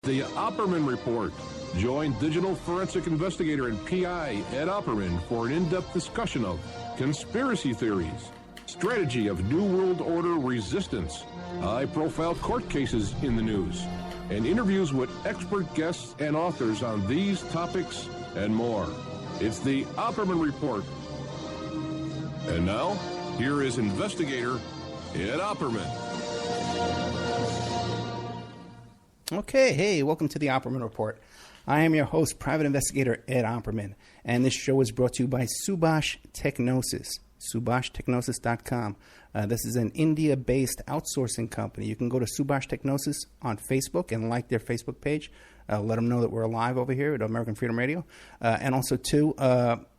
The Opperman Report. Join digital forensic investigator and PI Ed Opperman for an in-depth discussion of conspiracy theories, strategy of New World Order resistance, high-profile court cases in the news, and interviews with expert guests and authors on these topics and more. It's the Opperman Report. And now, here is investigator Ed Opperman. Okay, hey, welcome to the Opperman Report. I am your host, Private Investigator Ed Opperman, and this show is brought to you by Subash Technosis, SubashTechnosis.com. This is an India-based outsourcing company. You can go to Subash Technosis on Facebook and like their Facebook page. Let them know that we're alive over here at American Freedom Radio. And also, too,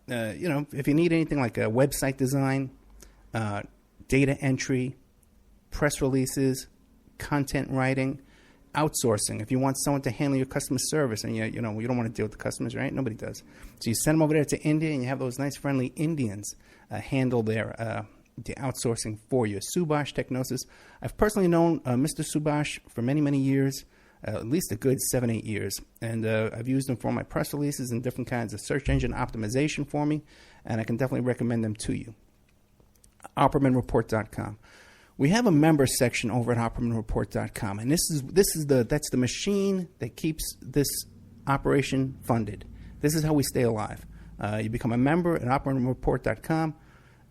if you need anything like a website design, data entry, press releases, content writing, outsourcing. If you want someone to handle your customer service and you don't want to deal with the customers, right? Nobody does. So you send them over there to India and you have those nice friendly Indians handle the outsourcing for you. Subash Technosis. I've personally known Mr. Subash for many, many years, at least a good 7-8 years. And I've used them for my press releases and different kinds of search engine optimization for me. And I can definitely recommend them to you. OppermanReport.com. We have a member section over at OppermanReport.com, and that's the machine that keeps this operation funded. This is how we stay alive. You become a member at OppermanReport.com.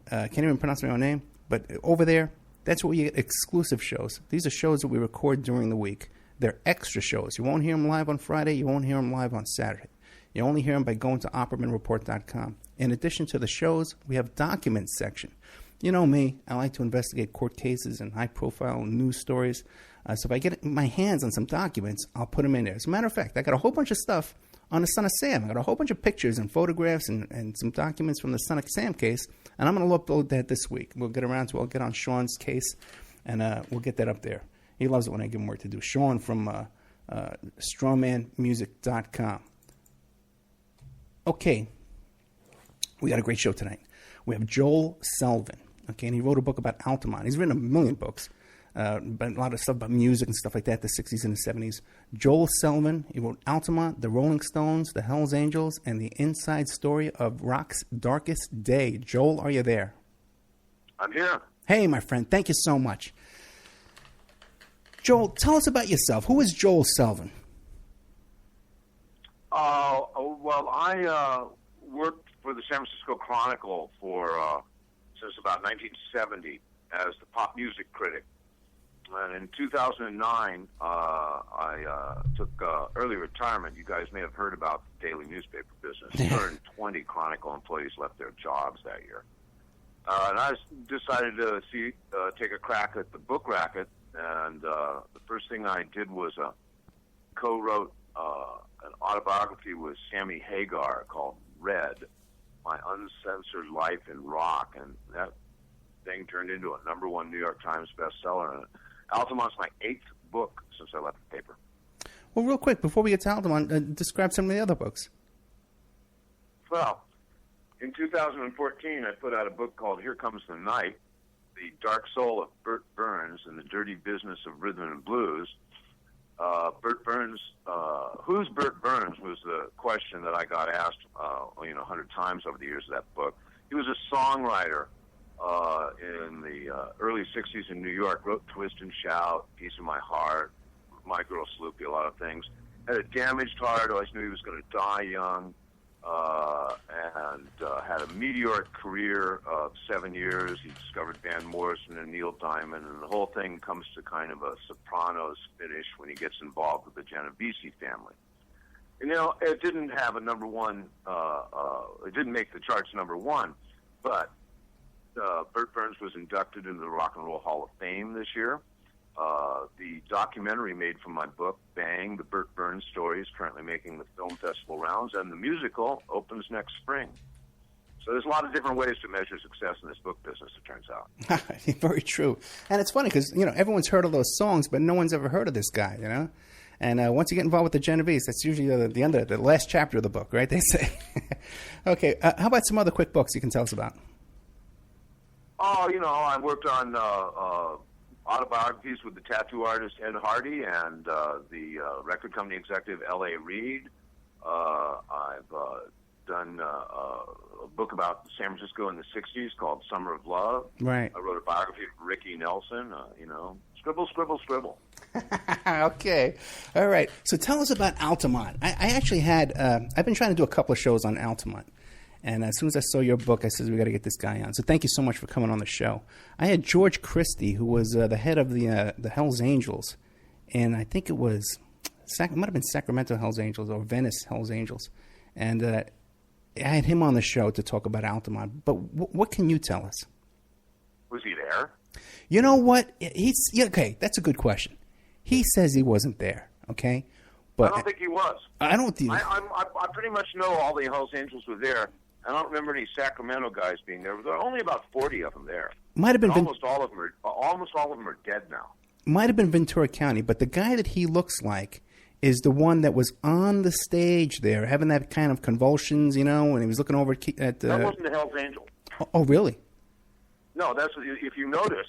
Can't even pronounce my own name, but over there, that's where you get exclusive shows. These are shows that we record during the week. They're extra shows. You won't hear them live on Friday. You won't hear them live on Saturday. You only hear them by going to OppermanReport.com. In addition to the shows, we have documents section. You know me, I like to investigate court cases and high-profile news stories. So if I get my hands on some documents, I'll put them in there. As a matter of fact, I got a whole bunch of stuff on the Son of Sam. I got a whole bunch of pictures and photographs and some documents from the Son of Sam case, and I'm going to upload that this week. We'll get on Sean's case, and we'll get that up there. He loves it when I give him work to do. Sean from strawmanmusic.com. Okay, we got a great show tonight. We have Joel Selvin. Okay, and he wrote a book about Altamont. He's written a million books, but a lot of stuff about music and stuff like that, the 60s and the 70s. Joel Selvin, he wrote Altamont, the Rolling Stones, the Hells Angels, and the inside story of rock's darkest day. Joel, are you there? I'm here. Hey, my friend, thank you so much. Joel, tell us about yourself. Who is Joel Selvin? Well, I worked for the San Francisco Chronicle since about 1970 as the pop music critic. And in 2009, I took early retirement. You guys may have heard about the daily newspaper business. 220 Chronicle employees left their jobs that year. And I decided to take a crack at the book racket. And the first thing I did was co-wrote an autobiography with Sammy Hagar called Red, My Uncensored Life in Rock, and that thing turned into a #1 New York Times bestseller. And Altamont's my 8th book since I left the paper. Well, real quick, before we get to Altamont, describe some of the other books. Well, in 2014, I put out a book called Here Comes the Night, The Dark Soul of Bert Burns and the Dirty Business of Rhythm and Blues. Bert Burns, who's Bert Burns was the question that I got asked, 100 times over the years of that book. He was a songwriter in the early 60s in New York, wrote Twist and Shout, Piece of My Heart, My Girl Sloopy, a lot of things. Had a damaged heart, always knew he was going to die young, and had a meteoric career of 7 years. He discovered Van Morrison and Neil Diamond, and the whole thing comes to kind of a Sopranos finish when he gets involved with the Genovese family. And, it didn't have a #1, it didn't make the charts #1, but Bert Burns was inducted into the Rock and Roll Hall of Fame this year. The documentary made from my book, Bang, the Bert Burns story, is currently making the film festival rounds, and the musical opens next spring. So there's a lot of different ways to measure success in this book business, it turns out. Very true. And it's funny because, everyone's heard of those songs, but no one's ever heard of this guy, And once you get involved with the Genovese, that's usually the end of the last chapter of the book, right? They say. Okay, how about some other quick books you can tell us about? Oh, I worked on autobiographies with the tattoo artist Ed Hardy and the record company executive L.A. Reid. I've done a book about San Francisco in the 60s called Summer of Love. Right. I wrote a biography of Ricky Nelson. Scribble, scribble, scribble. Okay. All right. So tell us about Altamont. I actually had, I've been trying to do a couple of shows on Altamont. And as soon as I saw your book, I said, we got to get this guy on. So thank you so much for coming on the show. I had George Christie, who was the head of the Hells Angels. And I think it was, it might have been Sacramento Hells Angels or Venice Hells Angels. And I had him on the show to talk about Altamont. But what can you tell us? Was he there? You know what? Okay, that's a good question. He says he wasn't there, okay? But I don't think he was. I don't think... I pretty much know all the Hells Angels were there. I don't remember any Sacramento guys being there. There are only about 40 of them there. Might have been almost all of them are dead now. Might have been Ventura County, but the guy that he looks like is the one that was on the stage there, having that kind of convulsions, when he was looking over at the... That wasn't the Hells Angel. Oh, really? No, that's if you notice,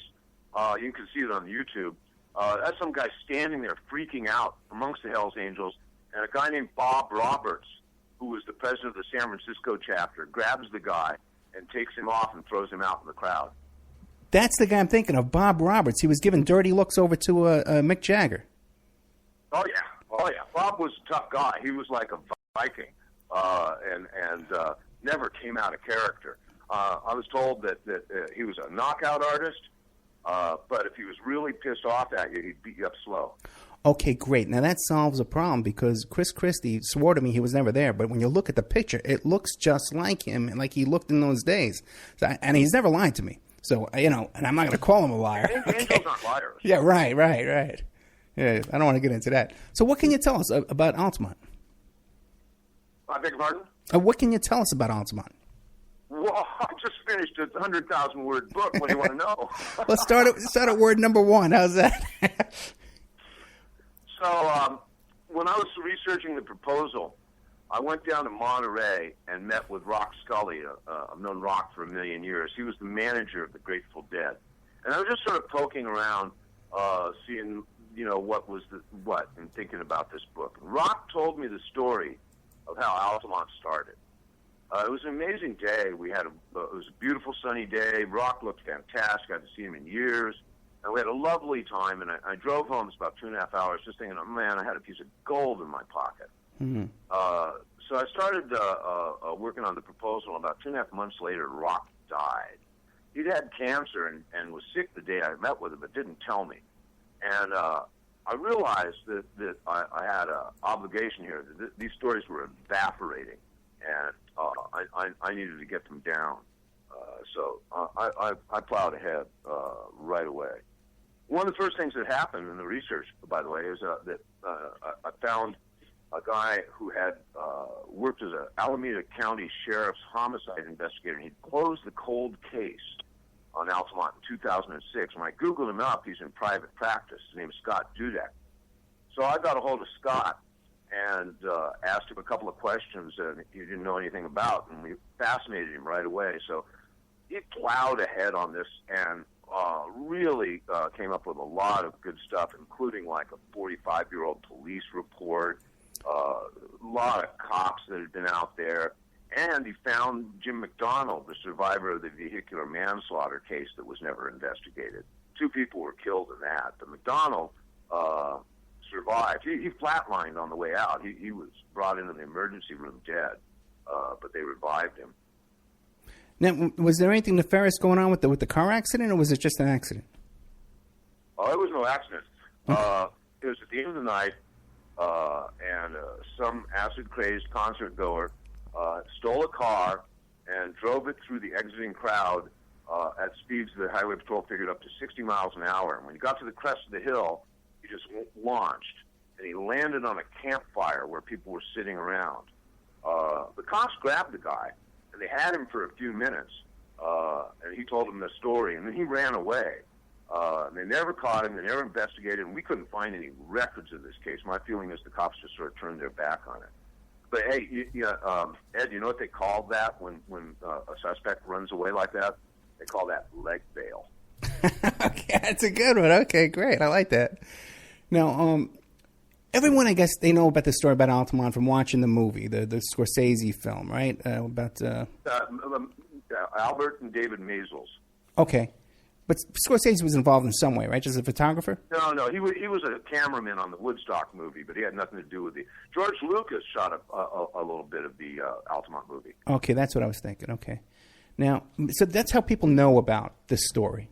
you can see it on YouTube. That's some guy standing there freaking out amongst the Hells Angels, and a guy named Bob Roberts, who was the president of the San Francisco chapter, grabs the guy and takes him off and throws him out in the crowd. That's the guy I'm thinking of, Bob Roberts. He was giving dirty looks over to Mick Jagger. Oh, yeah. Bob was a tough guy. He was like a Viking and never came out of character. I was told that he was a knockout artist, but if he was really pissed off at you, he'd beat you up slow. Okay, great. Now that solves a problem because Chris Christie swore to me he was never there. But when you look at the picture, it looks just like him and like he looked in those days. And he's never lied to me. So, and I'm not going to call him a liar. Angels aren't liars. Yeah, right. Yeah, I don't want to get into that. So what can you tell us about Altamont? I beg your pardon? What can you tell us about Altamont? Well, I just finished a 100,000-word book. What do you want to know? Let's start at word number 1. How's that? So when I was researching the proposal, I went down to Monterey and met with Rock Scully. I've known Rock for a million years. He was the manager of the Grateful Dead. And I was just sort of poking around, seeing, what was what, and thinking about this book. Rock told me the story of how Altamont started. It was an amazing day. It was a beautiful sunny day. Rock looked fantastic. I hadn't seen him in years. And we had a lovely time, and I drove home. It's about 2.5 hours, just thinking, oh, man, I had a piece of gold in my pocket. Mm-hmm. So I started working on the proposal. About 2.5 months later, Rock died. He'd had cancer and was sick the day I met with him, but didn't tell me. And I realized that I had an obligation here. That these stories were evaporating, and I needed to get them down. So I plowed ahead right away. One of the first things that happened in the research, by the way, is that I found a guy who had worked as an Alameda County Sheriff's homicide investigator. He'd closed the cold case on Altamont in 2006. When I Googled him up, he's in private practice. His name is Scott Dudek. So I got a hold of Scott and asked him a couple of questions that he didn't know anything about, and we fascinated him right away. So he plowed ahead on this and really came up with a lot of good stuff, including like a 45-year-old police report, a lot of cops that had been out there, and he found Jim McDonald, the survivor of the vehicular manslaughter case that was never investigated. 2 people were killed in that, but McDonald survived. He flatlined on the way out. He was brought into the emergency room dead, but they revived him. Now, was there anything nefarious going on with the car accident, or was it just an accident? Oh, it was no accident. It was at the end of the night, and some acid-crazed concert goer stole a car and drove it through the exiting crowd at speeds the Highway Patrol figured up to 60 miles an hour. And when he got to the crest of the hill, he just launched, and he landed on a campfire where people were sitting around. The cops grabbed the guy, and they had him for a few minutes, and he told them the story, and then he ran away. And they never caught him, they never investigated, and we couldn't find any records of this case. My feeling is the cops just sort of turned their back on it. But hey, Ed, you know what they call that when a suspect runs away like that? They call that leg bail. Okay, that's a good one. Okay, great. I like that. Now, everyone, I guess, they know about the story about Altamont from watching the movie, the Scorsese film, right? Albert and David Maysles. Okay. But Scorsese was involved in some way, right? Just a photographer? No. He was a cameraman on the Woodstock movie, but he had nothing to do with the... George Lucas shot a little bit of the Altamont movie. Okay, that's what I was thinking. Okay. Now, so that's how people know about this story.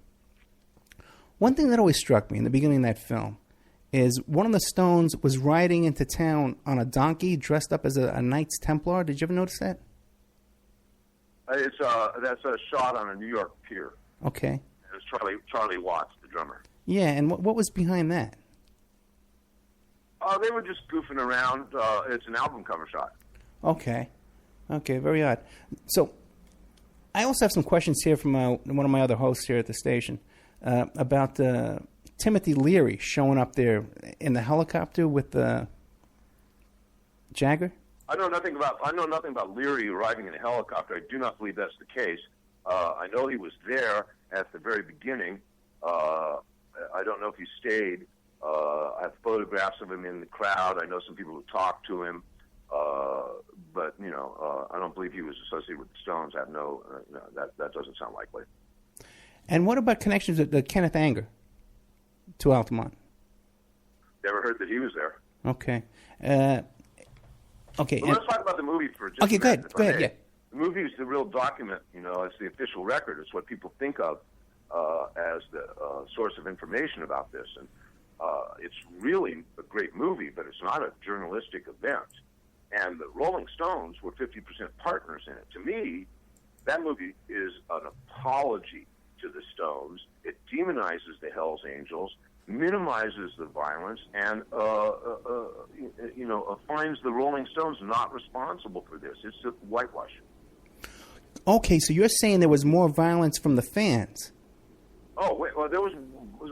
One thing that always struck me in the beginning of that film is one of the Stones was riding into town on a donkey dressed up as a Knights Templar. Did you ever notice that? That's a shot on a New York pier. Okay. It was Charlie Watts, the drummer. Yeah, and what was behind that? They were just goofing around. It's an album cover shot. Okay, very odd. So, I also have some questions here from one of my other hosts here at the station about Timothy Leary showing up there in the helicopter with Jagger. I know nothing about Leary arriving in a helicopter. I do not believe that's the case. I know he was there at the very beginning. I don't know if he stayed. I have photographs of him in the crowd. I know some people who talked to him, but I don't believe he was associated with the Stones. I have that doesn't sound likely. And what about connections with Kenneth Anger to Altamont? Never heard that he was there. Okay. Okay. Well, let's talk about the movie for just a minute. Okay, go ahead. Yeah. The movie is the real document. It's the official record. It's what people think of as the source of information about this. And it's really a great movie, but it's not a journalistic event. And the Rolling Stones were 50% partners in it. To me, that movie is an apology to the Stones. It demonizes the Hells Angels, minimizes the violence, and finds the Rolling Stones not responsible for this. It's a whitewash. Okay, so you're saying there was more violence from the fans? Oh, wait, well, there was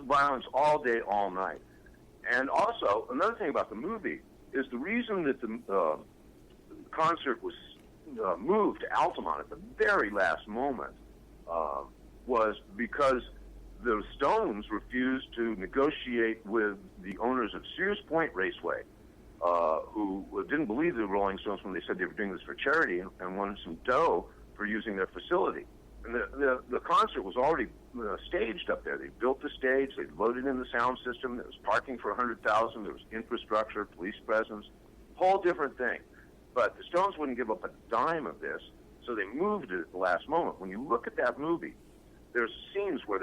violence all day, all night. And also, another thing about the movie is the reason that the concert was moved to Altamont at the very last moment was because the Stones refused to negotiate with the owners of Sears Point Raceway, who didn't believe the Rolling Stones when they said they were doing this for charity and wanted some dough for using their facility. And the concert was already staged up there. They built the stage. They loaded in the sound system. There was parking for 100,000. There was infrastructure, police presence, whole different thing. But the Stones wouldn't give up a dime of this, so they moved it at the last moment. When you look at that movie, there's scenes where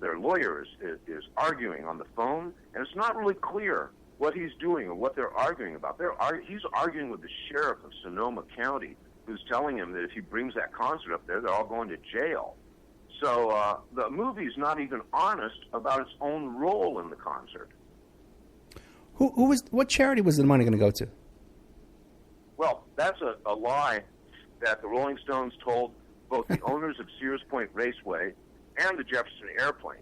their lawyer is arguing on the phone, and it's not really clear what he's doing or what they're arguing about. He's arguing with the sheriff of Sonoma County, who's telling him that if he brings that concert up there, they're all going to jail. So the movie's not even honest about its own role in the concert. What charity was the money going to go to? Well, that's a lie that the Rolling Stones told both the owners of Sears Point Raceway and the Jefferson Airplane.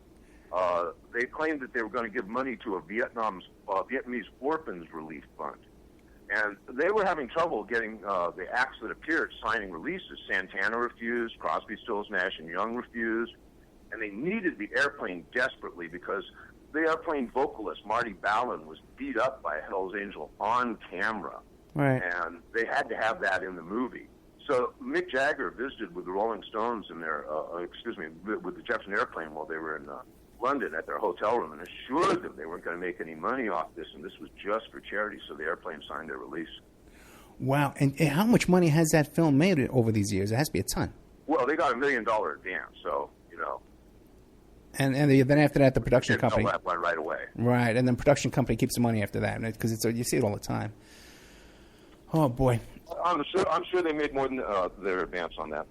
They claimed that they were going to give money to a Vietnamese orphans relief fund. And they were having trouble getting the acts that appeared signing releases. Santana refused, Crosby, Stills, Nash and Young refused, and they needed the airplane desperately because the airplane vocalist, Marty Ballin, was beat up by a Hells Angel on camera. Right. And they had to have that in the movie. So Mick Jagger visited with the Rolling Stones in their, with the Jefferson Airplane while they were in London at their hotel room and assured them they weren't going to make any money off this, and this was just for charity, so the airplane signed their release. Wow. And how much money has that film made over these years? It has to be a ton. Well, they got $1 million advance, so, And then after that, the production company... Sell that one right away. Right, and then production company keeps the money after that, because you see it all the time. Oh, boy. I'm sure they made more than their advance on that.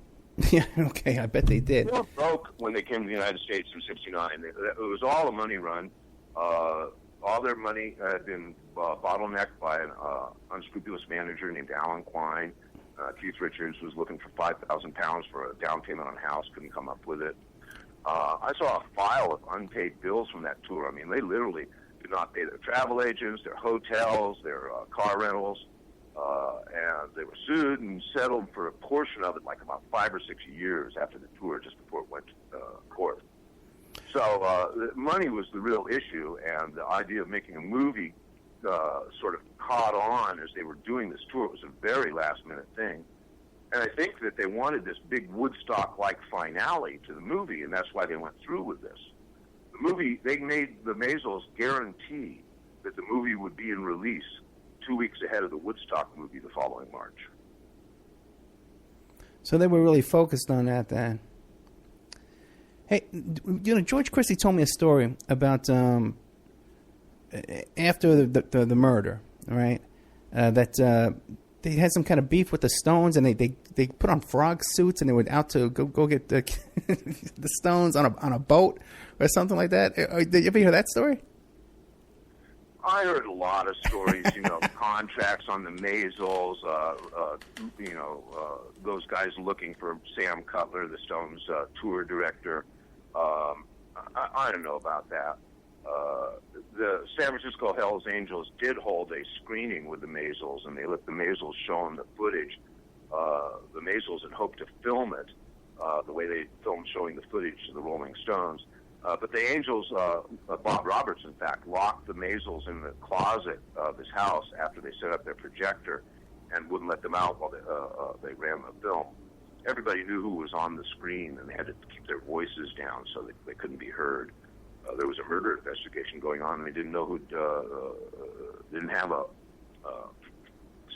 Yeah, okay, I bet they did. They were broke when they came to the United States in '69. It was all a money run. All their money had been bottlenecked by an unscrupulous manager named Alan Klein. Keith Richards was looking for £5,000 for a down payment on a house, couldn't come up with it. I saw a file of unpaid bills from that tour. I mean, they literally did not pay their travel agents, their hotels, their car rentals. And they were sued and settled for a portion of it, like about 5 or 6 years after the tour, just before it went to court. So money was the real issue, and the idea of making a movie sort of caught on as they were doing this tour. It was a very last-minute thing. And I think that they wanted this big Woodstock-like finale to the movie, and that's why they went through with this. The movie, they made the Maisels guarantee that the movie would be in release 2 weeks ahead of the Woodstock movie the following March. So they were really focused on that then. Hey, George Christie told me a story about after the murder, right? That they had some kind of beef with the Stones, and they put on frog suits, and they were out to go get the the Stones on a boat or something like that. Did you ever hear that story? I heard a lot of stories, contracts on the Maisels, those guys looking for Sam Cutler, the Stones tour director. I don't know about that. The San Francisco Hells Angels did hold a screening with the Maisels, and they let the Maisels show them the footage. The Maisels had hoped to film it the way they filmed showing the footage to the Rolling Stones. But the Angels, Bob Roberts, in fact, locked the Maisels in the closet of his house after they set up their projector and wouldn't let them out while they ran the film. Everybody knew who was on the screen, and they had to keep their voices down so they couldn't be heard. There was a murder investigation going on, and they didn't know didn't have a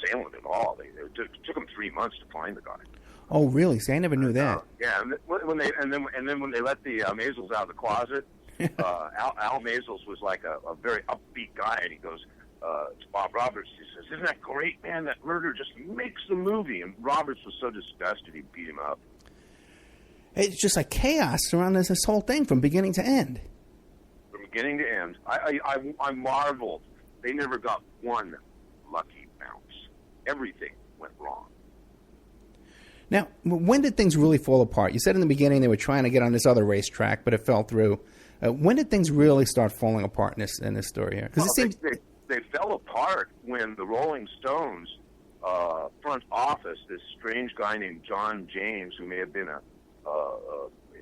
assailant at all. It took them 3 months to find the guy. Oh, really? See, I never knew that. Yeah, and then when they let the Maisels out of the closet, Al Maisels was like a very upbeat guy, and he goes to Bob Roberts. He says, "Isn't that great, man? That murder just makes the movie." And Roberts was so disgusted he beat him up. It's just like chaos around this whole thing from beginning to end. From beginning to end, I marveled. They never got one lucky bounce. Everything went wrong. Now, when did things really fall apart? You said in the beginning they were trying to get on this other racetrack, but it fell through. When did things really start falling apart in this story here? Because they fell apart when the Rolling Stones front office, this strange guy named John James, who may have been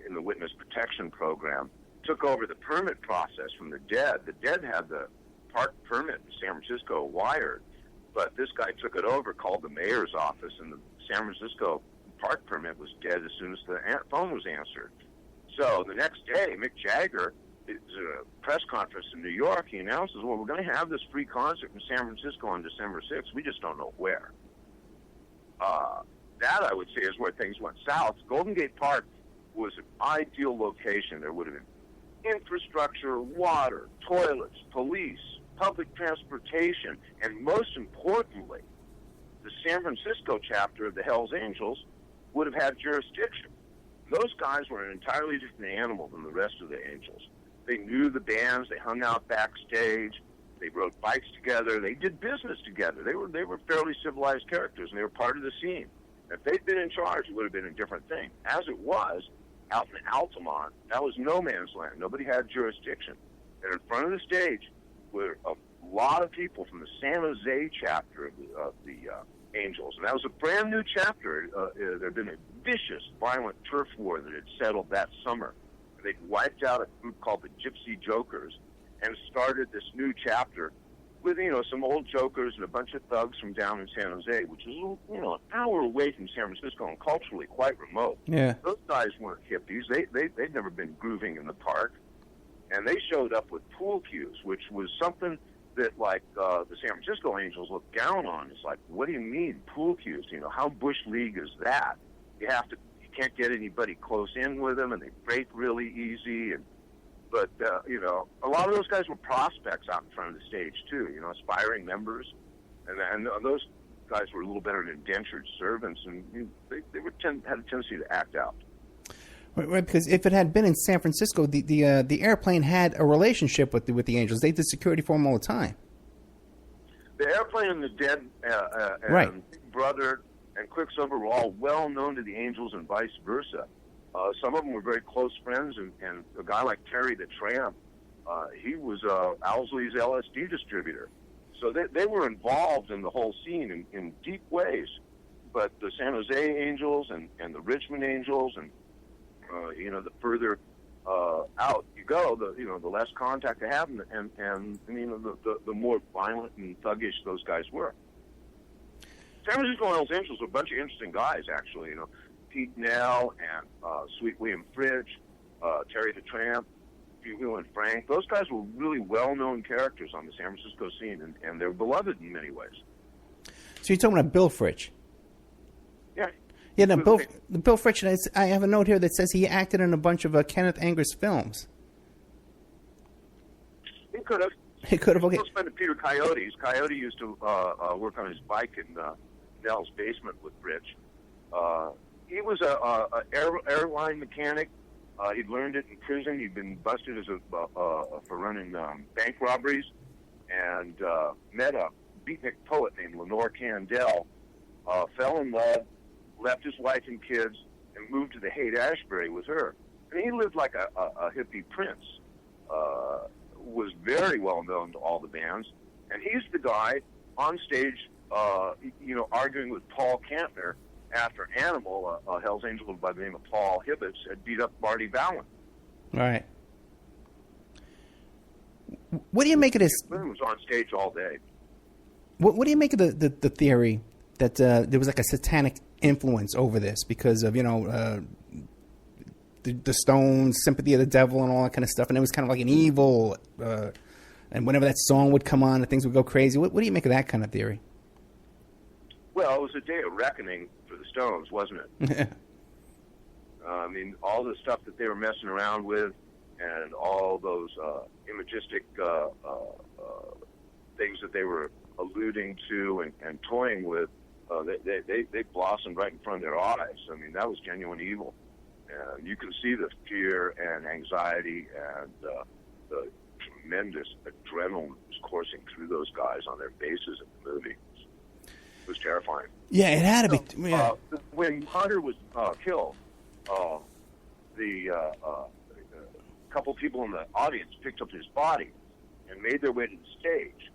in the witness protection program, took over the permit process from the Dead. The Dead had the park permit in San Francisco wired, but this guy took it over, called the mayor's office, and the San Francisco park permit was dead as soon as the phone was answered. So the next day, Mick Jagger is at a press conference in New York. He announces, well, we're going to have this free concert in San Francisco on December 6th. We just don't know where. That, I would say, is where things went south. Golden Gate Park was an ideal location. There would have been infrastructure, water, toilets, police, public transportation, and most importantly, the San Francisco chapter of the Hells Angels would have had jurisdiction. Those guys were an entirely different animal than the rest of the Angels. They knew the bands. They hung out backstage. They rode bikes together. They did business together. They were fairly civilized characters, and they were part of the scene. If they'd been in charge, it would have been a different thing. As it was, out in Altamont, that was no man's land. Nobody had jurisdiction. And in front of the stage were a lot of people from the San Jose chapter of the Angels. And that was a brand new chapter. There had been a vicious, violent turf war that had settled that summer. They'd wiped out a group called the Gypsy Jokers and started this new chapter with, some old jokers and a bunch of thugs from down in San Jose, which is, an hour away from San Francisco and culturally quite remote. Yeah. Those guys weren't hippies. They'd never been grooving in the park. And they showed up with pool cues, which was something that, the San Francisco Angels looked down on. It's like, what do you mean, pool cues? How Bush League is that? You can't get anybody close in with them, and they break really easy. But a lot of those guys were prospects out in front of the stage, too, aspiring members. And those guys were a little better than indentured servants, and they had a tendency to act out. Right, because if it had been in San Francisco, the airplane had a relationship with the Angels. They did security for them all the time. The Airplane and the Dead and right. Big Brother and Quicksilver were all well known to the Angels and vice versa. Some of them were very close friends, and a guy like Terry the Tramp, he was Owsley's LSD distributor. So they were involved in the whole scene in deep ways. But the San Jose Angels and the Richmond Angels and the further out you go, the less contact they have, and the more violent and thuggish those guys were. San Francisco and Los Angeles were a bunch of interesting guys, actually. Pete Nell and Sweet William Fridge, Terry the Tramp, Hugo and Frank. Those guys were really well-known characters on the San Francisco scene, and they're beloved in many ways. So you're talking about Bill Fritch? Yeah. Yeah, no, Bill Fritch, I have a note here that says he acted in a bunch of Kenneth Anger's films. He could have. He could have, okay. Close friend of Peter Coyote's. Coyote used to work on his bike in Nell's basement with Fritch. He was a airline mechanic. He'd learned it in prison. He'd been busted as for running bank robberies, and met a beatnik poet named Lenore Candell. Fell in love, left his wife and kids, and moved to the Haight-Ashbury with her. And he lived like a hippie prince. Was very well known to all the bands, and he's the guy on stage, arguing with Paul Kantner after Animal, a Hell's Angel by the name of Paul Hibbets, had beat up Marty Ballin. Right. What do you make of this? He was on stage all day. What do you make of the theory that there was like a satanic influence over this because of, the Stones, Sympathy of the Devil, and all that kind of stuff, and it was kind of like an evil, and whenever that song would come on, things would go crazy. What do you make of that kind of theory? Well, it was a day of reckoning for the Stones, wasn't it? All the stuff that they were messing around with, and all those imagistic things that they were alluding to and toying with, they blossomed right in front of their eyes. That was genuine evil. And you can see the fear and anxiety and the tremendous adrenaline that was coursing through those guys on their faces in the movie. It was terrifying. Yeah, it had to be. Yeah. When Hunter was killed, the couple people in the audience picked up his body and made their way to the stage.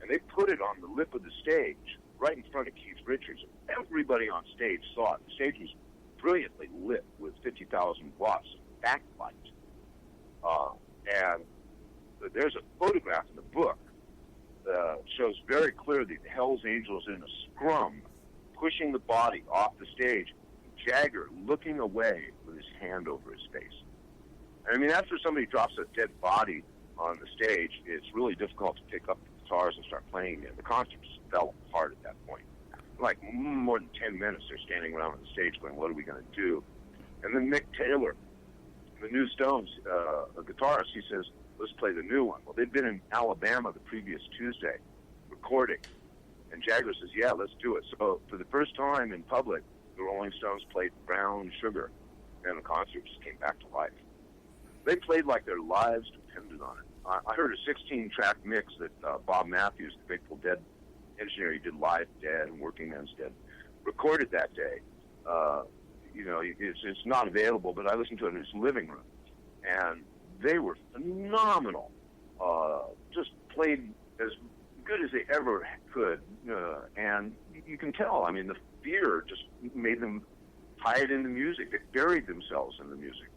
And they put it on the lip of the stage right in front of Keith Richards. And everybody on stage saw it. The stage was brilliantly lit with 50,000 watts of backlight. And there's a photograph in the book that shows very clearly the Hells Angels in a scrum pushing the body off the stage, Jagger looking away with his hand over his face. After somebody drops a dead body on the stage, it's really difficult to pick up the guitars and start playing again. The concert just fell apart at that point. Like more than 10 minutes, they're standing around on the stage going, what are we going to do? And then Mick Taylor, the new Stones guitarist, he says, let's play the new one. Well, they'd been in Alabama the previous Tuesday recording. And Jagger says, yeah, let's do it. So for the first time in public, the Rolling Stones played Brown Sugar, and the concert just came back to life. They played like their lives depended on it. I heard a 16-track mix that Bob Matthews, the Grateful Dead engineer, he did Live Dead and Working Man's Dead, recorded that day. It's not available, but I listened to it in his living room, and they were phenomenal. Just played as good as they ever could, and you can tell. The fear just made them tie it into music. They buried themselves in the music.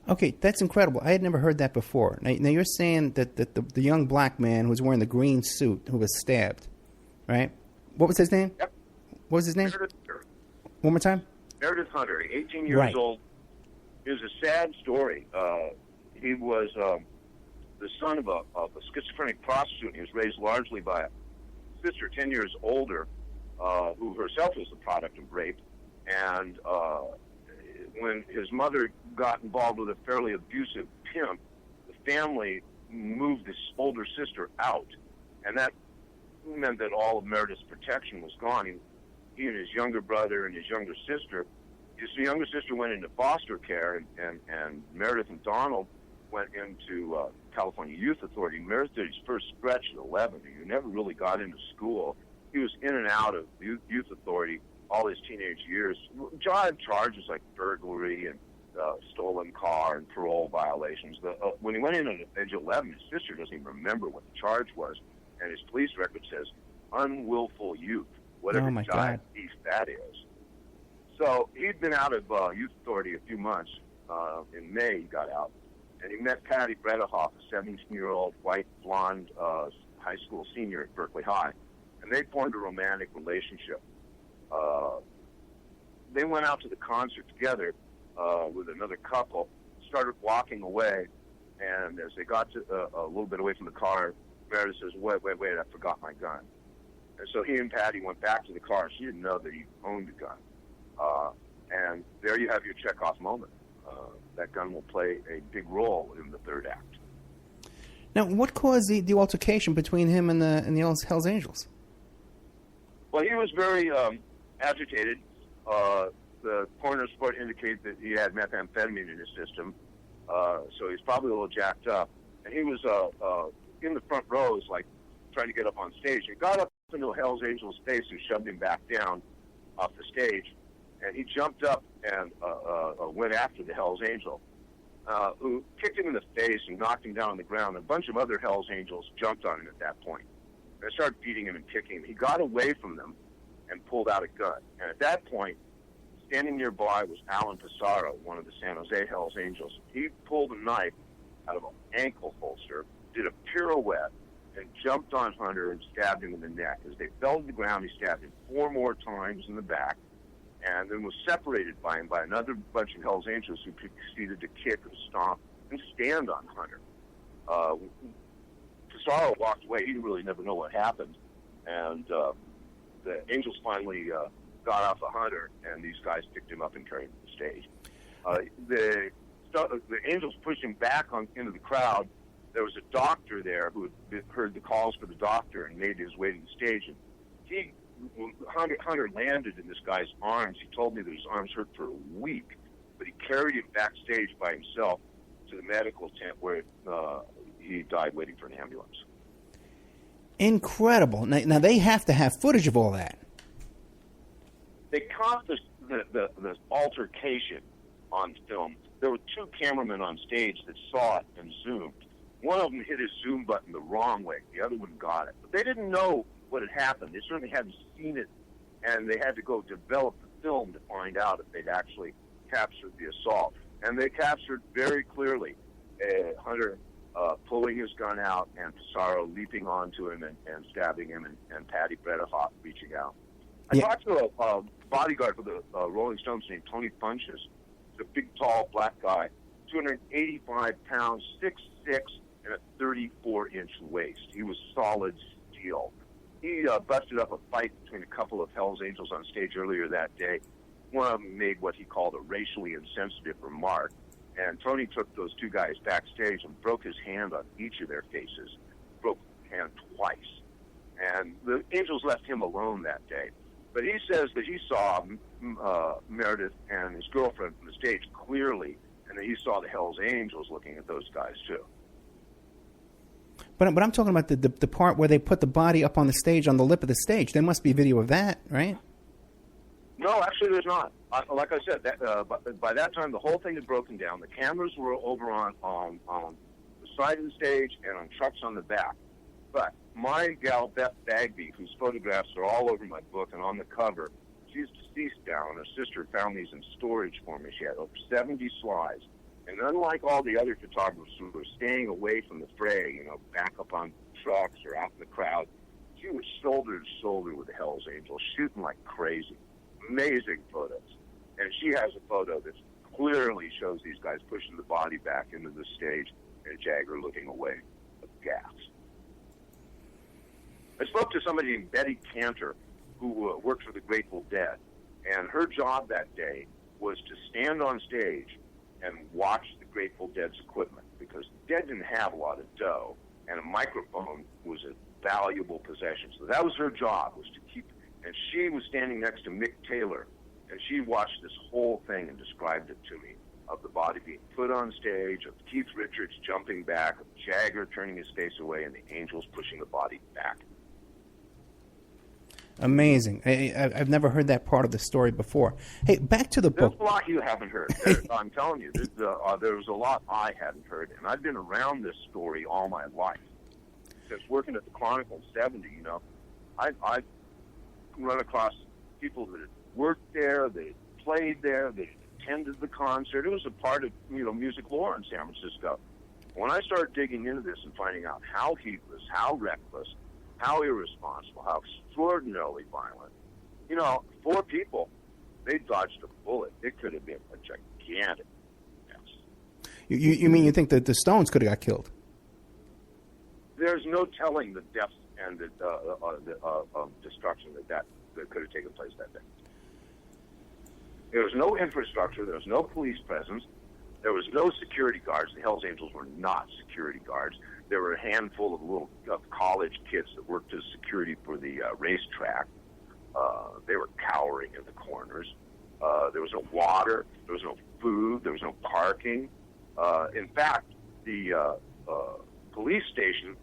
Okay, that's incredible. I had never heard that before. Now you're saying that the young black man who was wearing the green suit who was stabbed, right? What was his name? Yep. What was his name? Meredith Hunter. One more time? Meredith Hunter, 18 years right. old. It was a sad story. He was the son of a schizophrenic prostitute. He was raised largely by a sister 10 years older, who herself was the product of rape. And when his mother got involved with a fairly abusive pimp, the family moved this older sister out. And that meant that all of Meredith's protection was gone. He and his younger brother and his younger sister, his younger sister went into foster care, and Meredith and Donald went into California Youth Authority. Meredith did his first stretch at 11. He never really got into school. He was in and out of Youth Authority all his teenage years. John charges like burglary and stolen car and parole violations. When he went in at age 11, his sister doesn't even remember what the charge was, and his police record says unwillful youth, whatever jive beast that is. So he'd been out of Youth Authority a few months, in May he got out, and he met Patty Bredehoff, a 17-year-old white blonde high school senior at Berkeley High, and they formed a romantic relationship. They went out to the concert together with another couple, started walking away, and as they got to a little bit away from the car, Meredith says, wait, I forgot my gun. And so he and Patty went back to the car. She didn't know that he owned a gun. And there you have your Chekhov moment. That gun will play a big role in the third act. Now, what caused the altercation between him and the Hells Angels? Well, he was very agitated. The coroner's report indicated that he had methamphetamine in his system, so he's probably a little jacked up. And he was in the front rows, like trying to get up on stage. He got up into Hells Angel's face and shoved him back down off the stage. And he jumped up and went after the Hells Angel, who kicked him in the face and knocked him down on the ground. A bunch of other Hells Angels jumped on him at that point. They started beating him and kicking him. He got away from them and pulled out a gun. And at that point, standing nearby was Alan Pissarro, one of the San Jose Hells Angels. He pulled a knife out of an ankle holster, did a pirouette, and jumped on Hunter and stabbed him in the neck. As they fell to the ground, he stabbed him 4 more times in the back, and then was separated by him by another bunch of Hells Angels who proceeded to kick and stomp and stand on Hunter. Pissarro walked away. He really never know what happened. And the Angels finally got off of Hunter, and these guys picked him up and carried him to the stage. The Angels pushed him back into the crowd. There was a doctor there who had heard the calls for the doctor and made his way to the stage. And Hunter landed in this guy's arms. He told me that his arms hurt for a week, but he carried him backstage by himself to the medical tent where he died waiting for an ambulance. Incredible. Now they have to have footage of all that. They caught the altercation on film. There were 2 cameramen on stage that saw it and zoomed. One of them hit his zoom button the wrong way. The other one got it. But they didn't know what had happened. They certainly hadn't seen it, and they had to go develop the film to find out if they'd actually captured the assault. And they captured very clearly Hunter pulling his gun out and Pissarro leaping onto him and stabbing him, and Patty Bredehoff reaching out. I talked to a bodyguard for the Rolling Stones named Tony Funches. He's a big, tall, black guy, 285 pounds, 6'6", and a 34-inch waist. He was solid steel. He busted up a fight between a couple of Hells Angels on stage earlier that day. One of them made what he called a racially insensitive remark, and Tony took those 2 guys backstage and broke his hand on each of their faces, broke his hand twice. And the Angels left him alone that day. But he says that he saw Meredith and his girlfriend from the stage clearly, and that he saw the Hells Angels looking at those guys too. But I'm talking about the part where they put the body up on the stage, on the lip of the stage. There must be video of that, right? No, actually there's not. Like I said, by that time the whole thing had broken down. The cameras were over on the side of the stage and on trucks on the back. But my gal, Beth Bagby, whose photographs are all over my book and on the cover, she's deceased now, and her sister found these in storage for me. She had over 70 slides. And unlike all the other photographers who were staying away from the fray, back up on trucks or out in the crowd, she was shoulder to shoulder with the Hells Angels, shooting like crazy. Amazing photos. And she has a photo that clearly shows these guys pushing the body back into the stage and Jagger looking away aghast. I spoke to somebody named Betty Cantor, who worked for the Grateful Dead, and her job that day was to stand on stage and watch the Grateful Dead's equipment, because the Dead didn't have a lot of dough, and a microphone was a valuable possession. So that was her job, was to keep, and she was standing next to Mick Taylor, and she watched this whole thing and described it to me, of the body being put on stage, of Keith Richards jumping back, of Jagger turning his face away, and the Angels pushing the body back. Amazing. I've never heard that part of the story before. Hey, back to the book. There's a lot you haven't heard. I'm telling you, there's a lot I hadn't heard, and I've been around this story all my life. Since working at the Chronicle in 70, I've run across people that had worked there, they played there, they attended the concert. It was a part of, music lore in San Francisco. When I started digging into this and finding out how heedless, how reckless, how irresponsible, how extraordinarily violent, 4 people, they dodged a bullet. It could have been a gigantic mess. You mean you think that the Stones could have got killed? There's no telling the depth and the destruction that could have taken place that day. There was no infrastructure. There was no police presence. There was no security guards. The Hells Angels were not security guards. There were a handful of little college kids that worked as security for the racetrack. They were cowering in the corners. There was no water. There was no food. There was no parking. In fact, the police station,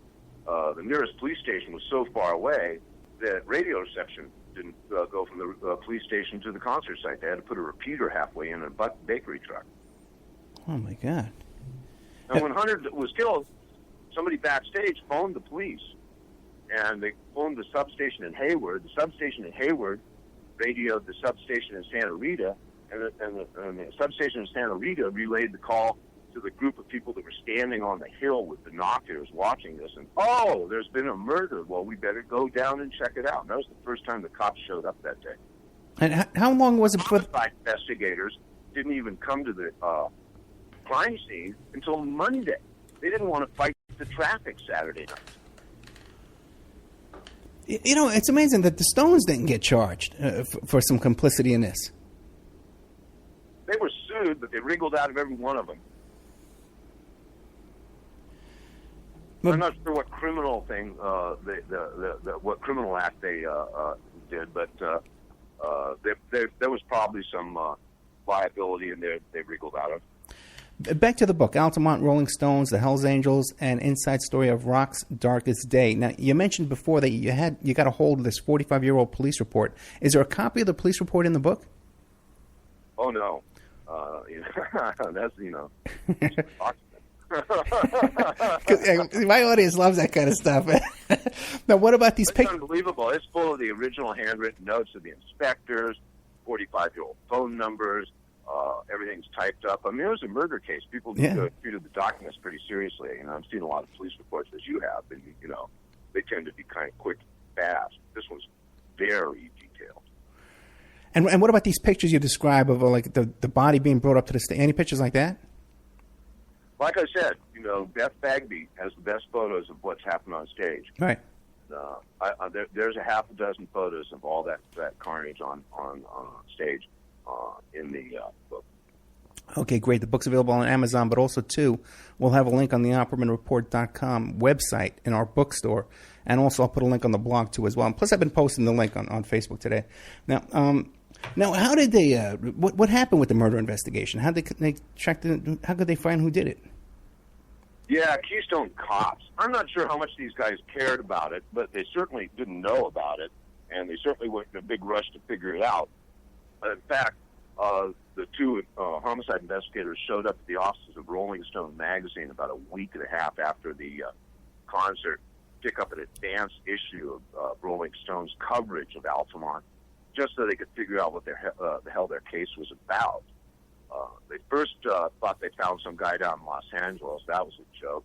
the nearest police station, was so far away that radio reception didn't go from the police station to the concert site. They had to put a repeater halfway in a bakery truck. Oh, my God. And when Hunter was killed, somebody backstage phoned the police, and they phoned the substation in Hayward. The substation in Hayward radioed the substation in Santa Rita, and the substation in Santa Rita relayed the call to the group of people that were standing on the hill with binoculars watching this. And, there's been a murder. Well, we better go down and check it out. And that was the first time the cops showed up that day. And how long was it for... Homicide investigators didn't even come to the crime scene until Monday. They didn't want to fight the traffic Saturday night. It's amazing that the Stones didn't get charged for some complicity in this. They were sued, but they wriggled out of every one of them. I'm not sure what criminal thing, what criminal act they did, but there was probably some liability in there they wriggled out of. Back to the book, Altamont, Rolling Stones, The Hells Angels, and Inside Story of Rock's Darkest Day. Now, you mentioned before that you got a hold of this 45-year-old police report. Is there a copy of the police report in the book? Oh, no. That's, my audience loves that kind of stuff. Now, what about these pictures? It's unbelievable. It's full of the original handwritten notes of the inspectors, 45-year-old phone numbers. Everything's typed up. I mean, it was a murder case. People treated the documents pretty seriously. I've seen a lot of police reports, as you have, and, they tend to be kind of quick and fast. This one's very detailed. And what about these pictures you describe of, the body being brought up to the stage? Any pictures like that? Like I said, Beth Bagby has the best photos of what's happened on stage. Right. There's a half a dozen photos of all that carnage on stage in the book. Okay, great. The book's available on Amazon, but also, too, we'll have a link on the OppermanReport.com website in our bookstore, and also I'll put a link on the blog, too, as well. And plus, I've been posting the link on Facebook today. Now, how did they? What happened with the murder investigation? How did they track? How could they find who did it? Yeah, Keystone cops. I'm not sure how much these guys cared about it, but they certainly didn't know about it, and they certainly weren't in a big rush to figure it out. In fact, the 2 homicide investigators showed up at the offices of Rolling Stone magazine about a week and a half after the concert, pick up an advanced issue of Rolling Stone's coverage of Altamont, just so they could figure out what the hell their case was about. They first thought they found some guy down in Los Angeles. That was a joke.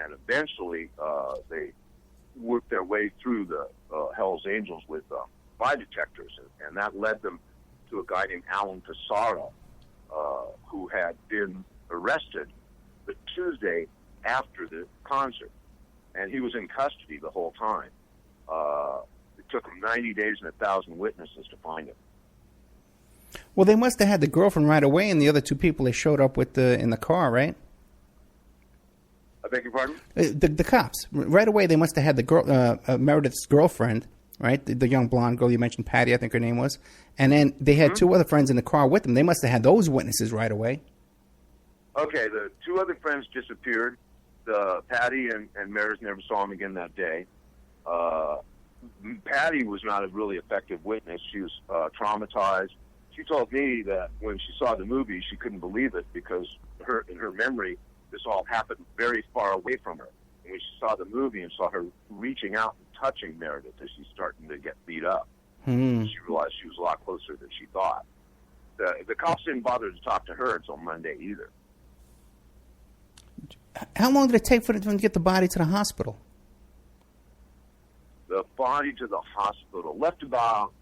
And eventually they worked their way through the Hells Angels with lie detectors, and that led them to a guy named Alan Pissarro, who had been arrested the Tuesday after the concert, and he was in custody the whole time. It took them 90 days and 1,000 witnesses to find him. Well, they must have had the girlfriend right away, and the other 2 people they showed up with in the car, right? I beg your pardon? The cops right away. They must have had the girl, Meredith's girlfriend, right? The young blonde girl you mentioned, Patty, I think her name was, and then they had 2 other friends in the car with them. They must have had those witnesses right away. Okay, the 2 other friends disappeared. Patty and Meredith never saw him again that day. Patty was not a really effective witness. She was traumatized. She told me that when she saw the movie, she couldn't believe it because in her memory, this all happened very far away from her. And when she saw the movie and saw her reaching out and touching Meredith as she's starting to get beat up, she realized she was a lot closer than she thought. The cops didn't bother to talk to her until Monday either. How long did it take for them to get the body to the hospital? The body to the hospital left about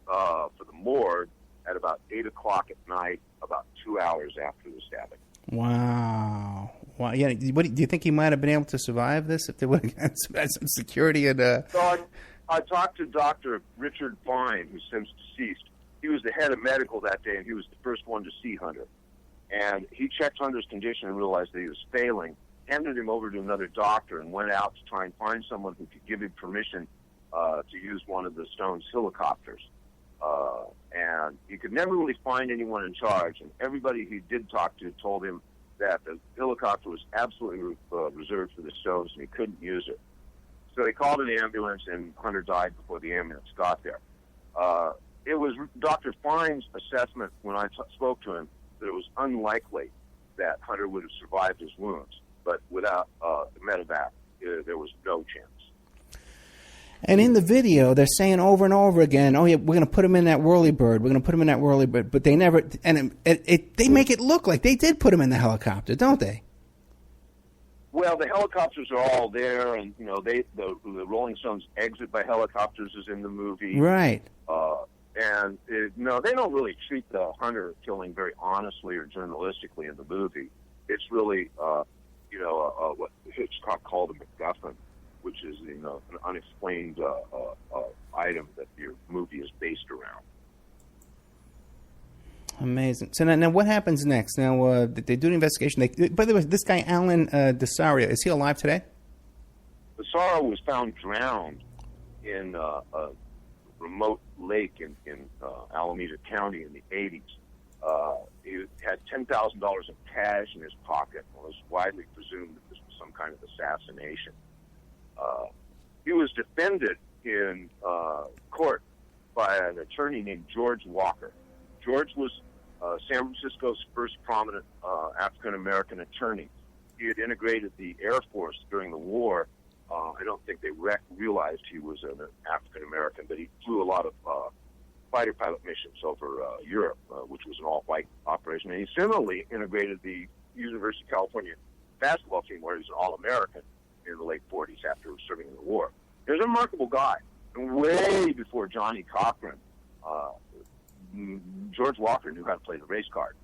for the morgue at about 8 o'clock at night, about 2 hours after the stabbing. Wow. Yeah. Do you think he might have been able to survive this if they would have had some security and? So I talked to Dr. Richard Fine, who's since deceased. He was the head of medical that day, and he was the first one to see Hunter. And he checked Hunter's condition and realized that he was failing, handed him over to another doctor, and went out to try and find someone who could give him permission to use one of the Stones helicopters. And he could never really find anyone in charge, and everybody he did talk to told him that the helicopter was absolutely reserved for the Stones, and he couldn't use it. So he called an ambulance, and Hunter died before the ambulance got there. It was Dr. Fine's assessment when I spoke to him that it was unlikely that Hunter would have survived his wounds, but without the medevac, there was no chance. And in the video, they're saying over and over again, "Oh yeah, we're going to put him in that whirlybird. We're going to put him in that whirlybird." But they never, and they make it look like they did put him in the helicopter, don't they? Well, the helicopters are all there, and you know the Rolling Stones exit by helicopters is in the movie, Right? No, they don't really treat the Hunter killing very honestly or journalistically in the movie. It's really, what Hitchcock called a MacGuffin, which is an unexplained item that your movie is based around. Amazing. So now what happens next? Now they do an investigation. By the way, this guy Alan Desaria, is he alive today? Desaria was found drowned in a remote lake in Alameda County in the 80s. He had $10,000 in cash in his pocket and was widely presumed that this was some kind of assassination. He was defended in court by an attorney named George Walker. George was San Francisco's first prominent African-American attorney. He had integrated the Air Force during the war. I don't think they realized he was an African-American, but he flew a lot of fighter pilot missions over Europe, which was an all-white operation. And he similarly integrated the University of California basketball team, where he was an All-American in the late 40s after serving in the war. He was a remarkable guy. And way before Johnny Cochran, George Walker knew how to play the race card.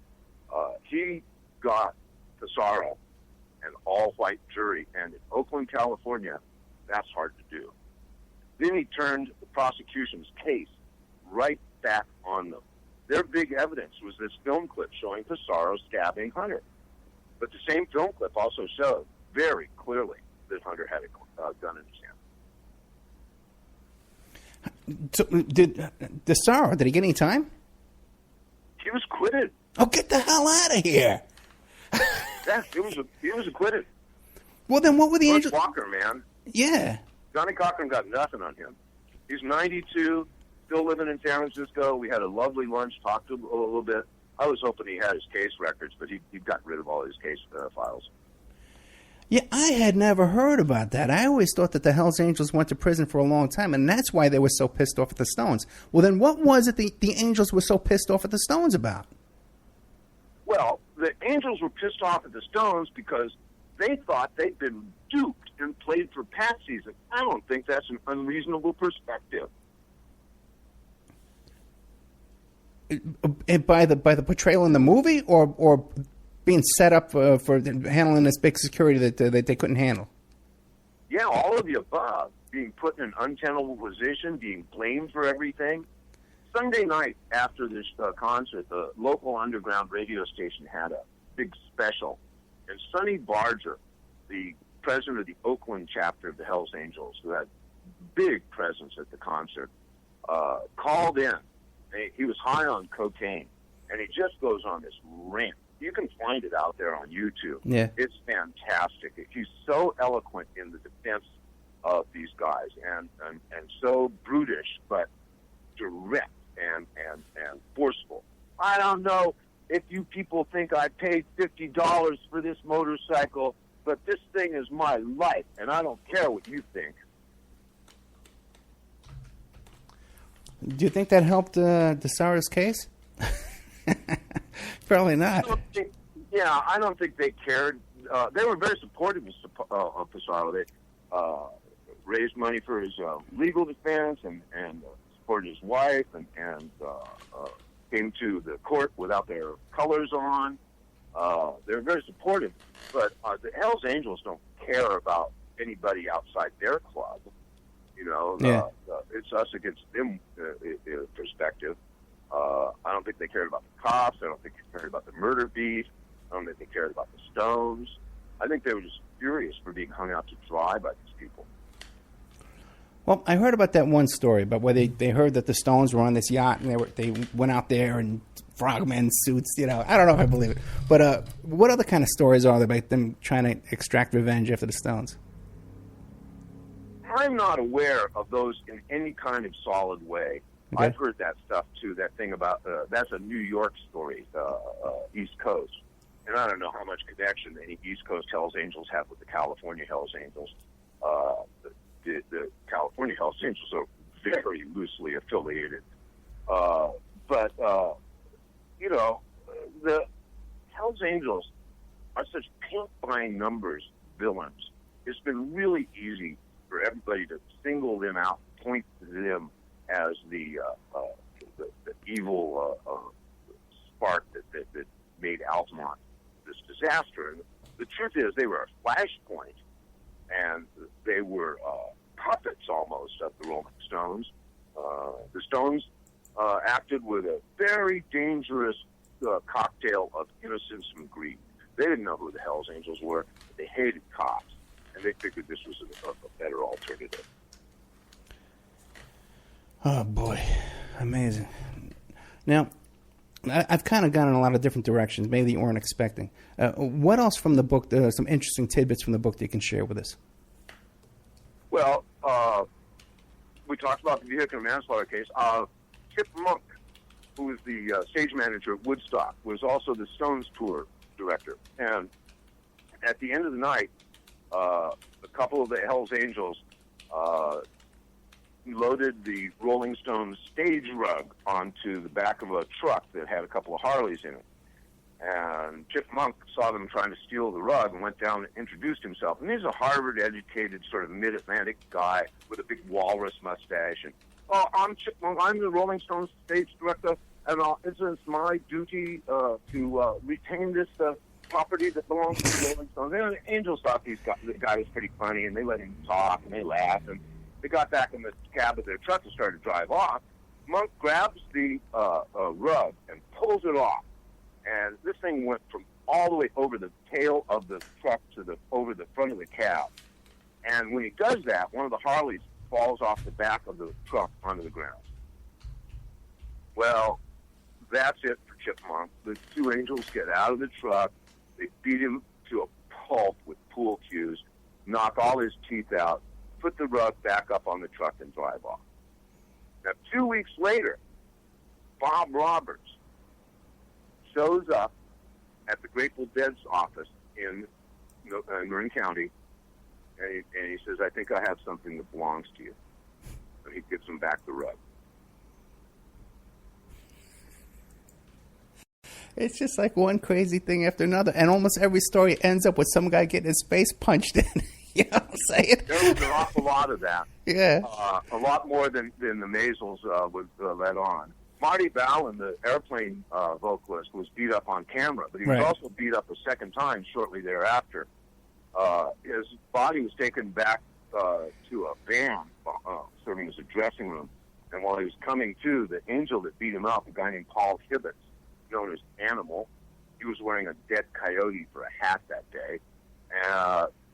He got Tesoro an all-white jury, and in Oakland, California, that's hard to do. Then he turned the prosecution's case right back on them. Their big evidence was this film clip showing Tesoro stabbing Hunter. But the same film clip also showed very clearly that Hunter had a gun in his hand. So, did he get any time? He was acquitted. Oh, get the hell out of here! Yeah, he was acquitted. Well, then what were the George Angels? Walker, man. Yeah. Johnny Cochran got nothing on him. He's 92, still living in San Francisco. We had a lovely lunch, talked to him a little bit. I was hoping he had his case records, but he got rid of all his case files. Yeah, I had never heard about that. I always thought that the Hells Angels went to prison for a long time, and that's why they were so pissed off at the Stones. Well, then what was it the Angels were so pissed off at the Stones about? Well, the Angels were pissed off at the Stones because they thought they'd been duped and played for patsies, and I don't think that's an unreasonable perspective. By the portrayal in the movie, or being set up for handling this big security that they couldn't handle? Yeah, all of the above. Being put in an untenable position, being blamed for everything. Sunday night after this concert, the local underground radio station had a big special, and Sonny Barger, the president of the Oakland chapter of the Hells Angels, who had big presence at the concert, called in. He was high on cocaine, and he just goes on this rant. You can find it out there on YouTube. Yeah. It's fantastic. He's so eloquent in the defense of these guys, and so brutish, but direct and forceful. I don't know if you people think I paid $50 for this motorcycle, but this thing is my life, and I don't care what you think. Do you think that helped Desara's case? Probably not. I don't think they cared. They were very supportive of Pissarro. They raised money for his legal defense and supported his wife and came to the court without their colors on. They were very supportive, but the Hells Angels don't care about anybody outside their club. It's us against them perspective. I don't think they cared about the cops. I don't think they cared about the murder beef. I don't think they cared about the Stones. I think they were just furious for being hung out to dry by these people. Well, I heard about that one story, but where they heard that the Stones were on this yacht and they went out there in frogmen suits. I don't know if I believe it. But what other kind of stories are there about them trying to extract revenge after the Stones? I'm not aware of those in any kind of solid way. Okay. I've heard that stuff too. That thing about that's a New York story, East Coast, and I don't know how much connection any East Coast Hells Angels have with the California Hells Angels. The California Hells Angels are very loosely affiliated, but the Hells Angels are such paint-by-numbers villains. It's been really easy for everybody to single them out, point to them as the evil spark that made Altamont this disaster. And the truth is, they were a flashpoint, and they were puppets almost of the Rolling Stones. The Stones acted with a very dangerous cocktail of innocence and greed. They didn't know who the Hells Angels were. They hated cops, and they figured this was a better alternative. Oh, boy. Amazing. Now, I've kind of gone in a lot of different directions, maybe you weren't expecting. What else from the book, some interesting tidbits from the book that you can share with us? Well, we talked about the vehicular manslaughter case. Chip Monk, who was the stage manager at Woodstock, was also the Stones tour director. And at the end of the night, a couple of the Hells Angels loaded the Rolling Stones stage rug onto the back of a truck that had a couple of Harleys in it. And Chip Monk saw them trying to steal the rug and went down and introduced himself. And he's a Harvard-educated, sort of mid-Atlantic guy with a big walrus mustache. And, I'm Chip Monk. I'm the Rolling Stones stage director, and it's my duty to retain this property that belongs to the Rolling Stones. And the Angels thought the guy was pretty funny, and they let him talk, and they laughed. And they got back in the cab of their truck and started to drive off. Monk grabs the rug and pulls it off. And this thing went from all the way over the tail of the truck to over the front of the cab. And when he does that, one of the Harleys falls off the back of the truck onto the ground. Well, that's it for Chip Monk. The two Angels get out of the truck. They beat him to a pulp with pool cues, knock all his teeth out, put the rug back up on the truck, and drive off. Now, 2 weeks later, Bob Roberts shows up at the Grateful Dead's office in Marin County, and he says, "I think I have something that belongs to you." And he gives him back the rug. It's just like one crazy thing after another, and almost every story ends up with some guy getting his face punched in. You know what I'm saying? There was an awful lot of that. Yeah. A lot more than the Maisels was let on. Marty Ballin, the Airplane vocalist, was beat up on camera, but he was also beat up a second time shortly thereafter. His body was taken back to a van serving as a dressing room, and while he was coming to, the angel that beat him up, a guy named Paul Hibbets, known as Animal, he was wearing a dead coyote for a hat that day,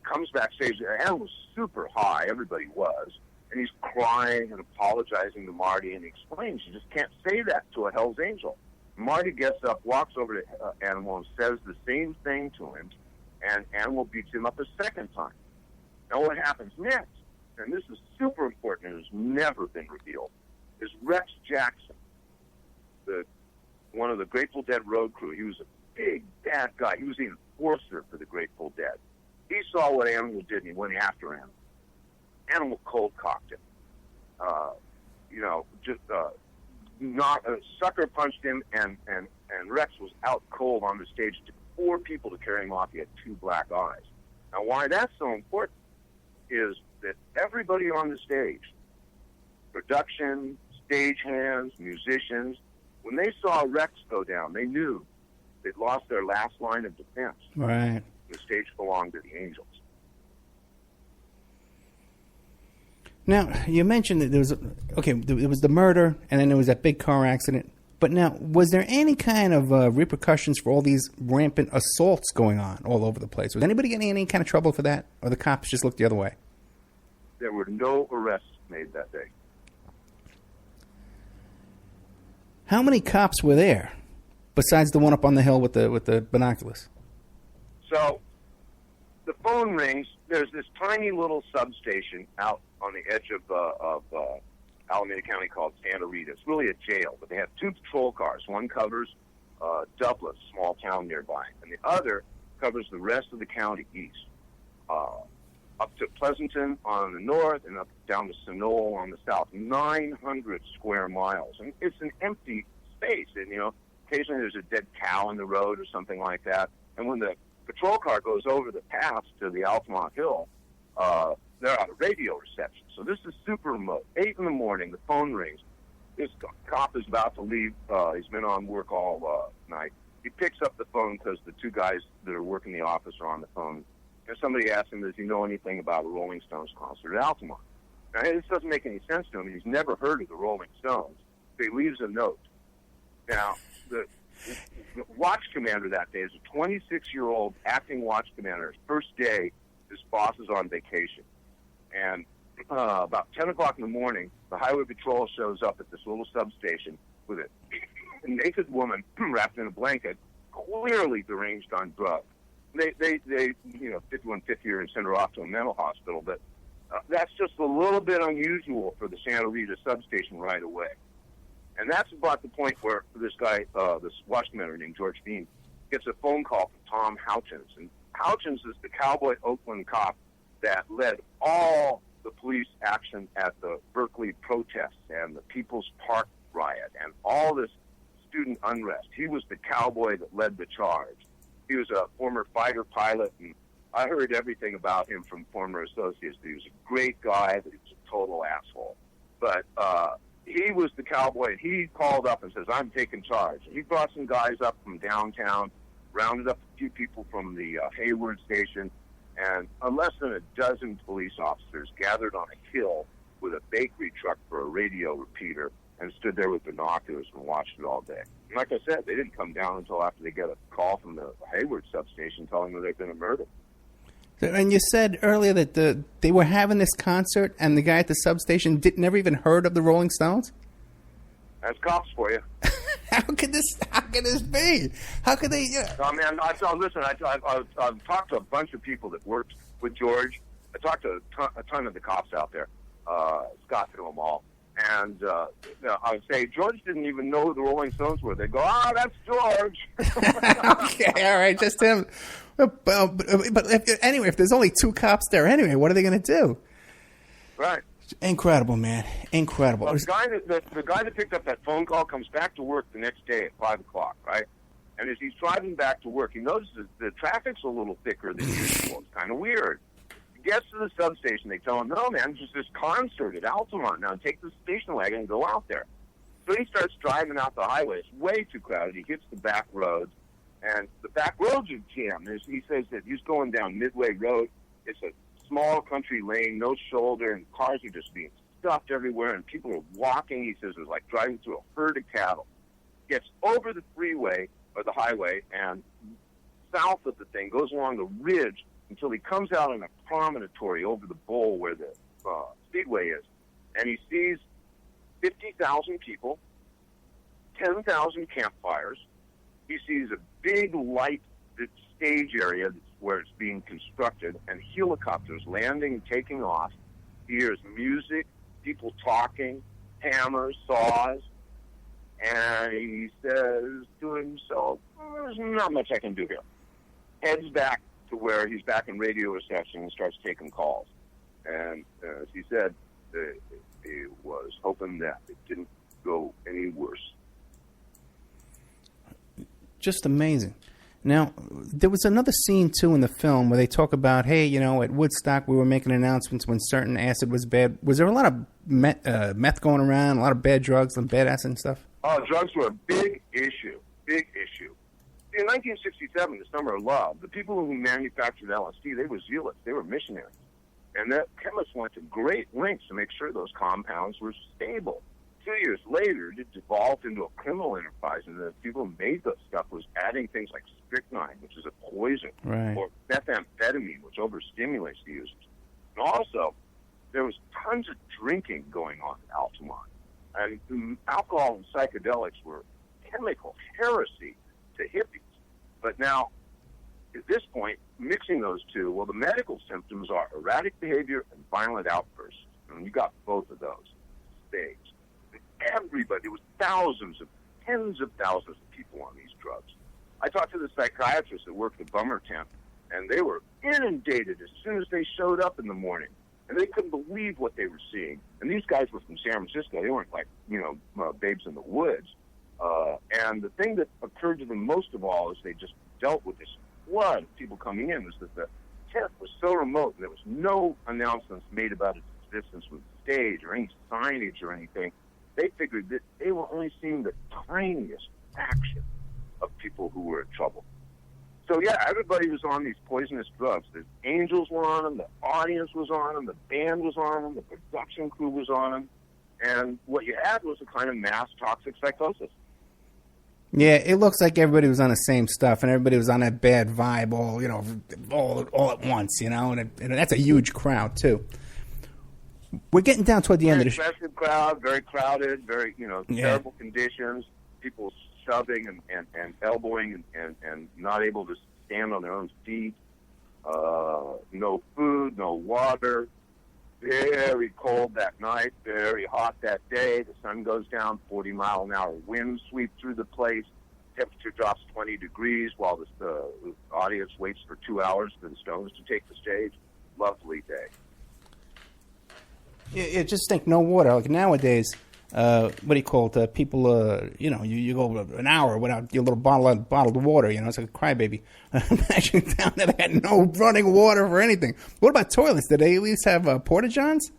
comes backstage. The Animal was super high, everybody was, and he's crying and apologizing to Marty, and he explains you just can't say that to a Hell's Angel. Marty gets up, walks over to Animal, and says the same thing to him, and Animal beats him up a second time. Now what happens next, and this is super important and has never been revealed, is Rex Jackson, one of the Grateful Dead road crew. He was a big, bad guy. He was the enforcer for the Grateful Dead. He saw what Animal did, and he went after him. Animal cold-cocked him. Sucker punched him, and and Rex was out cold on the stage. It took 4 people to carry him off. He had 2 black eyes. Now, why that's so important is that everybody on the stage, production, stagehands, musicians, when they saw Rex go down, they knew they'd lost their last line of defense. Right. The stage belonged to the Angels. Now, you mentioned that there was the murder, and then there was that big car accident. But now, was there any kind of repercussions for all these rampant assaults going on all over the place? Was anybody getting any kind of trouble for that, or the cops just looked the other way? There were no arrests made that day. How many cops were there, besides the one up on the hill with the binoculars? So, the phone rings. There's this tiny little substation out on the edge of Alameda County called Santa Rita. It's really a jail, but they have 2 patrol cars. One covers Douglas, small town nearby, and the other covers the rest of the county east, up to Pleasanton on the north and up down to Sonoma on the south. 900 square miles, and it's an empty space. And occasionally there's a dead cow in the road or something like that. And when the patrol car goes over the pass to the Altamont Hill, they're out of radio reception. So this is super remote. 8 in the morning, the phone rings. This cop is about to leave. He's been on work all night. He picks up the phone because the 2 guys that are working the office are on the phone. And somebody asks him, does he know anything about a Rolling Stones concert at Altamont? Now, this doesn't make any sense to him. He's never heard of the Rolling Stones. So he leaves a note. Now, the watch commander that day is a 26-year-old acting watch commander. His first day, his boss is on vacation. And about 10 o'clock in the morning, the highway patrol shows up at this little substation with a naked woman wrapped in a blanket, clearly deranged on drugs. They 5150 her and send her off to a mental hospital, but that's just a little bit unusual for the Santa Rita substation right away. And that's about the point where this guy, this watch commander named George Bean, gets a phone call from Tom Houchins. And Houchins is the cowboy Oakland cop that led all the police action at the Berkeley protests and the People's Park riot and all this student unrest. He was the cowboy that led the charge. He was a former fighter pilot, and I heard everything about him from former associates. He was a great guy, but he was a total asshole. But he was the cowboy, and he called up and says, I'm taking charge. He brought some guys up from downtown, rounded up a few people from the Hayward station, and less than a dozen police officers gathered on a hill with a bakery truck for a radio repeater and stood there with binoculars and watched it all day. And like I said, they didn't come down until after they get a call from the Hayward substation telling them there'd been a murder. And you said earlier that they were having this concert and the guy at the substation never even heard of the Rolling Stones? That's cops for you. How could this be? How could they? Oh, man, I've talked to a bunch of people that worked with George. I talked to a ton of the cops out there. Scott knew them all. And I would say, George didn't even know who the Rolling Stones were. They'd go, that's George. Okay, all right, just him. But anyway, if there's only 2 cops there anyway, what are they going to do? Right. Incredible, man. Incredible. Well, the guy that picked up that phone call comes back to work the next day at 5 o'clock, right? And as he's driving back to work, he notices the traffic's a little thicker than usual. It's kind of weird. He gets to the substation. They tell him, no, man, just this concert at Altamont. Now take the station wagon and go out there. So he starts driving out the highway. It's way too crowded. He hits the back roads, and the back roads are jammed. He says that he's going down Midway Road. It's a small country lane, no shoulder, and cars are just being stuffed everywhere, and people are walking. He says it's like driving through a herd of cattle. Gets over the freeway, or the highway, and south of the thing, goes along the ridge until he comes out on a promontory over the bowl where the speedway is, and he sees 50,000 people, 10,000 campfires. He sees a big light stage area where it's being constructed, and helicopters landing and taking off. He hears music, people talking, hammers, saws, and he says to himself, there's not much I can do here. Heads back to where he's back in radio reception and starts taking calls. And as he said, he was hoping that it didn't go any worse. Just amazing. Now, there was another scene, too, in the film where they talk about, hey, at Woodstock we were making announcements when certain acid was bad. Was there a lot of meth going around, a lot of bad drugs and bad acid and stuff? Oh, drugs were a big issue. Big issue. In 1967, the Summer of Love, the people who manufactured LSD, they were zealots. They were missionaries. And the chemists went to great lengths to make sure those compounds were stable. 2 years later, it devolved into a criminal enterprise, and the people who made this stuff was adding things like strychnine, which is a poison, right, or methamphetamine, which overstimulates the users. And also, there was tons of drinking going on in Altamont. And alcohol and psychedelics were chemical heresy to hippies. But now, at this point, mixing those two, well, the medical symptoms are erratic behavior and violent outbursts. And you got both of those stage. Everybody, there was tens of thousands of people on these drugs. I talked to the psychiatrists that worked the bummer tent, and they were inundated as soon as they showed up in the morning. And they couldn't believe what they were seeing. And these guys were from San Francisco. They weren't like, babes in the woods. And the thing that occurred to them most of all is they just dealt with this flood of people coming in was that the tent was so remote and there was no announcements made about its existence from the stage or any signage or anything. They figured that they were only seeing the tiniest fraction of people who were in trouble. So, yeah, everybody was on these poisonous drugs. The angels were on them, the audience was on them, the band was on them, the production crew was on them. And what you had was a kind of mass toxic psychosis. Yeah, it looks like everybody was on the same stuff, and everybody was on that bad vibe all at once, and that's a huge crowd, too. We're getting down toward the end of the show. Very expensive crowd, very crowded, very, terrible conditions, people shoving and elbowing and not able to stand on their own feet, no food, no water, very cold that night, very hot that day, the sun goes down, 40-mile-an-hour winds sweep through the place, temperature drops 20 degrees while the audience waits for 2 hours for the Stones to take the stage. Lovely day. Yeah, just think, no water. Like nowadays, what do you call it? People, you go an hour without your little bottled water. It's like a crybaby. Imagine down there, they had no running water for anything. What about toilets? Did they at least have porta-johns?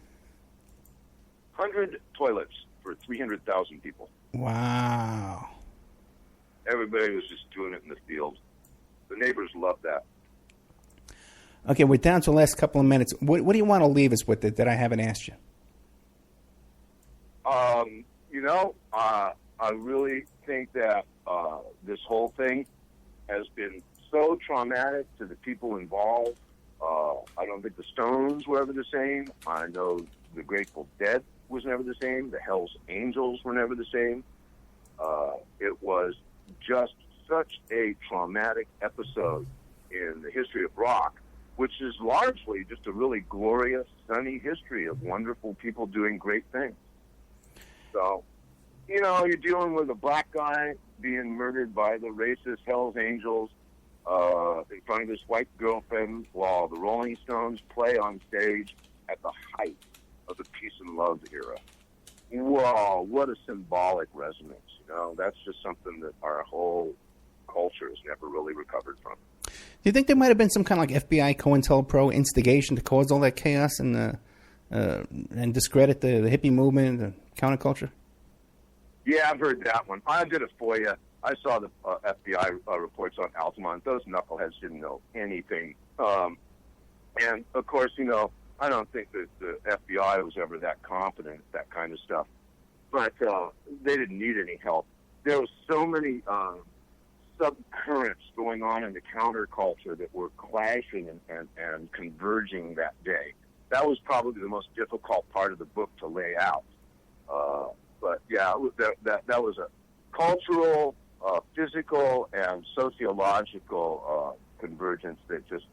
100 toilets for 300,000 people. Wow. Everybody was just doing it in the field. The neighbors loved that. Okay, we're down to the last couple of minutes. What do you want to leave us with that I haven't asked you? I really think that this whole thing has been so traumatic to the people involved. I don't think the Stones were ever the same. I know the Grateful Dead was never the same. The Hells Angels were never the same. It was just such a traumatic episode in the history of rock, which is largely just a really glorious, sunny history of wonderful people doing great things. So, you're dealing with a black guy being murdered by the racist Hells Angels in front of his white girlfriend while the Rolling Stones play on stage at the height of the peace and love era. Whoa, what a symbolic resonance, That's just something that our whole culture has never really recovered from. Do you think there might have been some kind of like FBI COINTELPRO instigation to cause all that chaos and discredit the hippie movement and the counterculture? Yeah, I've heard that one. I did it for you. I saw the FBI reports on Altamont. Those knuckleheads didn't know anything. And, of course, I don't think that the FBI was ever that confident at that kind of stuff. But they didn't need any help. There was so many subcurrents going on in the counterculture that were clashing and converging that day. That was probably the most difficult part of the book to lay out. But yeah, that was a cultural, physical, and sociological convergence that just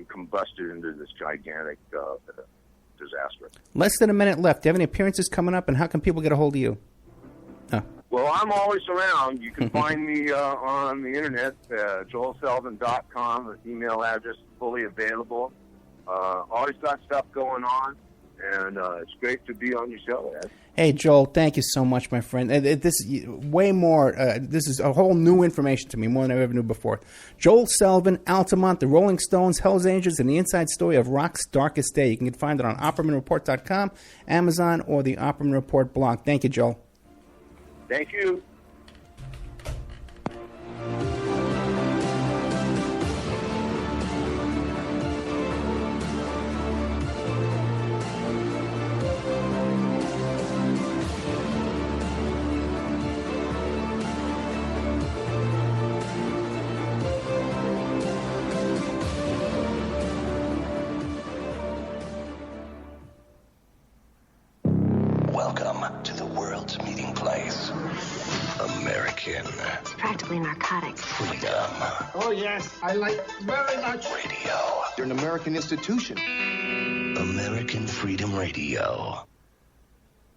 combusted into this gigantic disaster. Less than a minute left. Do you have any appearances coming up, and how can people get a hold of you? Oh. Well, I'm always around. You can find me on the internet, joelselvin.com. The email address is fully available. Always got stuff going on. And it's great to be on your show, Ed. Hey, Joel, thank you so much, my friend. This is way more. This is a whole new information to me, more than I ever knew before. Joel Selvin, Altamont, the Rolling Stones, Hells Angels, and the inside story of rock's darkest day. You can find it on OppermanReport.com, Amazon, or the Opperman Report blog. Thank you, Joel. Thank you. Welcome to the world's meeting place. American. It's practically narcotics. Freedom. Oh, yes. I like very much. Radio. You're an American institution. American Freedom Radio.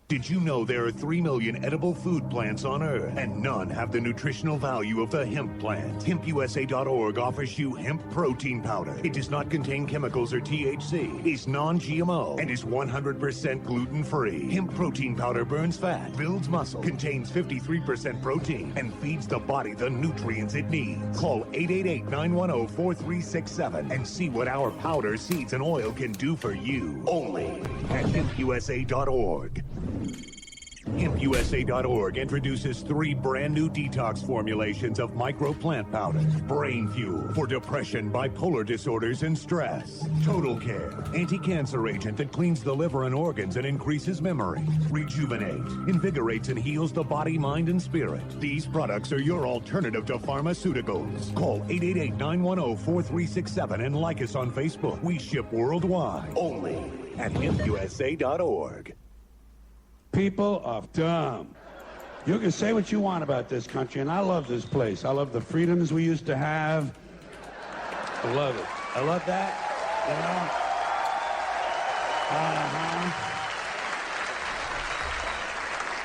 Did you know there are 3 million edible food plants on Earth, and none have the nutritional value of the hemp plant? HempUSA.org offers you hemp protein powder. It does not contain chemicals or THC, is non-GMO, and is 100% gluten-free. Hemp protein powder burns fat, builds muscle, contains 53% protein, and feeds the body the nutrients it needs. Call 888-910-4367 and see what our powder, seeds, and oil can do for you. Only at HempUSA.org. HempUSA.org introduces 3 brand new detox formulations of microplant powder. Brain Fuel for depression, bipolar disorders, and stress. Total Care, anti-cancer agent that cleans the liver and organs and increases memory. Rejuvenate, invigorates and heals the body, mind, and spirit. These products are your alternative to pharmaceuticals. Call 888-910-4367 and like us on Facebook. We ship worldwide. Only at HempUSA.org. People are dumb. You can say what you want about this country, and I love this place. I love the freedoms we used to have. I love it. I love that, you know?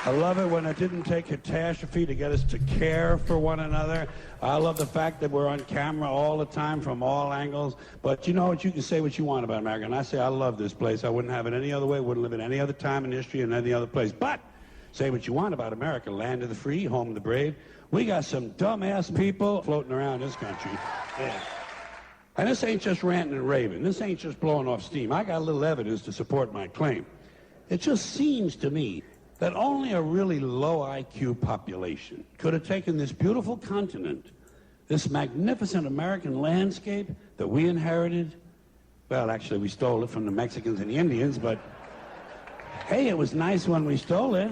I love it when it didn't take catastrophe to get us to care for one another. I love the fact that we're on camera all the time from all angles. But you know what? You can say what you want about America. And I say I love this place. I wouldn't have it any other way. Wouldn't live in any other time in history and any other place. But say what you want about America. Land of the free, home of the brave. We got some dumbass people floating around this country. Yeah. And this ain't just ranting and raving. This ain't just blowing off steam. I got a little evidence to support my claim. It just seems to me that only a really low IQ population could have taken this beautiful continent, this magnificent American landscape that we inherited. Well, actually, we stole it from the Mexicans and the Indians, but hey, it was nice when we stole it.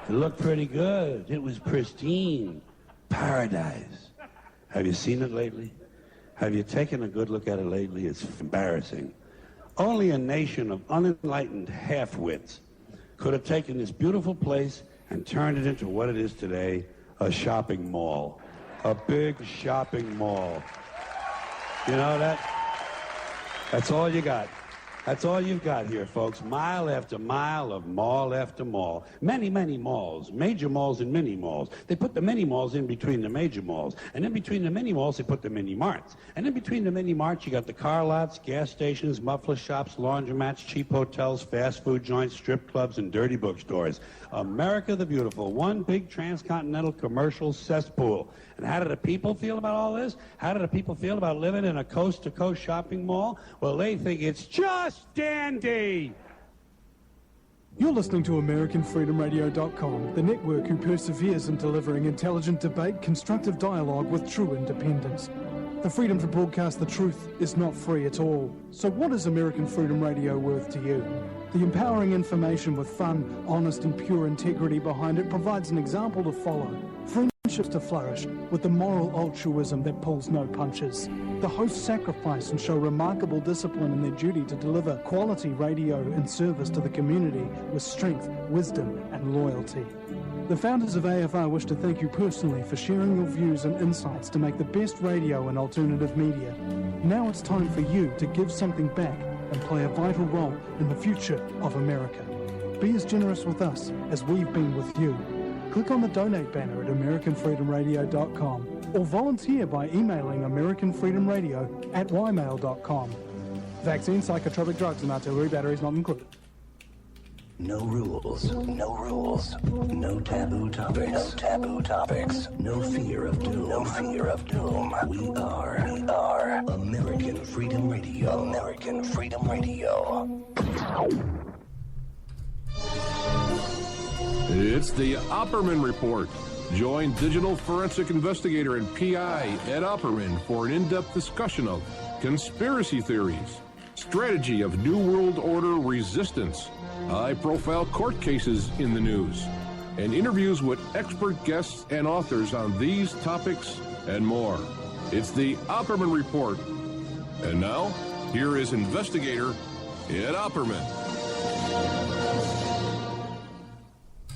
It looked pretty good. It was pristine. Paradise. Have you seen it lately? Have you taken a good look at it lately? It's embarrassing. Only a nation of unenlightened half-wits could have taken this beautiful place and turned it into what it is today, a shopping mall. A big shopping mall. You know that? That's all you got. That's all you've got here, folks. Mile after mile of mall after mall. Many, many malls. Major malls and mini malls. They put the mini malls in between the major malls. And in between the mini malls, they put the mini marts. And in between the mini marts, you got the car lots, gas stations, muffler shops, laundromats, cheap hotels, fast food joints, strip clubs, and dirty bookstores. America the Beautiful. One big transcontinental commercial cesspool. And how do the people feel about all this? How do the people feel about living in a coast-to-coast shopping mall? Well, they think it's just dandy. You're listening to AmericanFreedomRadio.com, the network who perseveres in delivering intelligent debate, constructive dialogue with true independence. The freedom to broadcast the truth is not free at all. So what is American Freedom Radio worth to you? The empowering information with fun, honest and pure integrity behind it provides an example to follow. Friendships to flourish with the moral altruism that pulls no punches. The hosts sacrifice and show remarkable discipline in their duty to deliver quality radio and service to the community with strength, wisdom and loyalty. The founders of AFR wish to thank you personally for sharing your views and insights to make the best radio and alternative media. Now it's time for you to give something back and play a vital role in the future of America. Be as generous with us as we've been with you. Click on the donate banner at AmericanFreedomRadio.com or volunteer by emailing AmericanFreedomRadio@ymail.com. Vaccines, psychotropic drugs, and artillery batteries not included. No rules, no rules, no taboo topics, no taboo topics, no fear of doom, no fear of doom. We are American Freedom Radio, American Freedom Radio. It's the Opperman Report. Join digital forensic investigator and PI Ed Opperman for an in-depth discussion of conspiracy theories, strategy of New World Order resistance, high-profile court cases in the news, and interviews with expert guests and authors on these topics and more. It's the Opperman Report. And now, here is investigator Ed Opperman.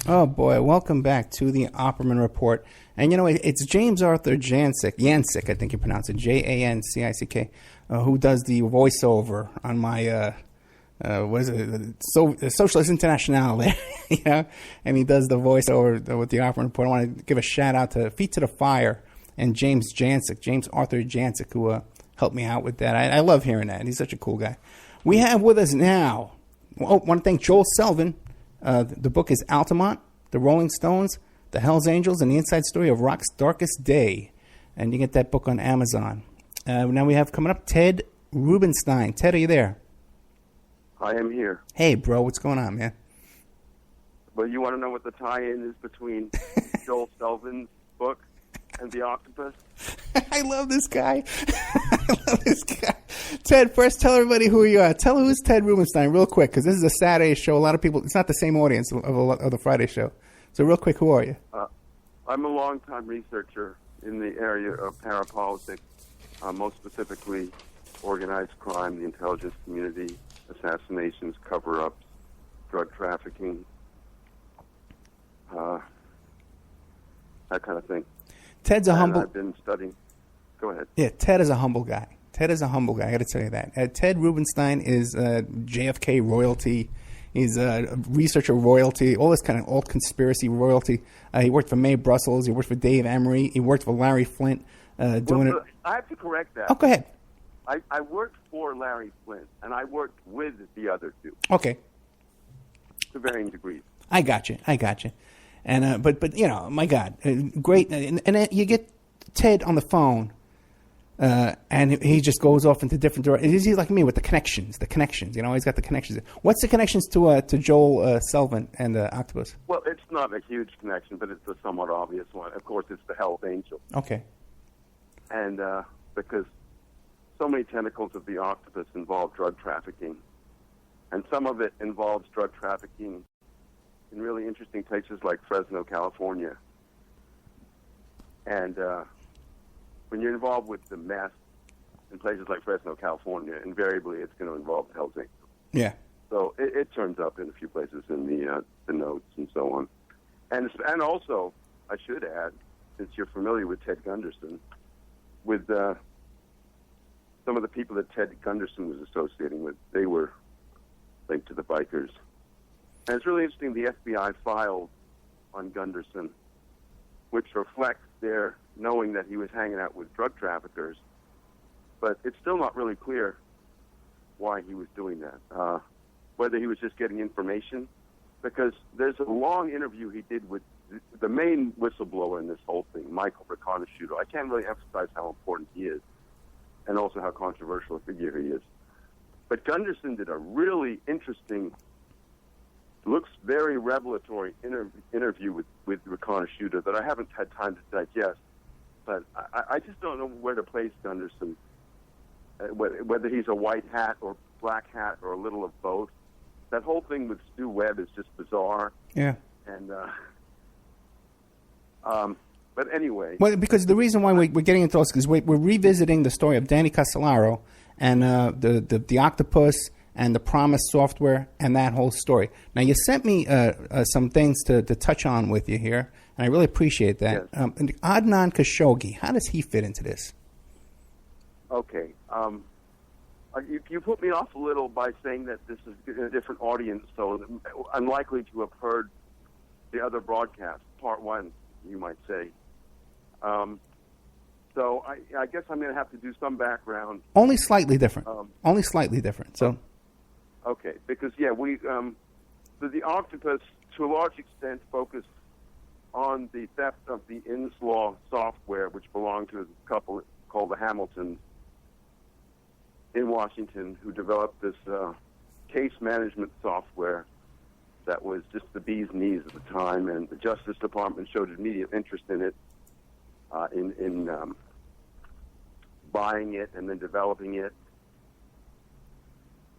Oh boy, welcome back to the Opperman Report. And you know, it's James Arthur Jancic, I think you pronounce it, Jancick, who does the voiceover on my, what is it, Socialist International there, you know? And he does the voiceover with the Opperman Report. I want to give a shout out to Feet to the Fire and James Arthur Jancic, who helped me out with that. I love hearing that. He's such a cool guy. We have with us now, I want to thank Joel Selvin. The book is Altamont, The Rolling Stones, The Hells Angels, and the Inside Story of Rock's Darkest Day. And you get that book on Amazon. Now we have coming up Ted Rubenstein. Ted, are you there? I am here. Hey, bro, what's going on, man? Well, you want to know what the tie-in is between Joel Selvin's book and The Octopus? I love this guy. Ted, first tell everybody who you are. Tell who's Ted Rubenstein real quick, because this is a Saturday show. A lot of people, it's not the same audience of the Friday show. So real quick, who are you? I'm a long-time researcher in the area of parapolitics, most specifically organized crime, the intelligence community, assassinations, cover-ups, drug trafficking, that kind of thing. Ted's a humble... I've been studying. Go ahead. Yeah, Ted is a humble guy. I got to tell you that. Ted Rubenstein is JFK royalty. He's a researcher royalty, all this kind of alt conspiracy royalty. He worked for Mae Brussels. He worked for Dave Emery. He worked for Larry Flint doing it. I have to correct that. Oh, go ahead. I worked for Larry Flint, and I worked with the other two. Okay. To varying degrees. I got you. And but you know, my God, great. And you get Ted on the phone, and he just goes off into different directions. He's like me with the connections. You know, he's got the connections. What's the connections to Joel Selvin and the Octopus? Well, it's not a huge connection, but it's a somewhat obvious one. Of course, it's the Hells Angels. Okay. And because so many tentacles of the Octopus involve drug trafficking, and some of it involves drug trafficking in really interesting places like Fresno, California. And when you're involved with the mess in places like Fresno, California, invariably it's going to involve the Hells Angels. Yeah. So it turns up in a few places in the notes and so on. And also, I should add, since you're familiar with Ted Gunderson, with some of the people that Ted Gunderson was associating with, they were linked to the bikers. And it's really interesting, the FBI filed on Gunderson, which reflects their knowing that he was hanging out with drug traffickers, but it's still not really clear why he was doing that. Whether he was just getting information, because there's a long interview he did with the main whistleblower in this whole thing, Michael Reconasciuto. I can't really emphasize how important he is, and also how controversial a figure he is. But Gunderson did a really interesting, looks very revelatory interview with Reconasciuto that I haven't had time to digest. But I just don't know where to place Gunderson, whether he's a white hat or black hat or a little of both. That whole thing with Stu Webb is just bizarre. Yeah. And but anyway. Well, because the reason why we're getting into this is we're revisiting the story of Danny Castellaro and the octopus and the Promise software and that whole story. Now, you sent me some things to touch on with you here, and I really appreciate that. Yes. Adnan Khashoggi, how does he fit into this? Okay. You put me off a little by saying that this is a different audience, so unlikely to have heard the other broadcast, part one, you might say. So I guess I'm going to have to do some background. Only slightly different. Only slightly different. So. Okay, because the octopus to a large extent focused on the theft of the Inslaw software, which belonged to a couple called the Hamiltons in Washington, who developed this case management software that was just the bee's knees at the time, and the Justice Department showed immediate interest in it, in buying it and then developing it.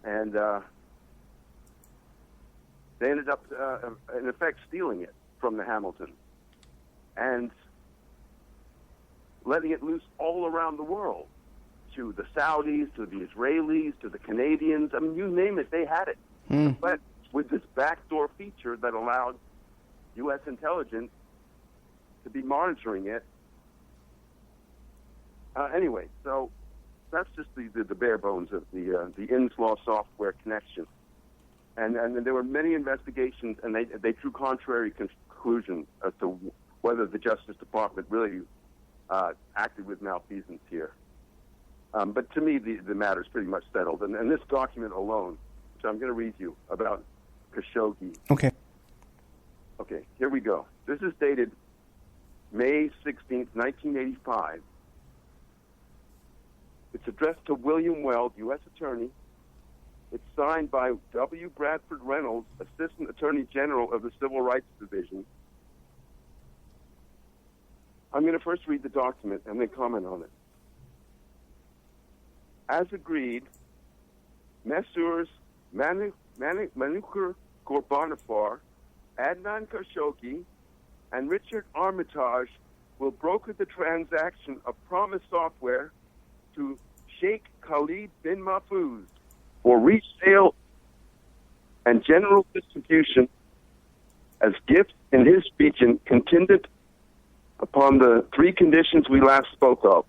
And they ended up, in effect, stealing it from the Hamiltons and letting it loose all around the world, to the Saudis, to the Israelis, to the Canadians. I mean, you name it, they had it. But with this backdoor feature that allowed U.S. intelligence to be monitoring it. Anyway, so that's just the bare bones of the Inslaw software connection. And there were many investigations, and they drew contrary conclusions as to whether the Justice Department really acted with malfeasance here. But to me, the matter is pretty much settled. And this document alone, which I'm going to read you about Khashoggi. Okay. Okay, here we go. This is dated May 16th, 1985. It's addressed to William Weld, U.S. Attorney. It's signed by W. Bradford Reynolds, Assistant Attorney General of the Civil Rights Division. I'm going to first read the document and then comment on it. As agreed, Messrs. Manukur Ghorbanifar, Adnan Khashoggi, and Richard Armitage will broker the transaction of Promise Software to Sheikh Khalid bin Mahfouz for resale and general distribution as gifts in his region, contingent upon the three conditions we last spoke of.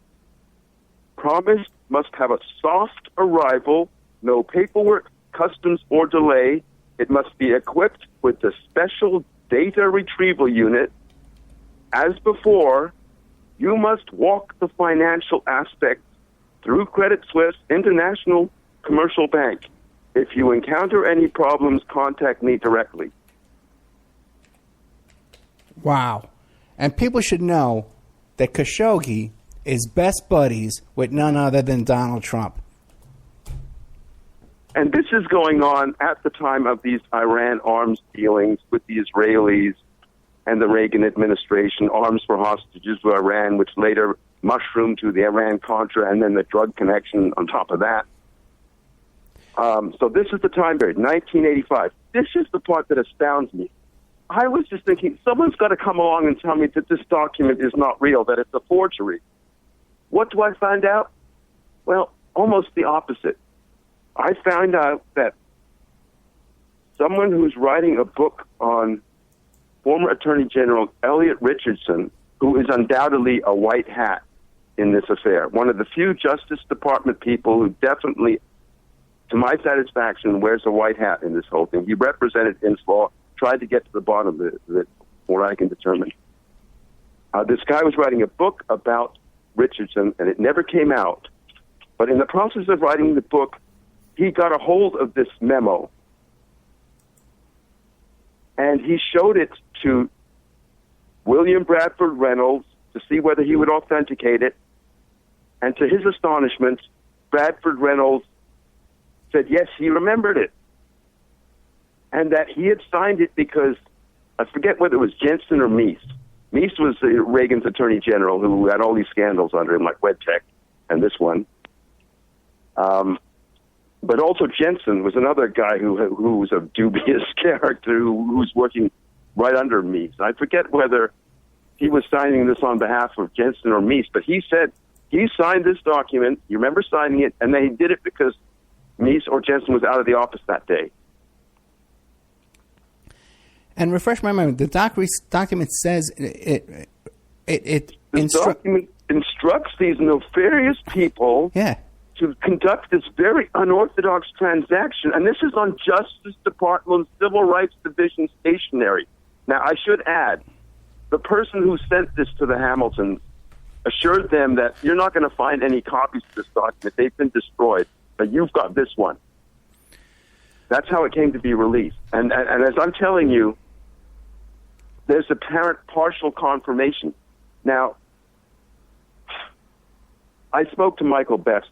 Promise must have a soft arrival, no paperwork, customs, or delay. It must be equipped with a special data retrieval unit. As before, you must walk the financial aspects through Credit Suisse International Commercial Bank. If you encounter any problems, contact me directly. Wow. And people should know that Khashoggi is best buddies with none other than Donald Trump. And this is going on at the time of these Iran arms dealings with the Israelis and the Reagan administration, arms for hostages to Iran, which later mushroomed to the Iran-Contra and then the drug connection on top of that. So this is the time period, 1985. This is the part that astounds me. I was just thinking, someone's got to come along and tell me that this document is not real, that it's a forgery. What do I find out? Well, almost the opposite. I found out that someone who's writing a book on former Attorney General Elliot Richardson, who is undoubtedly a white hat in this affair, one of the few Justice Department people who definitely, to my satisfaction, wears a white hat in this whole thing. He represented Inslaw, tried to get to the bottom of it, what I can determine. This guy was writing a book about Richardson, and it never came out. But in the process of writing the book, he got a hold of this memo, and he showed it to William Bradford Reynolds to see whether he would authenticate it. And to his astonishment, Bradford Reynolds said, yes, he remembered it. And that he had signed it because, I forget whether it was Jensen or Meese. Meese was Reagan's Attorney General who had all these scandals under him, like WedTech and this one. But also Jensen was another guy who was a dubious character who was working right under Meese. I forget whether he was signing this on behalf of Jensen or Meese, but he said he signed this document. You remember signing it, and they did it because Meese or Jensen was out of the office that day. And refresh my memory, the document says it document instructs these nefarious people to conduct this very unorthodox transaction, and this is on Justice Department Civil Rights Division stationery. Now, I should add, the person who sent this to the Hamiltons assured them that you're not going to find any copies of this document. They've been destroyed, but you've got this one. That's how it came to be released. And as I'm telling you, there's apparent partial confirmation. Now, I spoke to Michael Best.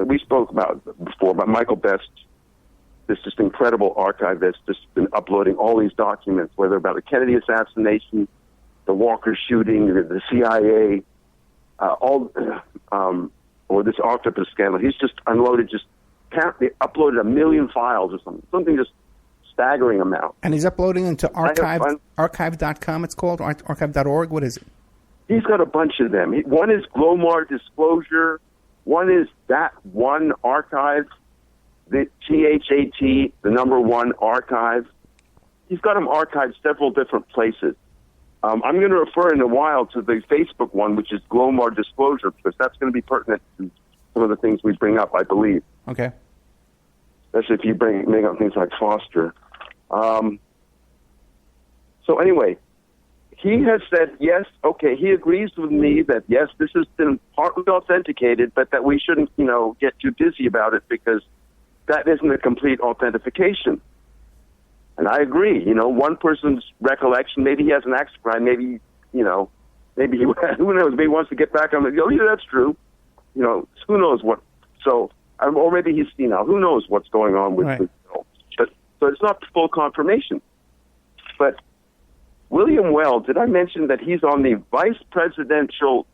We spoke about it before, but Michael Best, this just incredible archivist, just been uploading all these documents, whether about the Kennedy assassination, the Walker shooting, the CIA, or this octopus scandal. He's just unloaded, apparently uploaded 1 million files or something just staggering amount. And he's uploading into archive.com, it's called, archive.org. What is it? He's got a bunch of them. One is Glomar Disclosure. One is that one archive, the THAT, the number one archive. He's got them archived several different places. I'm going to refer in a while to the Facebook one, which is Glomar Disclosure, because that's going to be pertinent to some of the things we bring up, I believe. Okay. Especially if you bring up things like Foster. So anyway, he has said, yes, okay, he agrees with me that, yes, this has been partly authenticated, but that we shouldn't, get too busy about it because that isn't a complete authentication. And I agree. One person's recollection, maybe he has an axe to grind, maybe he, who knows, maybe he wants to get back on the, oh, yeah, that's true. Who knows what, or maybe he's, who knows what's going on with right. But so it's not full confirmation. But William Weld, did I mention that he's on the vice presidential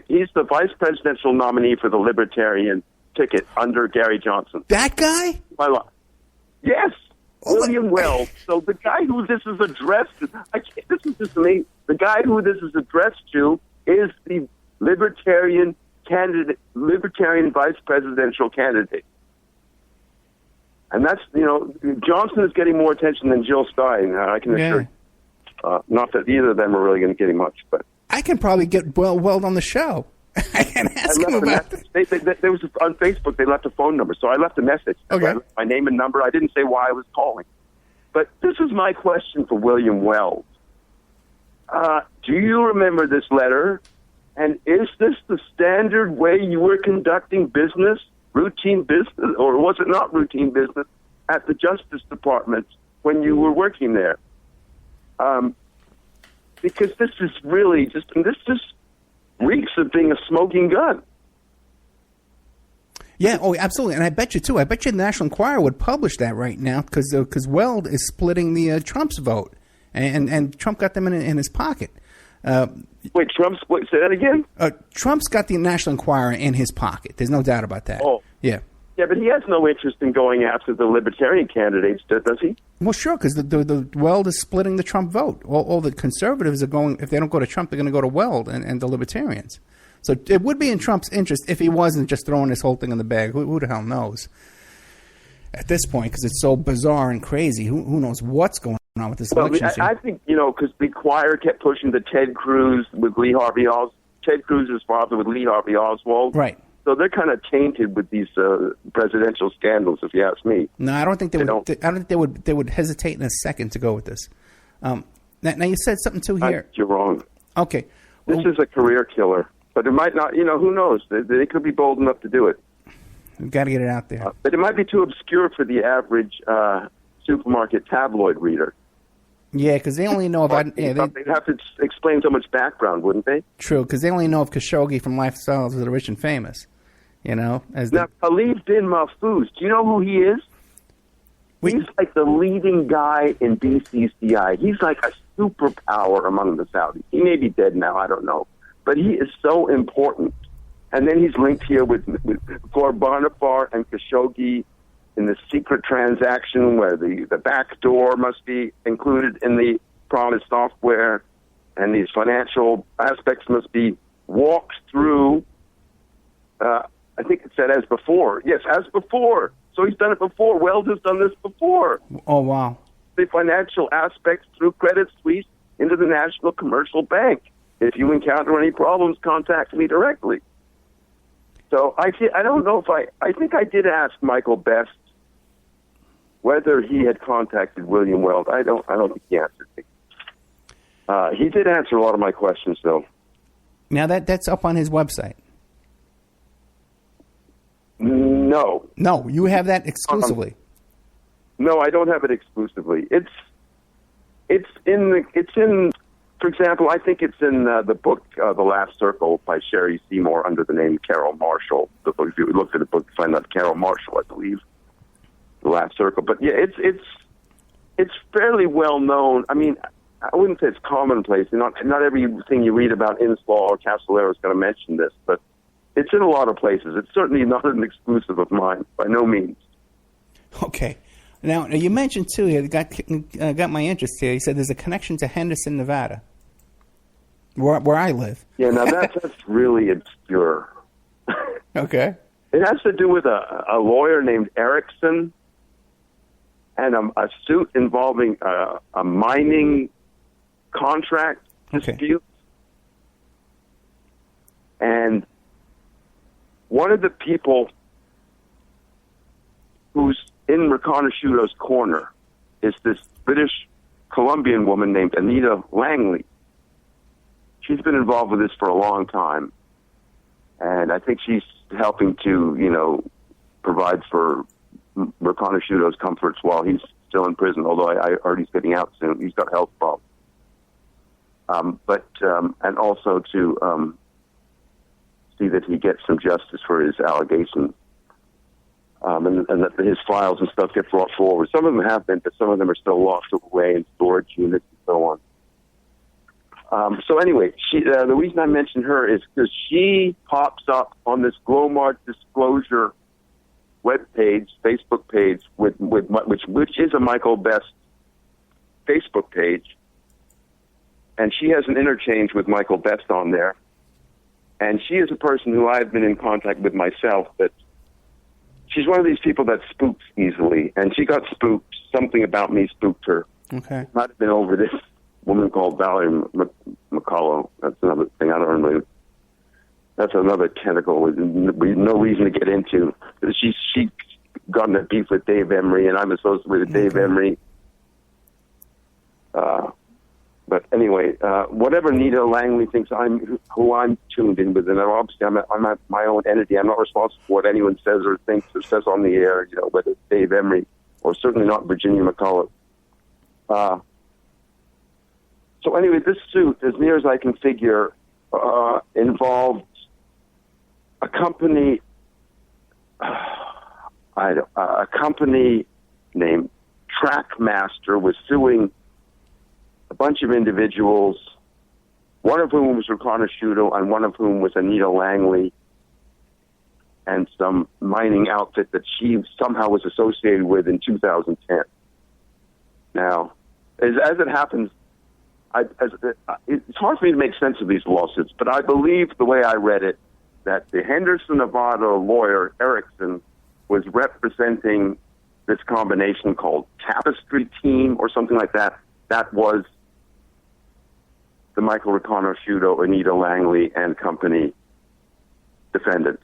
he's the vice presidential nominee for the Libertarian ticket under Gary Johnson. That guy? Yes. William Weld. So the guy who this is addressed to, this is just amazing. The guy who this is addressed to is the Libertarian vice presidential candidate. And that's, Johnson is getting more attention than Jill Stein, I can assure you. Not that either of them are really going to get much, but I can probably get Weld on the show. I can ask him about it. There was on Facebook. They left a phone number, so I left a message. Okay. I left my name and number. I didn't say why I was calling, but this is my question for William Weld. Do you remember this letter? And is this the standard way you were conducting business, routine business, or was it not routine business at the Justice Department when you were working there? Because this is really this just reeks of being a smoking gun. Yeah, oh, absolutely. And I bet you, too, the National Enquirer would publish that right now because Weld is splitting the Trump's vote. And Trump got them in his pocket. Say that again? Trump's got the National Enquirer in his pocket. There's no doubt about that. Oh. Yeah. Yeah, but he has no interest in going after the Libertarian candidates, does he? Well, sure, because the Weld is splitting the Trump vote. All the conservatives are going, if they don't go to Trump, they're going to go to Weld and the Libertarians. So it would be in Trump's interest if he wasn't just throwing this whole thing in the bag. Who the hell knows at this point, because it's so bizarre and crazy. Who knows what's going on with this election? I think, because the choir kept pushing the Ted Cruz with Lee Harvey Oswald. Ted Cruz is father with Lee Harvey Oswald. Right. So they're kind of tainted with these presidential scandals, if you ask me. No, I don't think they would. I don't think they would hesitate in a second to go with this. Now you said something too here. You're wrong. Okay, this is a career killer, but it might not. Who knows? They could be bold enough to do it. We've got to get it out there. But it might be too obscure for the average supermarket tabloid reader. Yeah, because they only know about. They'd have to explain so much background, wouldn't they? True, because they only know of Khashoggi from Lifestyles of the Rich and Famous. Now, Khalid bin Mahfouz, do you know who he is? He's like the leading guy in BCCI. He's like a superpower among the Saudis. He may be dead now, I don't know. But he is so important. And then he's linked here with Ghorbanifar and Khashoggi in the secret transaction where the back door must be included in the promised software, and these financial aspects must be walked through. I think it said as before. Yes, as before. So he's done it before. Weld has done this before. Oh, wow. The financial aspects through Credit Suisse into the National Commercial Bank. If you encounter any problems, contact me directly. So I don't know if I think I did ask Michael Best whether he had contacted William Weld. I don't think he answered me. He did answer a lot of my questions, though. Now that's up on his website. No. No, you have that exclusively. No, I don't have it exclusively. It's in. For example, I think it's in the book The Last Circle by Sherry Seymour under the name Carol Marshall. The book, if you look at the book, you find out Carol Marshall, I believe. The Last Circle, but yeah, it's fairly well known. I mean, I wouldn't say it's commonplace. Not everything you read about Inslaw or Caballero is going to mention this, but it's in a lot of places. It's certainly not an exclusive of mine, by no means. Okay. Now, you mentioned, too, it got my interest here. You said there's a connection to Henderson, Nevada, where I live. Yeah, now that's really obscure. Okay. It has to do with a lawyer named Erickson and a suit involving a mining contract dispute. And one of the people who's in Riconosciuto's corner is this British Columbian woman named Anita Langley. She's been involved with this for a long time, and I think she's helping to, provide for Riconosciuto's comforts while he's still in prison, although I heard he's getting out soon. He's got health problems. And also to see that he gets some justice for his allegations. And that his files and stuff get brought forward. Some of them have been, but some of them are still locked away in storage units and so on. So anyway, the reason I mentioned her is because she pops up on this Glomar Disclosure web page, Facebook page, which is a Michael Best Facebook page, and she has an interchange with Michael Best on there. And she is a person who I've been in contact with myself, but she's one of these people that spooks easily, and she got spooked. Something about me spooked her. Okay. Might have been over this woman called Valerie McCullough. That's another thing. I don't really. That's another tentacle with no reason to get into. She got in a beef with Dave Emery, and I'm associated with Dave Emery. But anyway, whatever Nita Langley thinks who I'm tuned in with, and obviously I'm at my own entity. I'm not responsible for what anyone says or thinks or says on the air, whether it's Dave Emery or certainly not Virginia McCullough. So anyway, this suit, as near as I can figure, involved a company, a company named Trackmaster was suing a bunch of individuals, one of whom was Riconosciuto and one of whom was Anita Langley, and some mining outfit that she somehow was associated with in 2010. Now, as it happens, it's hard for me to make sense of these lawsuits, but I believe the way I read it, that the Henderson, Nevada lawyer, Erickson, was representing this combination called Tapestry Team or something like that. That was the Michael Riconosciuto, Anita Langley, and company defendants.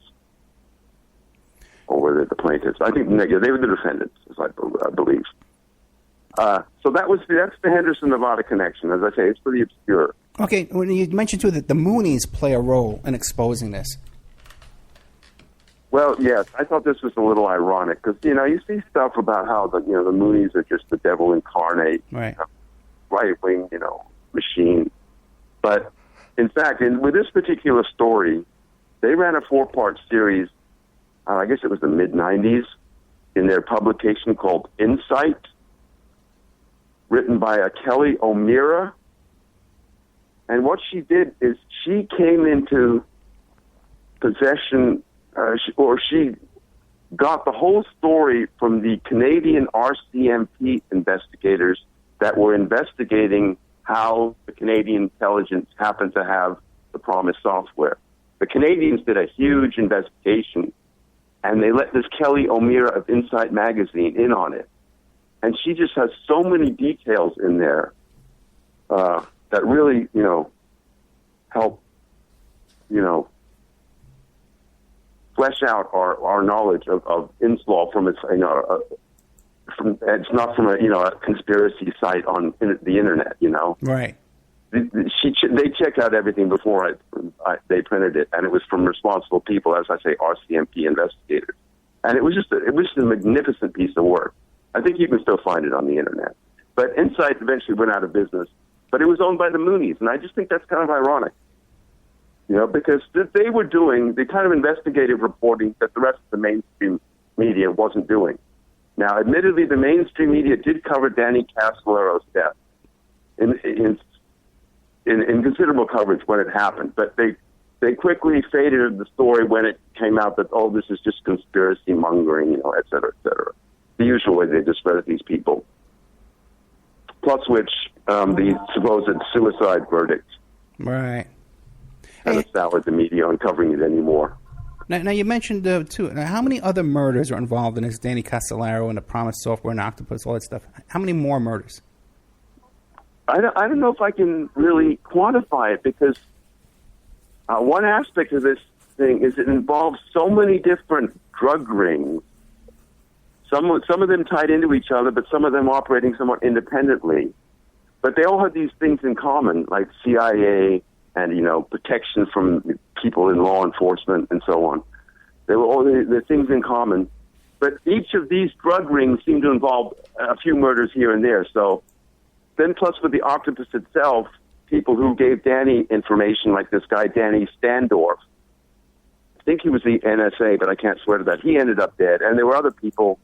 Or were they the plaintiffs? I think they were the defendants, as I believe. So that's the Henderson, Nevada connection. As I say, it's pretty obscure. Okay, when you mentioned, too, that the Moonies play a role in exposing this. Well, yes, I thought this was a little ironic because, you see stuff about how the Moonies are just the devil incarnate, right? Right-wing, machine. But, in fact, with this particular story, they ran a 4-part series, I guess it was the mid-'90s, in their publication called Insight, written by Kelly O'Meara. And what she did is she came into possession, she got the whole story from the Canadian RCMP investigators that were investigating how the Canadian intelligence happened to have the promised software. The Canadians did a huge investigation, and they let this Kelly O'Meara of Insight magazine in on it. And she just has so many details in there that really, help, flesh out our knowledge of Inslaw from its, it's not from a conspiracy site on the internet, Right. They checked out everything before they printed it, and it was from responsible people, as I say, RCMP investigators. And it was just a magnificent piece of work. I think you can still find it on the internet. But Insight eventually went out of business, but it was owned by the Moonies, and I just think that's kind of ironic, because they were doing the kind of investigative reporting that the rest of the mainstream media wasn't doing. Now, admittedly, the mainstream media did cover Danny Castellero's death in considerable coverage when it happened, but they quickly faded the story when it came out that, this is just conspiracy mongering, et cetera, et cetera. The usual way they discredit these people. Plus which, the supposed suicide verdict. Right. Kind of soured the media on covering it anymore. Now you mentioned, too, how many other murders are involved in this Danny Castellero and the Promise Software and Octopus, all that stuff? How many more murders? I don't know if I can really quantify it, because one aspect of this thing is it involves so many different drug rings. Some of them tied into each other, but some of them operating somewhat independently. But they all have these things in common, like CIA and, protection from people in law enforcement and so on. They were all the things in common. But each of these drug rings seem to involve a few murders here and there. So then plus with the Octopus itself, people who gave Danny information, like this guy, Danny Standorf. I think he was the NSA, but I can't swear to that. He ended up dead. And there were other people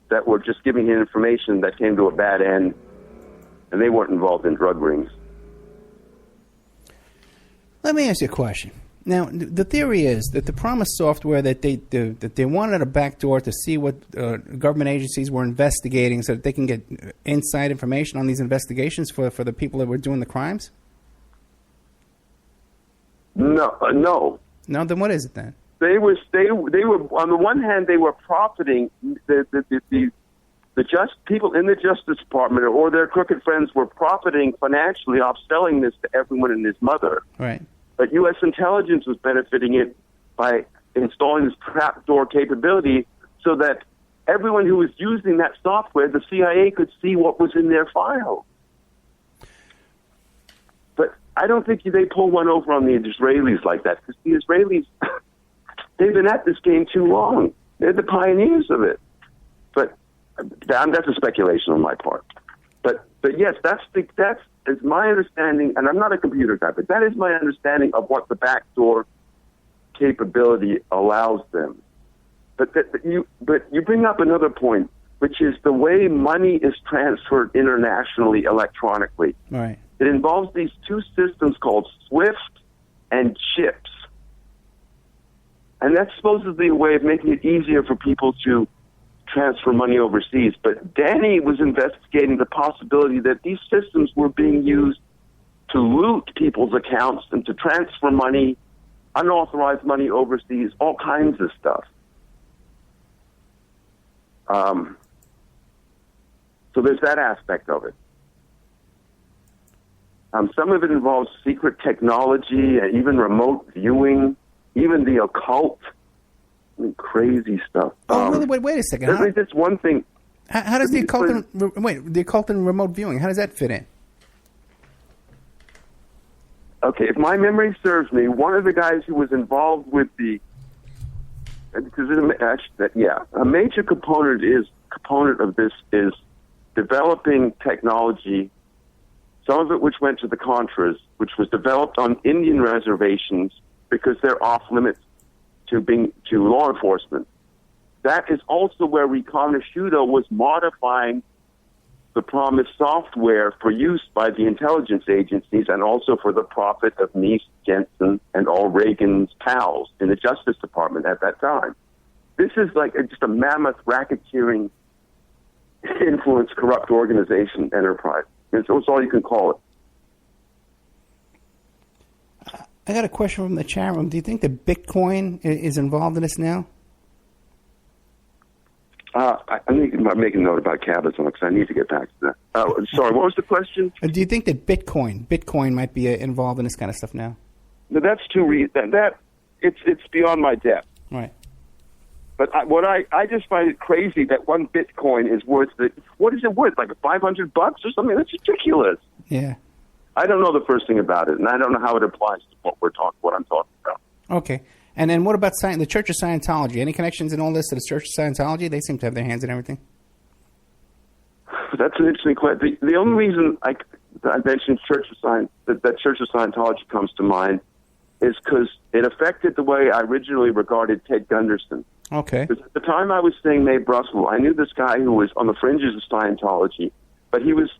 that were just giving him information that came to a bad end, and they weren't involved in drug rings. Let me ask you a question. Now, the theory is that the Promise Software, that they wanted a backdoor to see what government agencies were investigating so that they can get inside information on these investigations for the people that were doing the crimes? No. No, then what is it then? They were on the one hand they were profiting the people in the Justice Department or their crooked friends were profiting financially off selling this to everyone and his mother. Right. But U.S. intelligence was benefiting it by installing this trapdoor capability so that everyone who was using that software, the CIA could see what was in their files. But I don't think they pull one over on the Israelis like that, because the Israelis, they've been at this game too long. They're the pioneers of it. But that's a speculation on my part. But yes, that's my understanding, and I'm not a computer guy, but that is my understanding of what the backdoor capability allows them. But you bring up another point, which is the way money is transferred internationally electronically. Right. It involves these two systems called SWIFT and CHIPS. And that's supposedly a way of making it easier for people to transfer money overseas. But Danny was investigating the possibility that these systems were being used to loot people's accounts and to transfer money, unauthorized money overseas, all kinds of stuff. So there's that aspect of it. Some of it involves secret technology, even remote viewing, even the occult. I mean, crazy stuff. Wait a second. There's just one thing. How does the occult and remote viewing, how does that fit in? Okay, if my memory serves me, one of the guys who was involved with a major component of this is developing technology, some of it which went to the Contras, which was developed on Indian reservations because they're off limits to law enforcement. That is also where Reconnosciuto was modifying the Promise software for use by the intelligence agencies and also for the profit of Neese, Jensen, and all Reagan's pals in the Justice Department at that time. This is like just a mammoth racketeering, influence, corrupt organization enterprise. And so it's all you can call it. I got a question from the chat room. Do you think that Bitcoin is involved in this now? I'm making a note about Cabazon because I need to get back to that. Sorry, what was the question? Do you think that Bitcoin might be involved in this kind of stuff now? No, that's it's beyond my depth. Right. But I just find it crazy that one Bitcoin is worth what is it worth? Like $500 or something? That's ridiculous. Yeah. I don't know the first thing about it, and I don't know how it applies to what I'm talking about. Okay. And then what about the Church of Scientology? Any connections in all this to the Church of Scientology? They seem to have their hands in everything. That's an interesting question. The only reason I mentioned that Church of Scientology comes to mind is because it affected the way I originally regarded Ted Gunderson. Okay. Because at the time I was seeing Mae Brussel, I knew this guy who was on the fringes of Scientology, but he was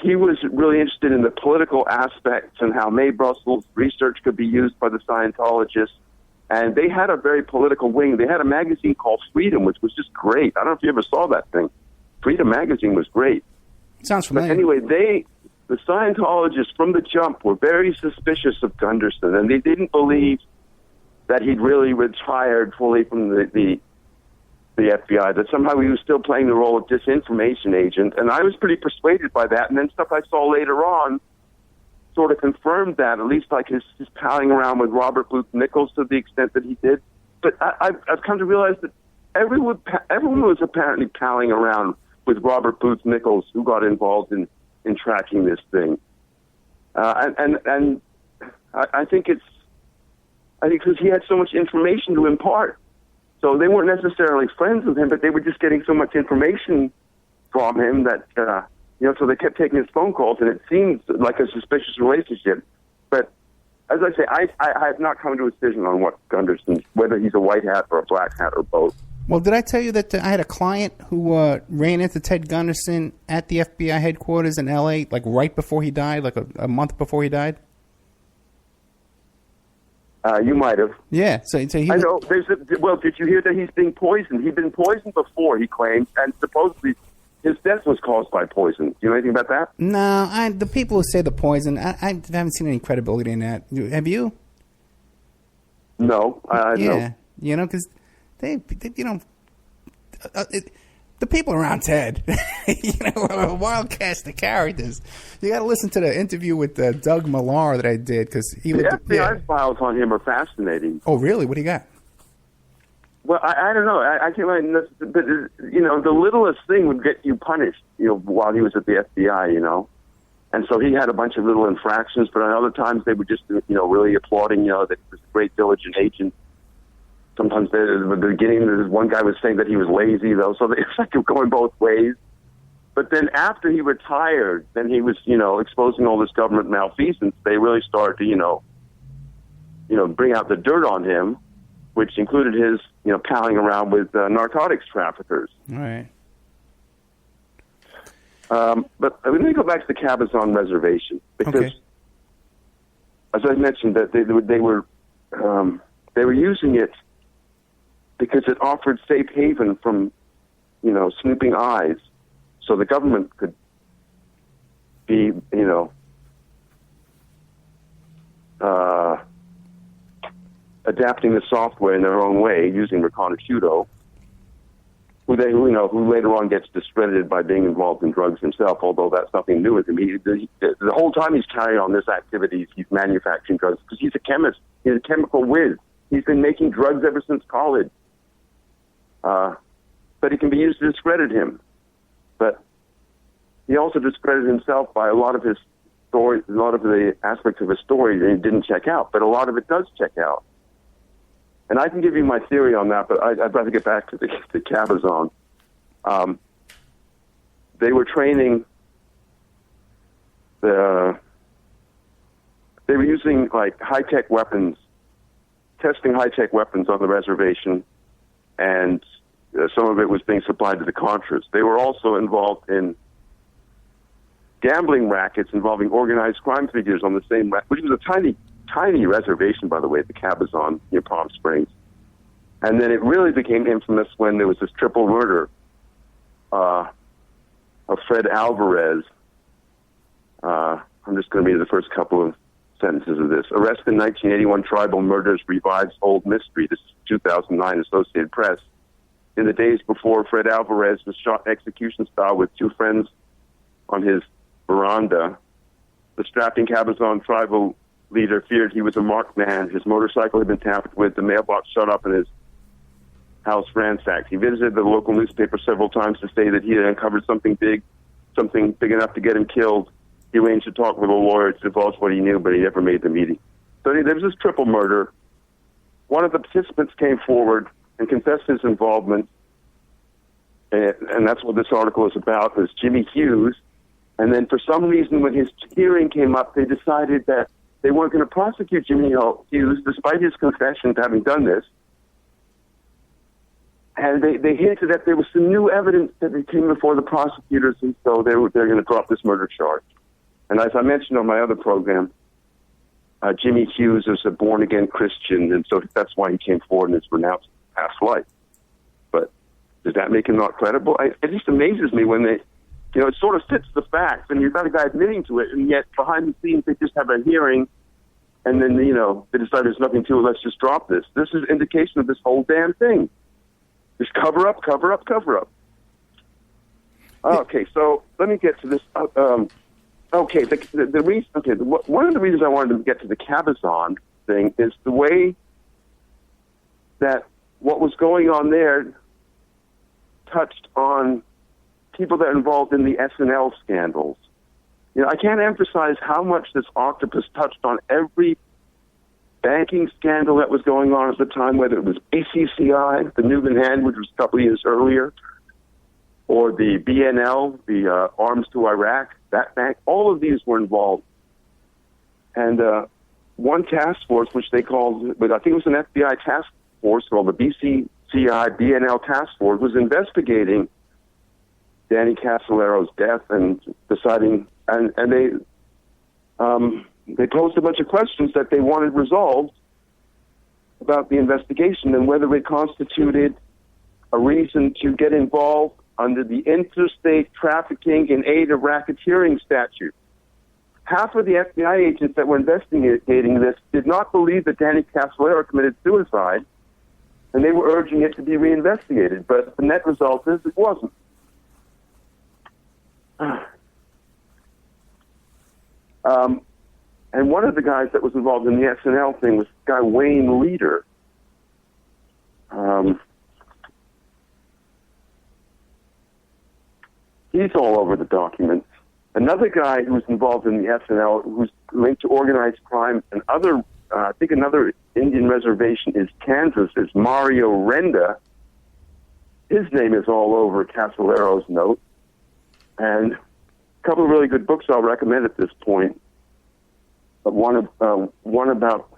really interested in the political aspects and how Mae Brussel's research could be used by the Scientologists. And they had a very political wing. They had a magazine called Freedom, which was just great. I don't know if you ever saw that thing. Freedom magazine was great. Sounds familiar. But anyway, the Scientologists from the jump were very suspicious of Gunderson, and they didn't believe that he'd really retired fully from the FBI, that somehow he was still playing the role of disinformation agent. And I was pretty persuaded by that. And then stuff I saw later on sort of confirmed that, at least like his palling around with Robert Booth Nichols to the extent that he did. But I've come to realize that everyone was apparently palling around with Robert Booth Nichols, who got involved in tracking this thing. And I think because he had so much information to impart. So they weren't necessarily friends with him, but they were just getting so much information from him that, so they kept taking his phone calls, and it seemed like a suspicious relationship. But as I say, I have not come to a decision on what Gunderson, whether he's a white hat or a black hat or both. Well, did I tell you that I had a client who ran into Ted Gunderson at the FBI headquarters in L.A., like right before he died, like a month before he died? You might have. Yeah. So he I know. Did you hear that he's being poisoned? He'd been poisoned before, he claims, and supposedly his death was caused by poison. Do you know anything about that? No. The people who say the poison, I haven't seen any credibility in that. Have you? No. Yeah. No. Because they the people around Ted, a wild cast of characters. You got to listen to the interview with Doug Millar that I did because he the FBI files on him are fascinating. Oh, really? What do you got? Well, I don't know. I can't imagine this, but the littlest thing would get you punished. While he was at the FBI, and so he had a bunch of little infractions. But at other times they were just really applauding that he was a great diligent agent. Sometimes at the beginning, one guy was saying that he was lazy, though, so it's like going both ways. But then after he retired, then he was, exposing all this government malfeasance. They really started to, bring out the dirt on him, which included his, palling around with narcotics traffickers. All right. But let me go back to the Cabazon Reservation because, as I mentioned, that they were using it because it offered safe haven from, snooping eyes, so the government could be, adapting the software in their own way using Riconosciuto, who later on gets discredited by being involved in drugs himself, although that's nothing new with him. The whole time he's carrying on this activity, he's manufacturing drugs because he's a chemist. He's a chemical whiz. He's been making drugs ever since college. But it can be used to discredit him. But he also discredited himself by a lot of his stories, a lot of the aspects of his story that he didn't check out, but a lot of it does check out. And I can give you my theory on that, but I'd rather get back to the Cabazon. They were training they were using high-tech weapons, testing high-tech weapons on the reservation, and some of it was being supplied to the Contras. They were also involved in gambling rackets involving organized crime figures on the same, which was a tiny reservation, by the way, the Cabazon near Palm Springs. And then it really became infamous when there was this triple murder of Fred Alvarez. I'm just going to read the first couple of sentences of this. Arrested in 1981, tribal murders revives old mystery. This is 2009 Associated Press. In the days before Fred Alvarez was shot execution style with two friends on his veranda, the strapping Cabazon tribal leader feared he was a marked man. His motorcycle had been tampered with, the mailbox shut up, and his house ransacked. He visited the local newspaper several times to say that he had uncovered something big enough to get him killed. he arranged to talk with a lawyer to divulge what he knew, but he never made the meeting. So there was this triple murder. One of the participants came forward and confessed his involvement, and that's what this article is about, was Jimmy Hughes. And then for some reason, when his hearing came up, they decided that they weren't going to prosecute Jimmy Hughes, despite his confession to having done this. And they hinted that there was some new evidence that came before the prosecutors, and so they're going to drop this murder charge. And as I mentioned on my other program, Jimmy Hughes is a born-again Christian, and so that's why he came forward and has renounced past life. But does that make him not credible? It just amazes me when they, it sort of fits the facts, and you've got a guy admitting to it, and yet behind the scenes they just have a hearing, and then, they decide there's nothing to it, let's just drop this. This is indication of this whole damn thing. Just cover up, cover up, cover up. Okay, so let me get to this. Okay, the reason. Okay, one of the reasons I wanted to get to the Cabazon thing is the way that what was going on there touched on people that are involved in the SNL scandals. I can't emphasize how much this octopus touched on every banking scandal that was going on at the time, whether it was ACCI, the Newman Hand, which was a couple of years earlier, or the BNL, the Arms to Iraq, that bank. All of these were involved. And one task force, which they called, but I think it was an FBI task force called the BCCI BNL task force, was investigating Danny Casolero's death and deciding, and they posed a bunch of questions that they wanted resolved about the investigation and whether it constituted a reason to get involved under the Interstate Trafficking in Aid of Racketeering statute. Half of the FBI agents that were investigating this did not believe that Danny Casolero committed suicide, and they were urging it to be reinvestigated. But the net result is it wasn't. And one of the guys that was involved in the SNL thing was this guy Wayne Leader. He's all over the documents. Another guy who was involved in the SNL, who's linked to organized crime and other, I think another Indian reservation is Kansas, is Mario Renda. His name is all over Casolero's note. And a couple of really good books I'll recommend at this point. But one about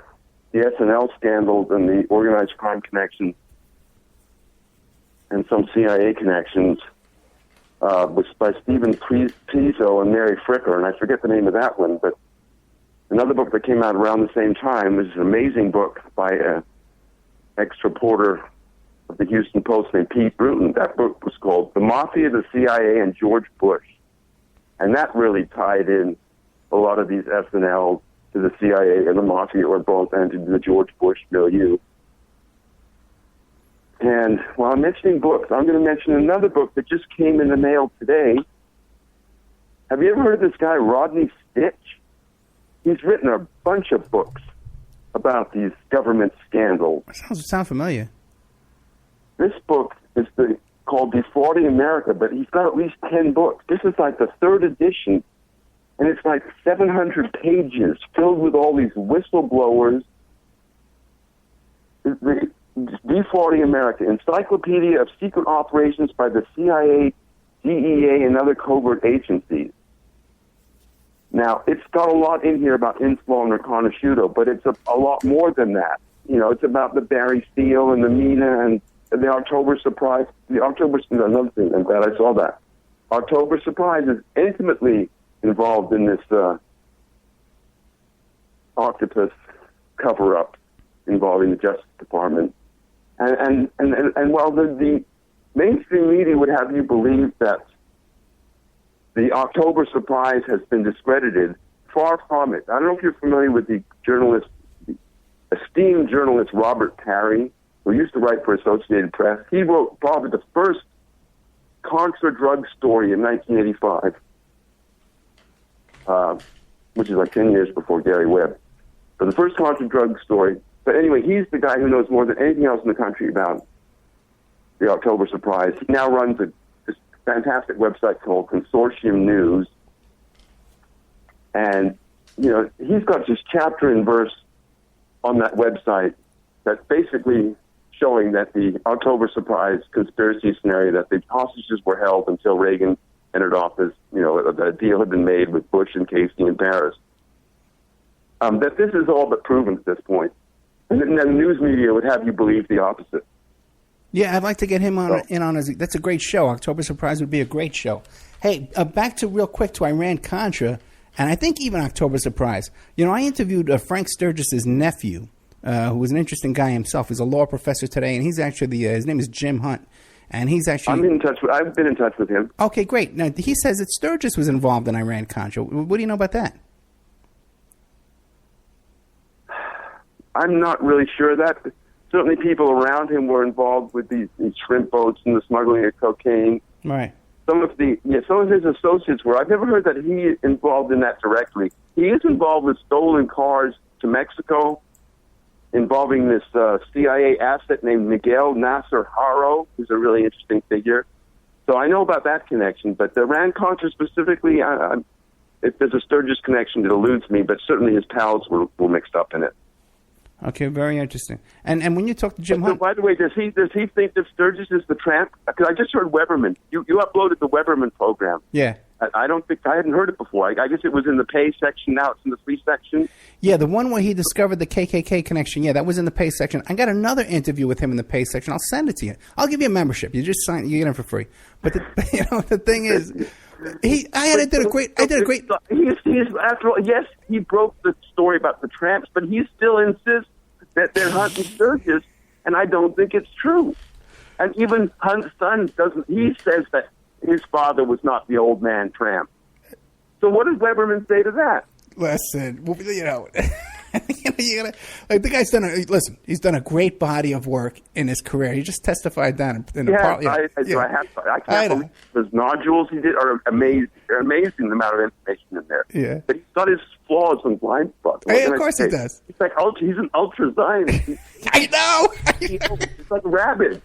the SNL scandals and the organized crime connections and some CIA connections was by Stephen Pizzo and Mary Fricker, and I forget the name of that one, but another book that came out around the same time is an amazing book by an ex-reporter of the Houston Post named Pete Bruton. That book was called The Mafia, the CIA, and George Bush. And that really tied in a lot of these SNL to the CIA and the Mafia, or both, and to the George Bush milieu. And while I'm mentioning books, I'm going to mention another book that just came in the mail today. Have you ever heard of this guy, Rodney Stitch? He's written a bunch of books about these government scandals. Sounds familiar. This book is called Defrauding America, but he's got at least 10 books. This is like the third edition, and it's like 700 pages filled with all these whistleblowers. Defrauding America, Encyclopedia of Secret Operations by the CIA, DEA, and other covert agencies. Now, it's got a lot in here about Inslaw and Reconnosciuto, but it's a lot more than that. It's about the Barry Steele and the Mina and the October Surprise. Another thing, I'm glad I saw that. October Surprise is intimately involved in this octopus cover-up involving the Justice Department. And while the mainstream media would have you believe that the October Surprise has been discredited, far from it. I don't know if you're familiar with the esteemed journalist Robert Parry, who used to write for Associated Press. He wrote probably the first Contra drug story in 1985, which is like 10 years before Gary Webb. But the first Contra drug story. But anyway, he's the guy who knows more than anything else in the country about the October Surprise. He now runs this fantastic website called Consortium News. And, he's got this chapter and verse on that website that's basically showing that the October surprise conspiracy scenario, that the hostages were held until Reagan entered office, a deal had been made with Bush and Casey in Paris, that this is all but proven at this point. And then the news media would have you believe the opposite. Yeah, I'd like to get him in on his. That's a great show. October Surprise would be a great show. Hey, back to real quick to Iran-Contra, and I think even October Surprise. I interviewed Frank Sturgis's nephew, who was an interesting guy himself. He's a law professor today, and he's actually his name is Jim Hunt, and he's actually. I've been in touch with him. Okay, great. Now he says that Sturgis was involved in Iran-Contra. What do you know about that? I'm not really sure of that. Certainly people around him were involved with these shrimp boats and the smuggling of cocaine. Right. Some of his associates were. I've never heard that he involved in that directly. He is involved with stolen cars to Mexico, involving this CIA asset named Miguel Nasser Haro, who's a really interesting figure. So I know about that connection, but the Iran-Contra specifically, if there's a Sturgis connection, it eludes me, but certainly his pals were mixed up in it. Okay, very interesting. And when you talk to Jim Hunt, by the way, does he think that Sturgis is the tramp? Because I just heard Weberman. You uploaded the Weberman program. Yeah. I hadn't heard it before. I guess it was in the pay section. Now it's in the free section. Yeah, the one where he discovered the KKK connection. Yeah, that was in the pay section. I got another interview with him in the pay section. I'll send it to you. I'll give you a membership. You just sign. You get it for free. But the thing is, I did a great. He's after all, yes, he broke the story about the tramps, but he still insists that they're hunting Sturgis, and I don't think it's true. And even Hunt's son doesn't. He says that his father was not the old man tramp. So what does Weberman say to that? Listen, the guy's done he's done a great body of work in his career. He just testified down in the parliament. I can't believe those nodules he did are amazing. They're amazing, the amount of information in there. Yeah. But he's got his flaws and blind spots. Hey, of course he does. He's like he's an ultra Zionist. I know. He's like rabid.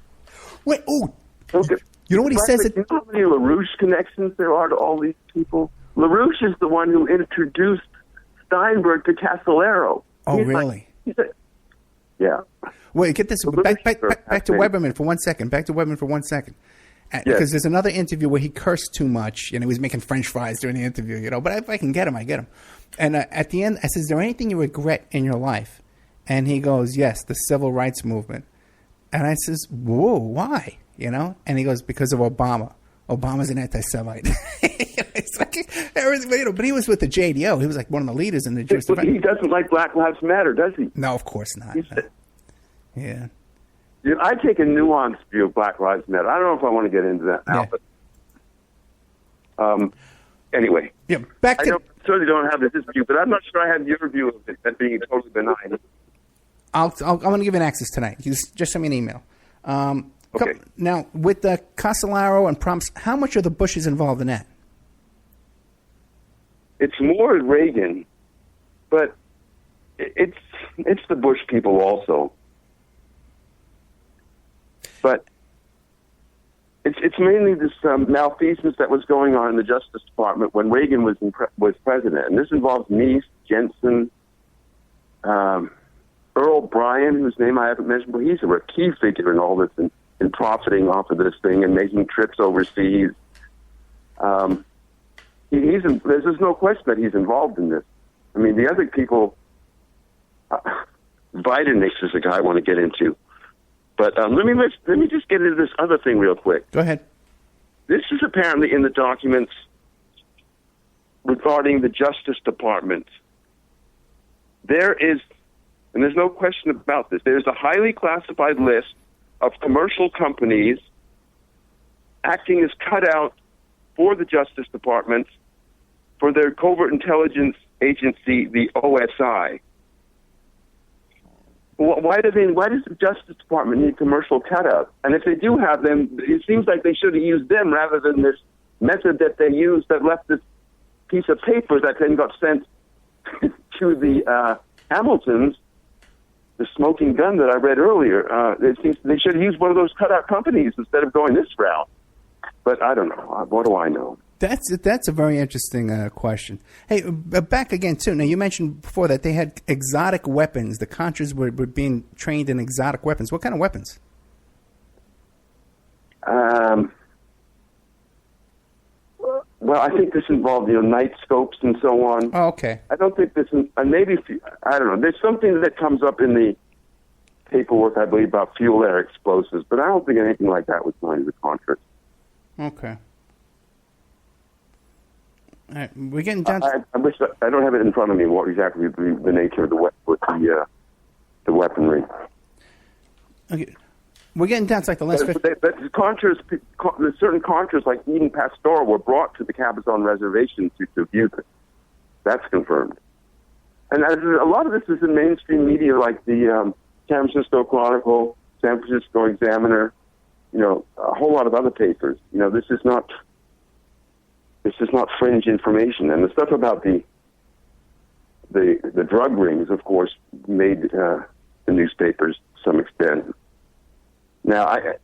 Wait, you know what he says? You know how many LaRouche connections there are to all these people? LaRouche is the one who introduced Steinberg to Casellero. Oh, really? Yeah. Wait, get this. Back to Weberman for 1 second. Back to Weberman for 1 second. Because there's another interview where he cursed too much. He was making French fries during the interview, But if I can get him, I get him. And at the end, I said, is there anything you regret in your life? And he goes, yes, the civil rights movement. And I says, whoa, why? And he goes, because of Obama. Obama's an anti-Semite. It's like everything, but he was with the JDO. He was like one of the leaders in the Jewish. He doesn't like Black Lives Matter, does he? No, of course not. Yeah. I take a nuanced view of Black Lives Matter. I don't know if I want to get into that now, but anyway. Yeah, I certainly don't have this view, but I'm not sure I have your view of it as being totally benign. I'm going to give you an access tonight. Just send me an email. Okay. Now, with the Casellaro and Prompts, how much are the Bushes involved in that? It's more Reagan, but it's the Bush people also. But it's mainly this malfeasance that was going on in the Justice Department when Reagan was president, and this involves Meese, Jensen, Earl Bryan, whose name I haven't mentioned, but he's a key figure in all this and profiting off of this thing and making trips overseas. There's no question that he's involved in this. I mean, the other people, Biden is a guy I want to get into. But let me just get into this other thing real quick. Go ahead. This is apparently in the documents regarding the Justice Department. There is, and there's no question about this, there's a highly classified list of commercial companies acting as cutout for the Justice Department for their covert intelligence agency, the OSI. Why does the Justice Department need commercial cutouts? And if they do have them, it seems like they should have used them rather than this method that they used that left this piece of paper that then got sent to the Hamiltons, the smoking gun that I read earlier. It seems they should have used one of those cutout companies instead of going this route. But I don't know. What do I know? That's a very interesting question. Hey, back again, too. Now, you mentioned before that they had exotic weapons. The Contras were being trained in exotic weapons. What kind of weapons? Well, I think this involved, night scopes and so on. Oh, okay. I don't think this, maybe, I don't know. There's something that comes up in the paperwork, I believe, about fuel air explosives, but I don't think anything like that was going to the Contras. Okay. All right, we're getting down. I wish I don't have it in front of me. What exactly the nature of the weaponry? Okay, we're getting down to like the last. But Contras, certain Contras like Eden Pastor were brought to the Cabazon Reservation to view this. That's confirmed, and a lot of this is in mainstream media, like the San Francisco Chronicle, San Francisco Examiner. A whole lot of other papers. This is not fringe information. And the stuff about the drug rings, of course, made the newspapers to some extent. Now, I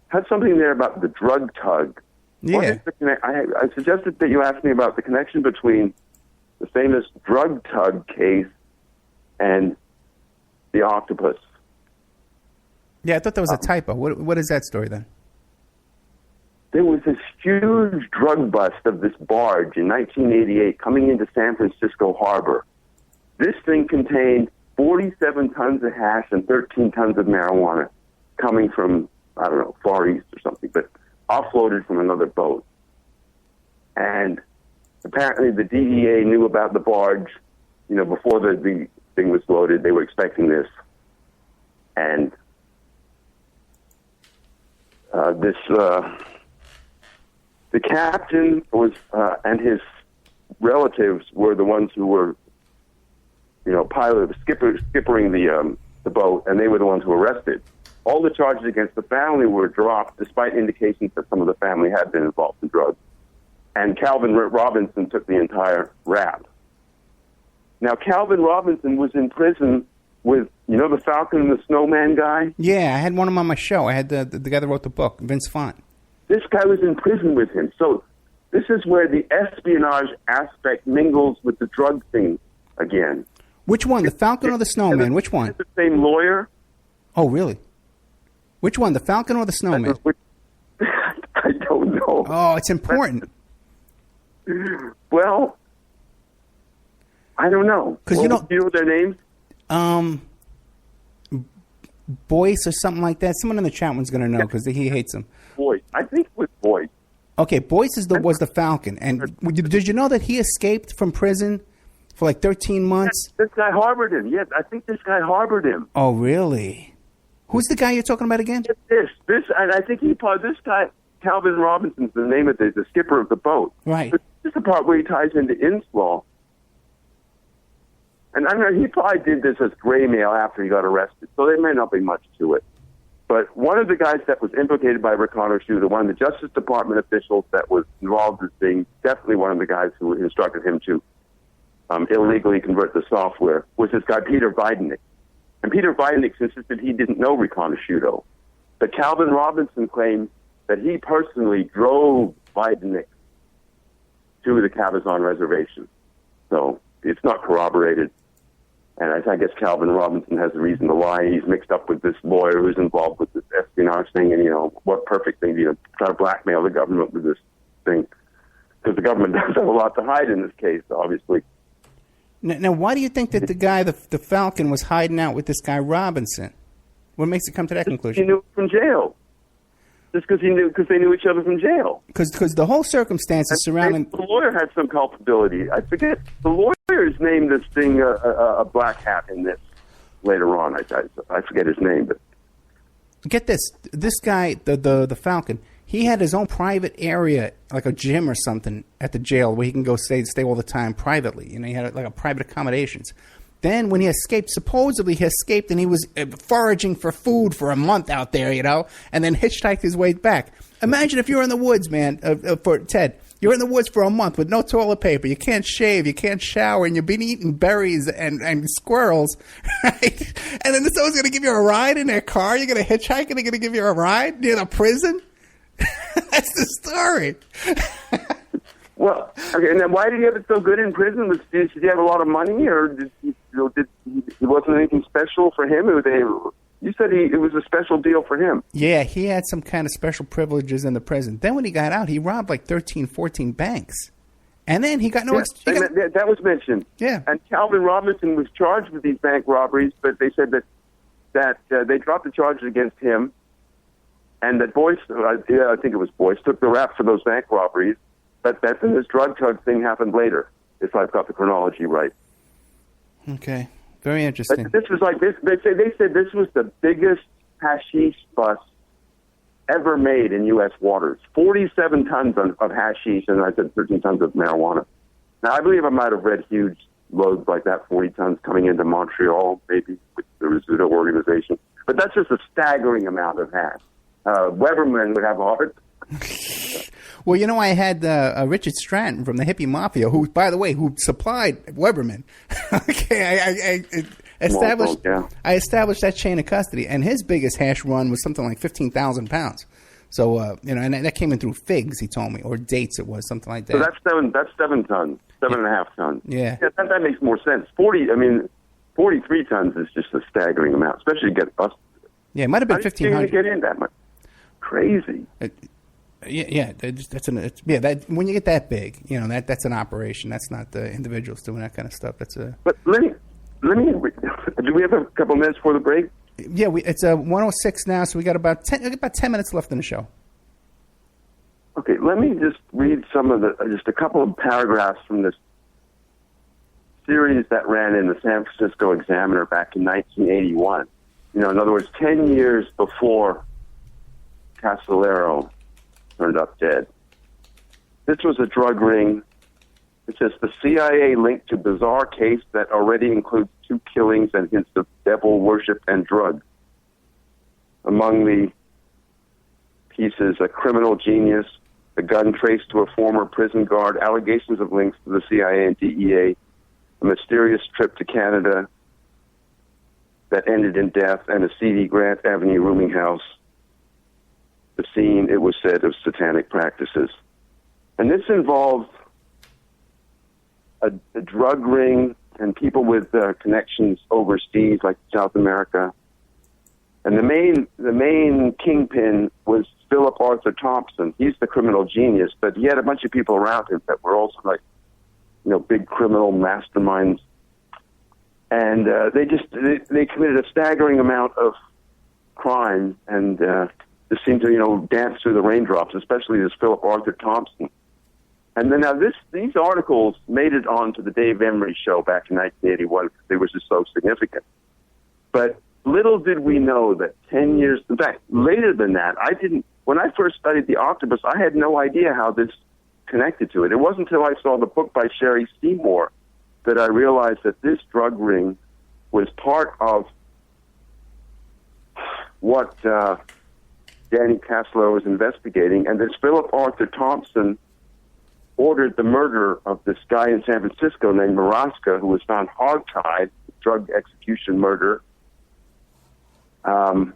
had something there about the drug tug. Yeah. I suggested that you ask me about the connection between the famous drug tug case and the octopus. Yeah, I thought that was a typo. What is that story then? There was this huge drug bust of this barge in 1988 coming into San Francisco Harbor. This thing contained 47 tons of hash and 13 tons of marijuana coming from, I don't know, Far East or something, but offloaded from another boat. And apparently the DEA knew about the barge, before the thing was loaded. They were expecting this. And the captain was and his relatives were the ones who were, skippering the boat, and they were the ones who were arrested. All the charges against the family were dropped, despite indications that some of the family had been involved in drugs. And Calvin Robinson took the entire rap. Now, Calvin Robinson was in prison with, the Falcon and the Snowman guy? Yeah, I had one of them on my show. I had the guy that wrote the book, Vince Font. This guy was in prison with him. So this is where the espionage aspect mingles with the drug thing again. Which one, the Falcon or the Snowman? Which one? The same lawyer. Oh, really? Which one, the Falcon or the Snowman? I don't know. Oh, it's important. Well, I don't know. Because do you know their names? Boyce or something like that. Someone in the chat one's going to know because he hates him. Boyce. I think it was Boyce. Okay, Boyce was the Falcon. And did you know that he escaped from prison for like 13 months? This guy harbored him. Yes, I think this guy harbored him. Oh, really? Who's the guy you're talking about again? This, and I think this guy, Calvin Robinson's the name of the skipper of the boat. Right. But this is the part where he ties into Inslaw. And I know he probably did this as gray mail after he got arrested, so there may not be much to it. But one of the guys that was implicated by Reconnor Shooter, one of the Justice Department officials that was involved as being definitely one of the guys who instructed him to illegally convert the software, was this guy Peter Weidenich. And Peter Weidenich insisted he didn't know Reconnosciuto. But Calvin Robinson claimed that he personally drove Weidenich to the Cabazon Reservation. So it's not corroborated. And I guess Calvin Robinson has a reason to lie. He's mixed up with this lawyer who's involved with this espionage thing. And, what perfect thing to try to blackmail the government with this thing. Because the government does have a lot to hide in this case, obviously. Now, why do you think that the guy, the Falcon, was hiding out with this guy Robinson? What makes it come to that conclusion? He knew from jail. Just because they knew each other from jail. Because the whole circumstances surrounding... The lawyer had some culpability. I forget. The lawyer's named this thing a black hat in this later on. I forget his name. But get this. This guy, the Falcon, he had his own private area, like a gym or something, at the jail where he can go stay all the time privately. He had like a private accommodations. Then when he escaped, supposedly he escaped and he was foraging for food for a month out there, and then hitchhiked his way back. Imagine if you're in the woods, man, for Ted. You're in the woods for a month with no toilet paper. You can't shave. You can't shower. And you've been eating berries and squirrels, right? And then someone's going to give you a ride in their car. You're going to hitchhike and they're going to give you a ride near the prison? That's the story. Well, okay, and then why did he have it so good in prison? Did he have a lot of money, or did it wasn't anything special for him? You said it was a special deal for him. Yeah, he had some kind of special privileges in the prison. Then when he got out, he robbed like 13, 14 banks. And then he got that was mentioned. Yeah. And Calvin Robinson was charged with these bank robberies, but they said that they dropped the charges against him, and that Boyce, I think it was Boyce, took the rap for those bank robberies, but that this drug tug thing happened later, if I've got the chronology right. Okay. Very interesting. But this was like this. They said this was the biggest hashish bust ever made in U.S. waters. 47 tons of hashish, and I said 13 tons of marijuana. Now, I believe I might have read huge loads like that, 40 tons coming into Montreal, maybe, with the Rizzuto organization. But that's just a staggering amount of hash. Weberman would have all it. Well, you know, I had Richard Stratton from the Hippie Mafia, who, by the way, who supplied Weberman. Okay, I established that chain of custody, and his biggest hash run was something like 15,000 pounds. So, and that came in through figs, he told me, or dates it was, something like that. So that's 7 tons, 7.5 tons. Yeah. That makes more sense. 43 tons is just a staggering amount, especially to get busted. Yeah, it might have been 1,500. Get in that much. Crazy. When you get that big, you know, that's an operation. That's not the individuals doing that kind of stuff. But let me. Do we have a couple minutes for the break? Yeah, it's 1:06 now, so we got about 10 minutes left in the show. Okay, let me just read just a couple of paragraphs from this series that ran in the San Francisco Examiner back in 1981. You know, in other words, 10 years before Casolaro turned up dead. This was a drug ring. It says the CIA linked to bizarre case that already includes 2 killings and hints of devil worship and drugs. Among the pieces, a criminal genius, a gun traced to a former prison guard, allegations of links to the CIA and DEA, a mysterious trip to Canada that ended in death, and a seedy Grant Avenue rooming house. The scene, it was said, of satanic practices. And this involves a drug ring and people with connections overseas, like South America. And the main kingpin was Philip Arthur Thompson. He's the criminal genius, but he had a bunch of people around him that were also like, you know, big criminal masterminds. And they committed a staggering amount of crime, and just seemed to, you know, dance through the raindrops, especially this Philip Arthur Thompson. And then now these articles made it onto the Dave Emory show back in 1981 because they were just so significant. But little did we know that 10 years, in fact, later than that, when I first studied the octopus, I had no idea how this connected to it. It wasn't until I saw the book by Sherry Seymour that I realized that this drug ring was part of what Danny Casolaro was investigating, and this Philip Arthur Thompson ordered the murder of this guy in San Francisco named Maraska, who was found hogtied, drug execution murder. And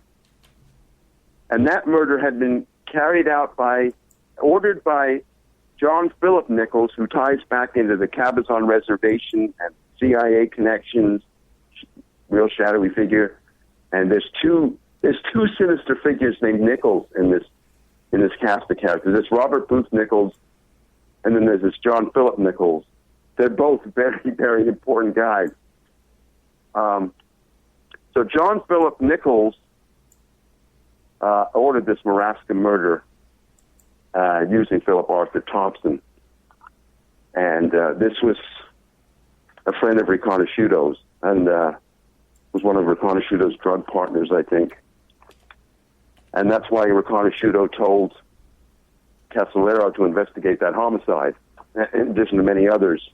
that murder had been carried out ordered by John Philip Nichols, who ties back into the Cabazon Reservation and CIA connections, real shadowy figure. And there's two sinister figures named Nichols in this cast of characters. There's Robert Booth Nichols, and then there's this John Philip Nichols. They're both very, very important guys. So John Philip Nichols ordered this Maraska murder using Philip Arthur Thompson. And this was a friend of Riconosciuto's, and was one of Riconosciuto's drug partners, I think. And that's why Riconosciuto told Casolaro to investigate that homicide, in addition to many others.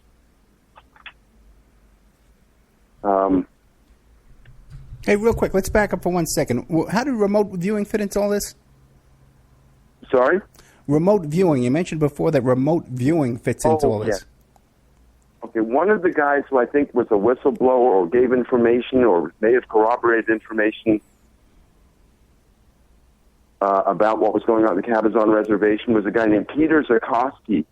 Hey, real quick, let's back up for 1 second. How did remote viewing fit into all this? Sorry? Remote viewing. You mentioned before that remote viewing fits into all this. Yeah. Okay, one of the guys who I think was a whistleblower or gave information or may have corroborated information about what was going on at the Cabazon Reservation was a guy named Peter Zukoski.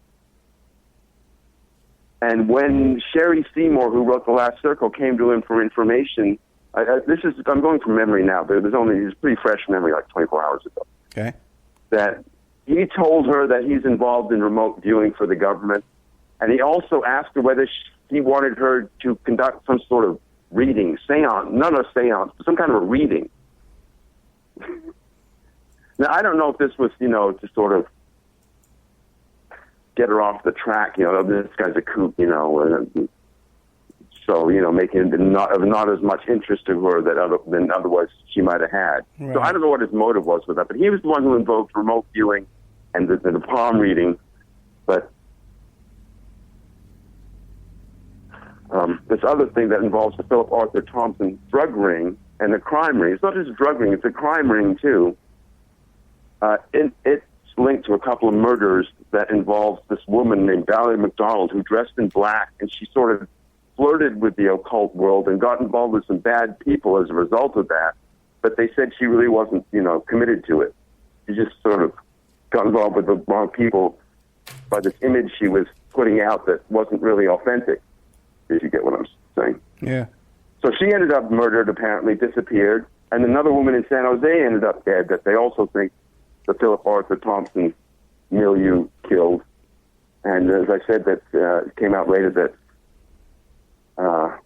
And when Sherry Seymour, who wrote The Last Circle, came to him for information, I'm going from memory now, but it's pretty fresh memory, like 24 hours ago. Okay. That he told her that he's involved in remote viewing for the government, and he also asked her whether he wanted her to conduct some sort of reading, seance, not a seance, but some kind of a reading. Now, I don't know if this was, to sort of get her off the track, this guy's a kook, so, making it not as much interest to her than otherwise she might have had. Right. So I don't know what his motive was with that, but he was the one who invoked remote viewing and the palm reading. But this other thing that involves the Philip Arthur Thompson drug ring and the crime ring, it's not just a drug ring, it's a crime ring too. It's linked to a couple of murders that involves this woman named Valerie McDonald who dressed in black, and she sort of flirted with the occult world and got involved with some bad people as a result of that. But they said she really wasn't, committed to it. She just sort of got involved with the wrong people by this image she was putting out that wasn't really authentic, if you get what I'm saying. Yeah. So she ended up murdered, apparently, disappeared, and another woman in San Jose ended up dead that they also think the Philip Arthur Thompson milieu killed. And as I said, that it came out later that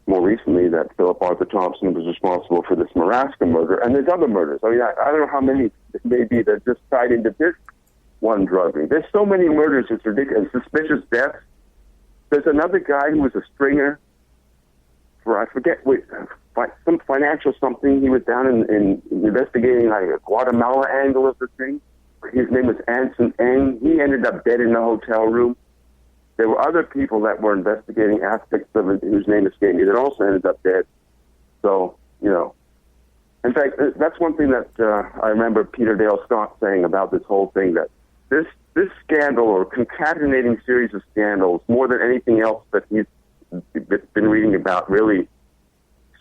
more recently that Philip Arthur Thompson was responsible for this Marasca murder, and there's other murders. I mean, I don't know how many it may be that just tied into this one drug ring. There's so many murders, it's ridiculous. Suspicious deaths. There's another guy who was a stringer for, I forget, some financial something. He was down in investigating like a Guatemala angle of the thing. His name was Anson Eng. He ended up dead in the hotel room. There were other people that were investigating aspects of it whose name escaped me that also ended up dead. So, in fact, that's one thing that I remember Peter Dale Scott saying about this whole thing, that this scandal or concatenating series of scandals, more than anything else that he's been reading about, really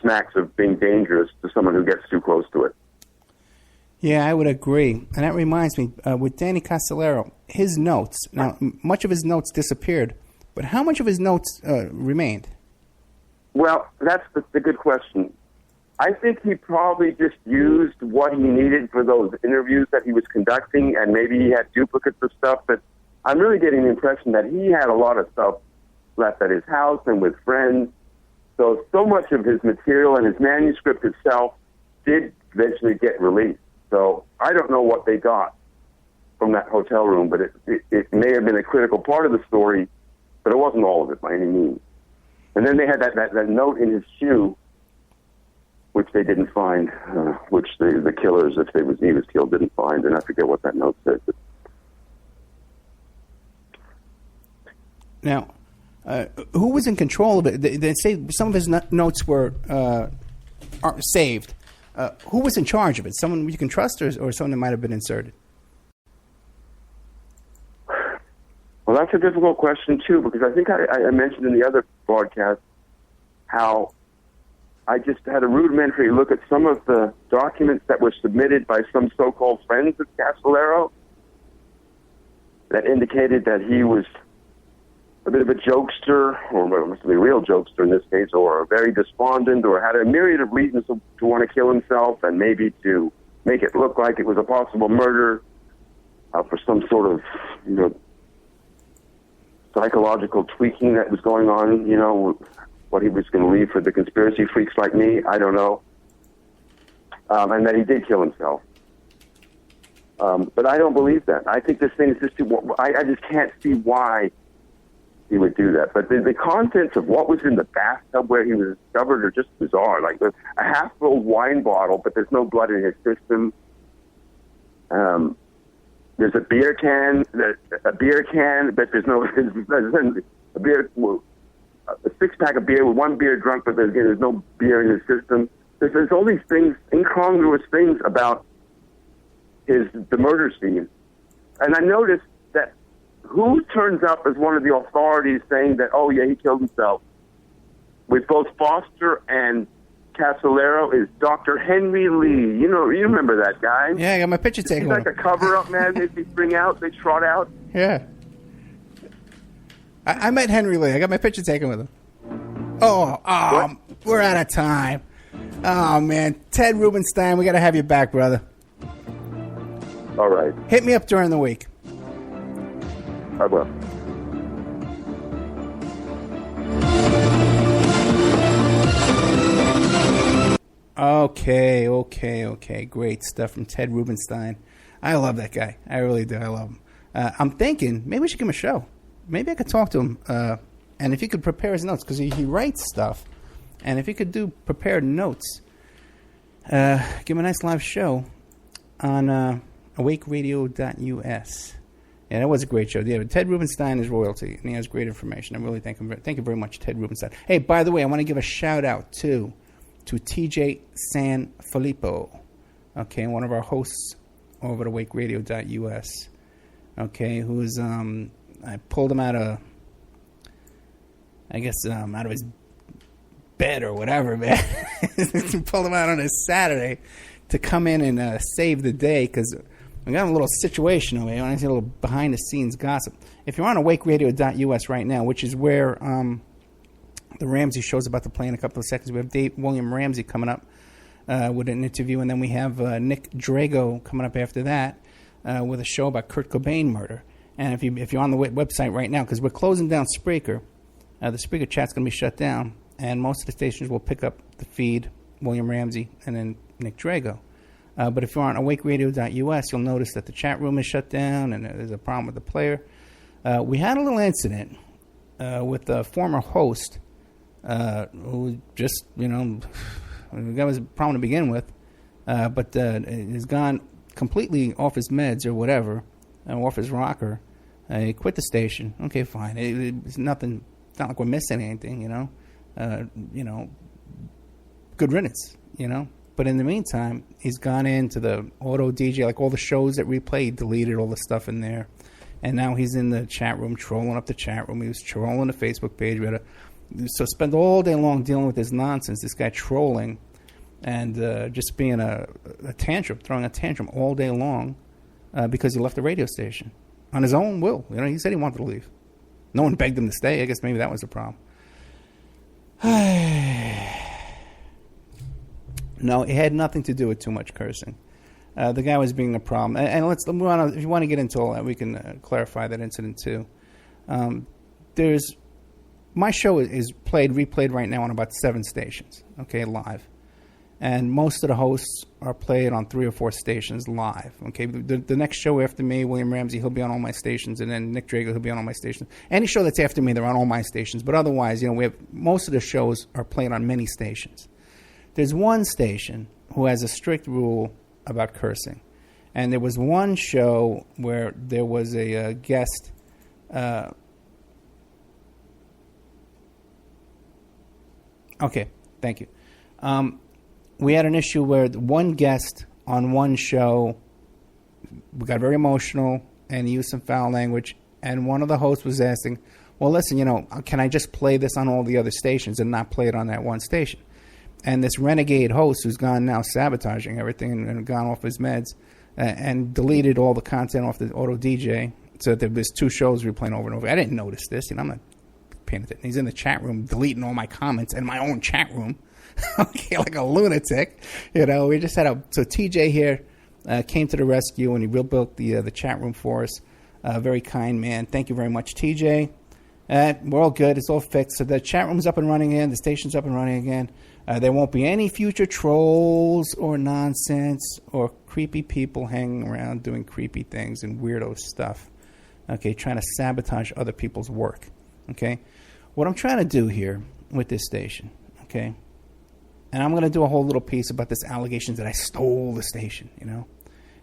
smacks of being dangerous to someone who gets too close to it. Yeah, I would agree. And that reminds me, with Danny Castellero, his notes, now, much of his notes disappeared, but how much of his notes remained? Well, that's the good question. I think he probably just used what he needed for those interviews that he was conducting, and maybe he had duplicates of stuff, but I'm really getting the impression that he had a lot of stuff left at his house and with friends. So much of his material and his manuscript itself did eventually get released. So I don't know what they got from that hotel room, but it may have been a critical part of the story, but it wasn't all of it by any means. And then they had that note in his shoe, which they didn't find, which the killers, if he was killed, didn't find, and I forget what that note said. Now, who was in control of it? They say some of his notes were saved. Who was in charge of it? Someone you can trust, or someone that might have been inserted? Well, that's a difficult question, too, because I think I mentioned in the other broadcast how I just had a rudimentary look at some of the documents that were submitted by some so-called friends of Castellero that indicated that he was a bit of a jokester, or must be a real jokester in this case, or very despondent, or had a myriad of reasons to want to kill himself, and maybe to make it look like it was a possible murder for some sort of, psychological tweaking that was going on, what he was going to leave for the conspiracy freaks like me, I don't know. And that he did kill himself. But I don't believe that. I think this thing is just I just can't see why he would do that. But the contents of what was in the bathtub where he was discovered are just bizarre. Like a half-full wine bottle, but there's no blood in his system. There's a beer can, but there's no a six-pack of beer with one beer drunk, but there's no beer in his system. There's all these things, incongruous things about the murder scene. And I noticed that who turns up as one of the authorities saying that, oh, yeah, he killed himself, with both Foster and Casolero is Dr. Henry Lee. You remember that guy? Yeah, I got my picture taken. He's like a cover-up man. They bring out, they trot out. Yeah. I met Henry Lee. I got my picture taken with him. Oh, we're out of time. Oh, man. Ted Rubenstein, we got to have you back, brother. All right. Hit me up during the week. I will. Okay. Great stuff from Ted Rubenstein. I love that guy. I really do. I love him. I'm thinking maybe we should give him a show. Maybe I could talk to him, and if he could prepare his notes, because he writes stuff, and if he could do prepared notes, give him a nice live show on awakeradio.us. Yeah, that was a great show. Yeah, Ted Rubenstein is royalty, and he has great information. I really thank you very much, Ted Rubenstein. Hey, by the way, I want to give a shout-out, to TJ Sanfilippo, okay, one of our hosts over at awakeradio.us, okay, who's, I pulled him out of his bed or whatever, man. Pulled him out on a Saturday to come in and save the day, because we got a little situation over here. I want to see a little behind-the-scenes gossip. If you're on awakeradio.us right now, which is where the Ramsey show's about to play in a couple of seconds, we have William Ramsey coming up with an interview, and then we have Nick Drago coming up after that with a show about Kurt Cobain murder. And if you're on the website right now, because we're closing down Spreaker, the Spreaker chat's going to be shut down, and most of the stations will pick up the feed, William Ramsey, and then Nick Drago. But if you're on awakeradio.us, you'll notice that the chat room is shut down, and there's a problem with the player. We had a little incident with a former host who just, the guy was a problem to begin with, but has gone completely off his meds or whatever, off his rocker. He quit the station. Okay, fine. It's nothing. It's not like we're missing anything, Good riddance, But in the meantime, he's gone into the auto DJ, like all the shows that replay, he deleted all the stuff in there. And now he's in the chat room, trolling up the chat room. He was trolling the Facebook page. So spend all day long dealing with this nonsense, this guy trolling and just being a tantrum, throwing a tantrum all day long because he left the radio station on his own will. He said he wanted to leave. No one begged him to stay. I guess maybe that was the problem. No, it had nothing to do with too much cursing. The guy was being a problem. And let's move on. If you want to get into all that, we can clarify that incident too. My show is replayed right now on about 7 stations, okay, live. And most of the hosts are played on 3 or 4 stations live, okay. The next show after me, William Ramsey, he'll be on all my stations, and then Nick Drago, he'll be on all my stations. Any show that's after me, they're on all my stations. But otherwise, we have most of the shows are played on many stations. There's one station who has a strict rule about cursing. And there was one show where there was a guest. Okay, thank you. We had an issue where one guest on one show got very emotional and used some foul language. And one of the hosts was asking, well, listen, can I just play this on all the other stations and not play it on that one station? And this renegade host who's gone now sabotaging everything and gone off his meds and deleted all the content off the auto DJ so that there was 2 shows replaying over and over. I didn't notice this. I'm not paying attention. He's in the chat room deleting all my comments in my own chat room. Okay, like a lunatic. We just had so TJ here came to the rescue and he rebuilt the chat room for us. Very kind man. Thank you very much, TJ. We're all good. It's all fixed. So the chat room's up and running again. The station's up and running again. There won't be any future trolls or nonsense or creepy people hanging around doing creepy things and weirdo stuff. Okay, trying to sabotage other people's work. Okay, what I'm trying to do here with this station, okay, and I'm going to do a whole little piece about this allegations that I stole the station,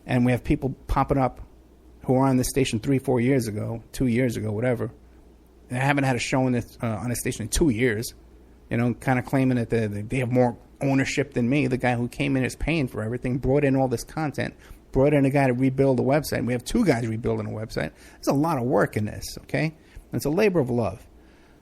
and we have people popping up who were on this station 3-4 years ago, 2 years ago, whatever. They haven't had a show on a station in 2 years. Kind of claiming that they have more ownership than me. The guy who came in is paying for everything, brought in all this content, brought in a guy to rebuild the website. We have 2 guys rebuilding a website. There's a lot of work in this, okay? It's a labor of love.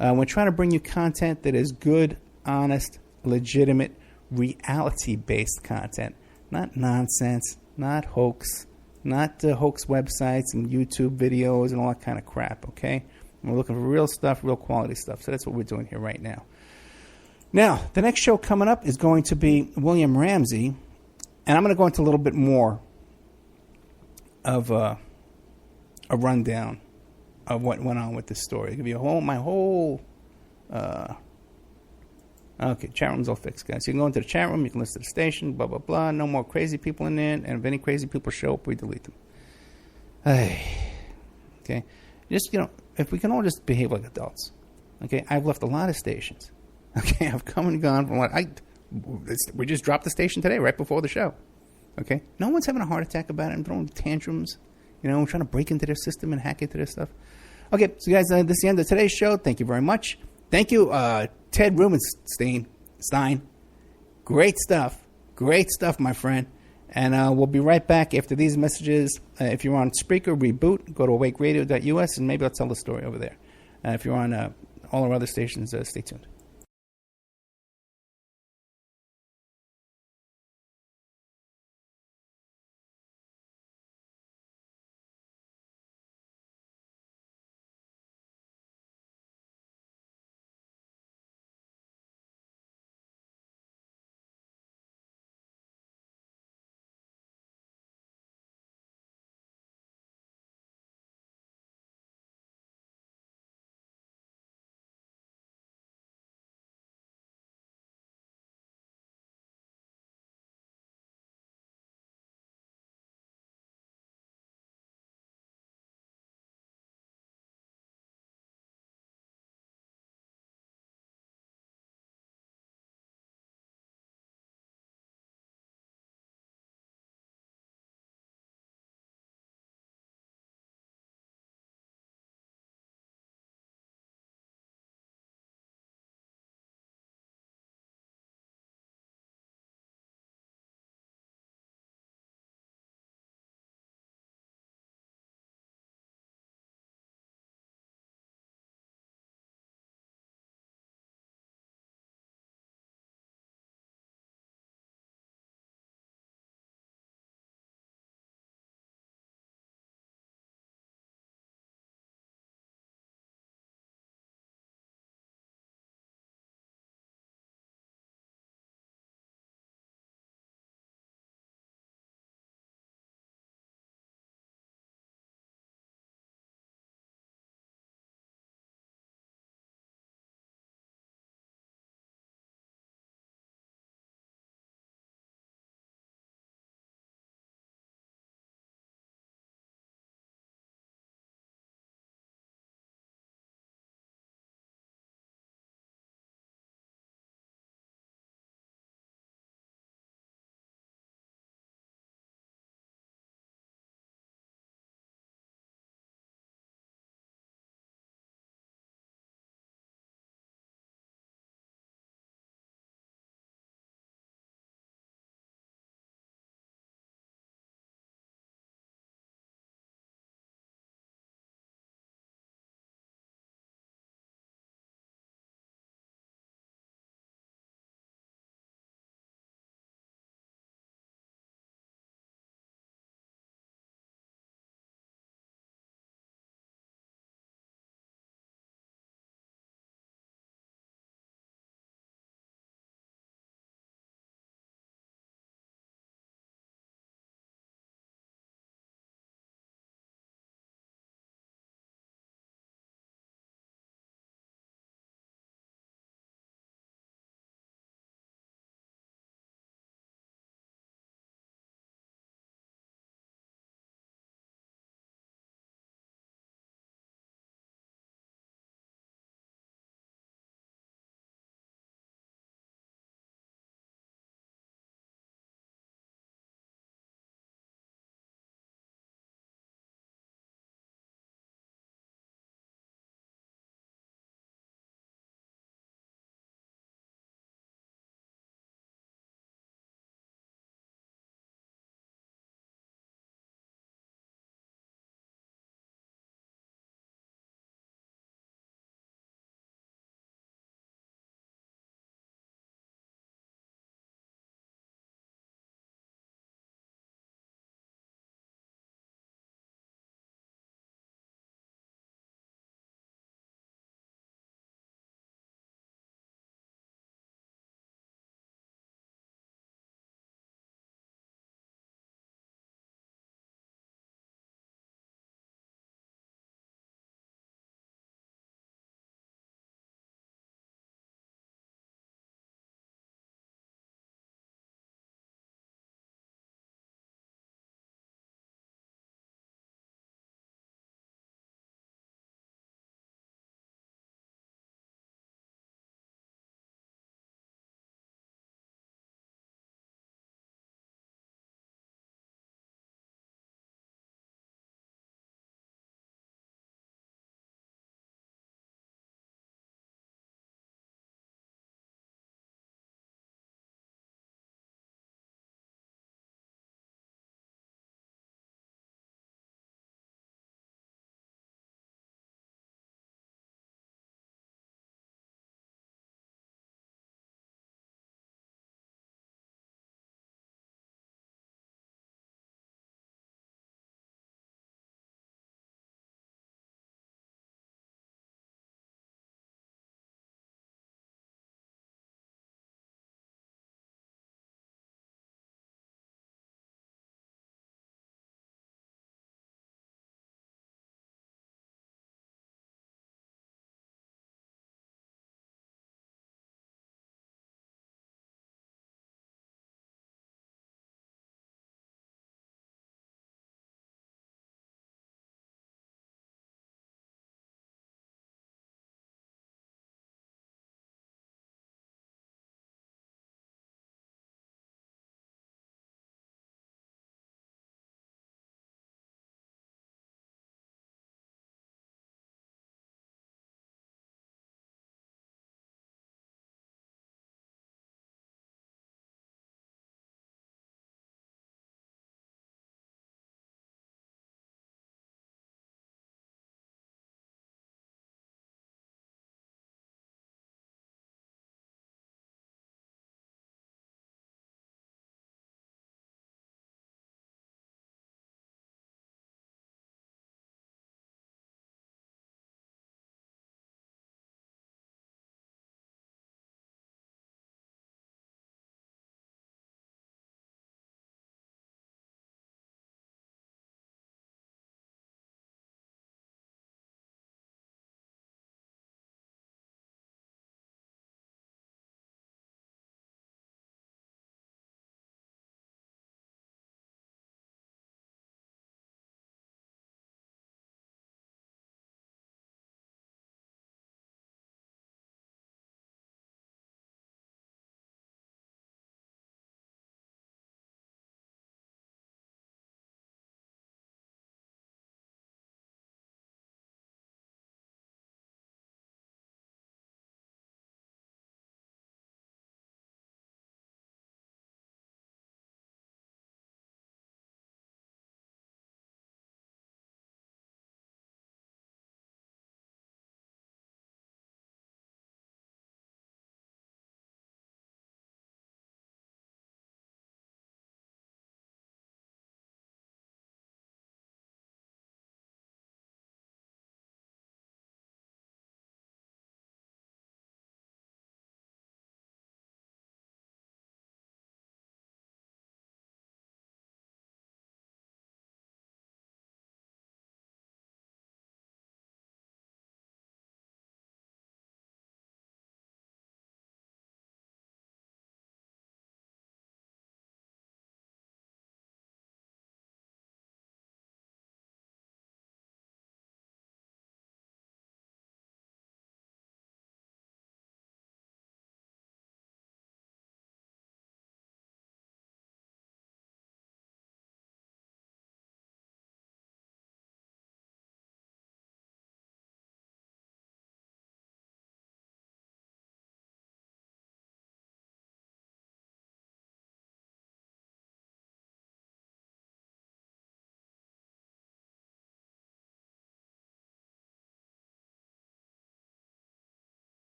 We're trying to bring you content that is good, honest, legitimate, reality-based content, not nonsense, not hoax, not hoax websites and YouTube videos and all that kind of crap, okay? We're looking for real stuff, real quality stuff. So that's what we're doing here right now. Now, the next show coming up is going to be William Ramsey, and I'm going to go into a little bit more of a rundown of what went on with this story. I'll give you my whole okay, chat room's all fixed, guys. You can go into the chat room, you can listen to the station, blah, blah, blah. No more crazy people in there, and if any crazy people show up, we delete them. Okay? Just, if we can all just behave like adults. Okay? I've left a lot of stations. Okay? I've come and gone from we just dropped the station today, right before the show. Okay? No one's having a heart attack about it and throwing tantrums, trying to break into their system and hack into their stuff. Okay, so guys, this is the end of today's show. Thank you very much. Thank you, Ted Rubenstein. Great stuff, my friend. And we'll be right back after these messages. If you're on Spreaker, reboot, go to awakeradio.us, and maybe I'll tell the story over there. If you're on all our other stations, stay tuned.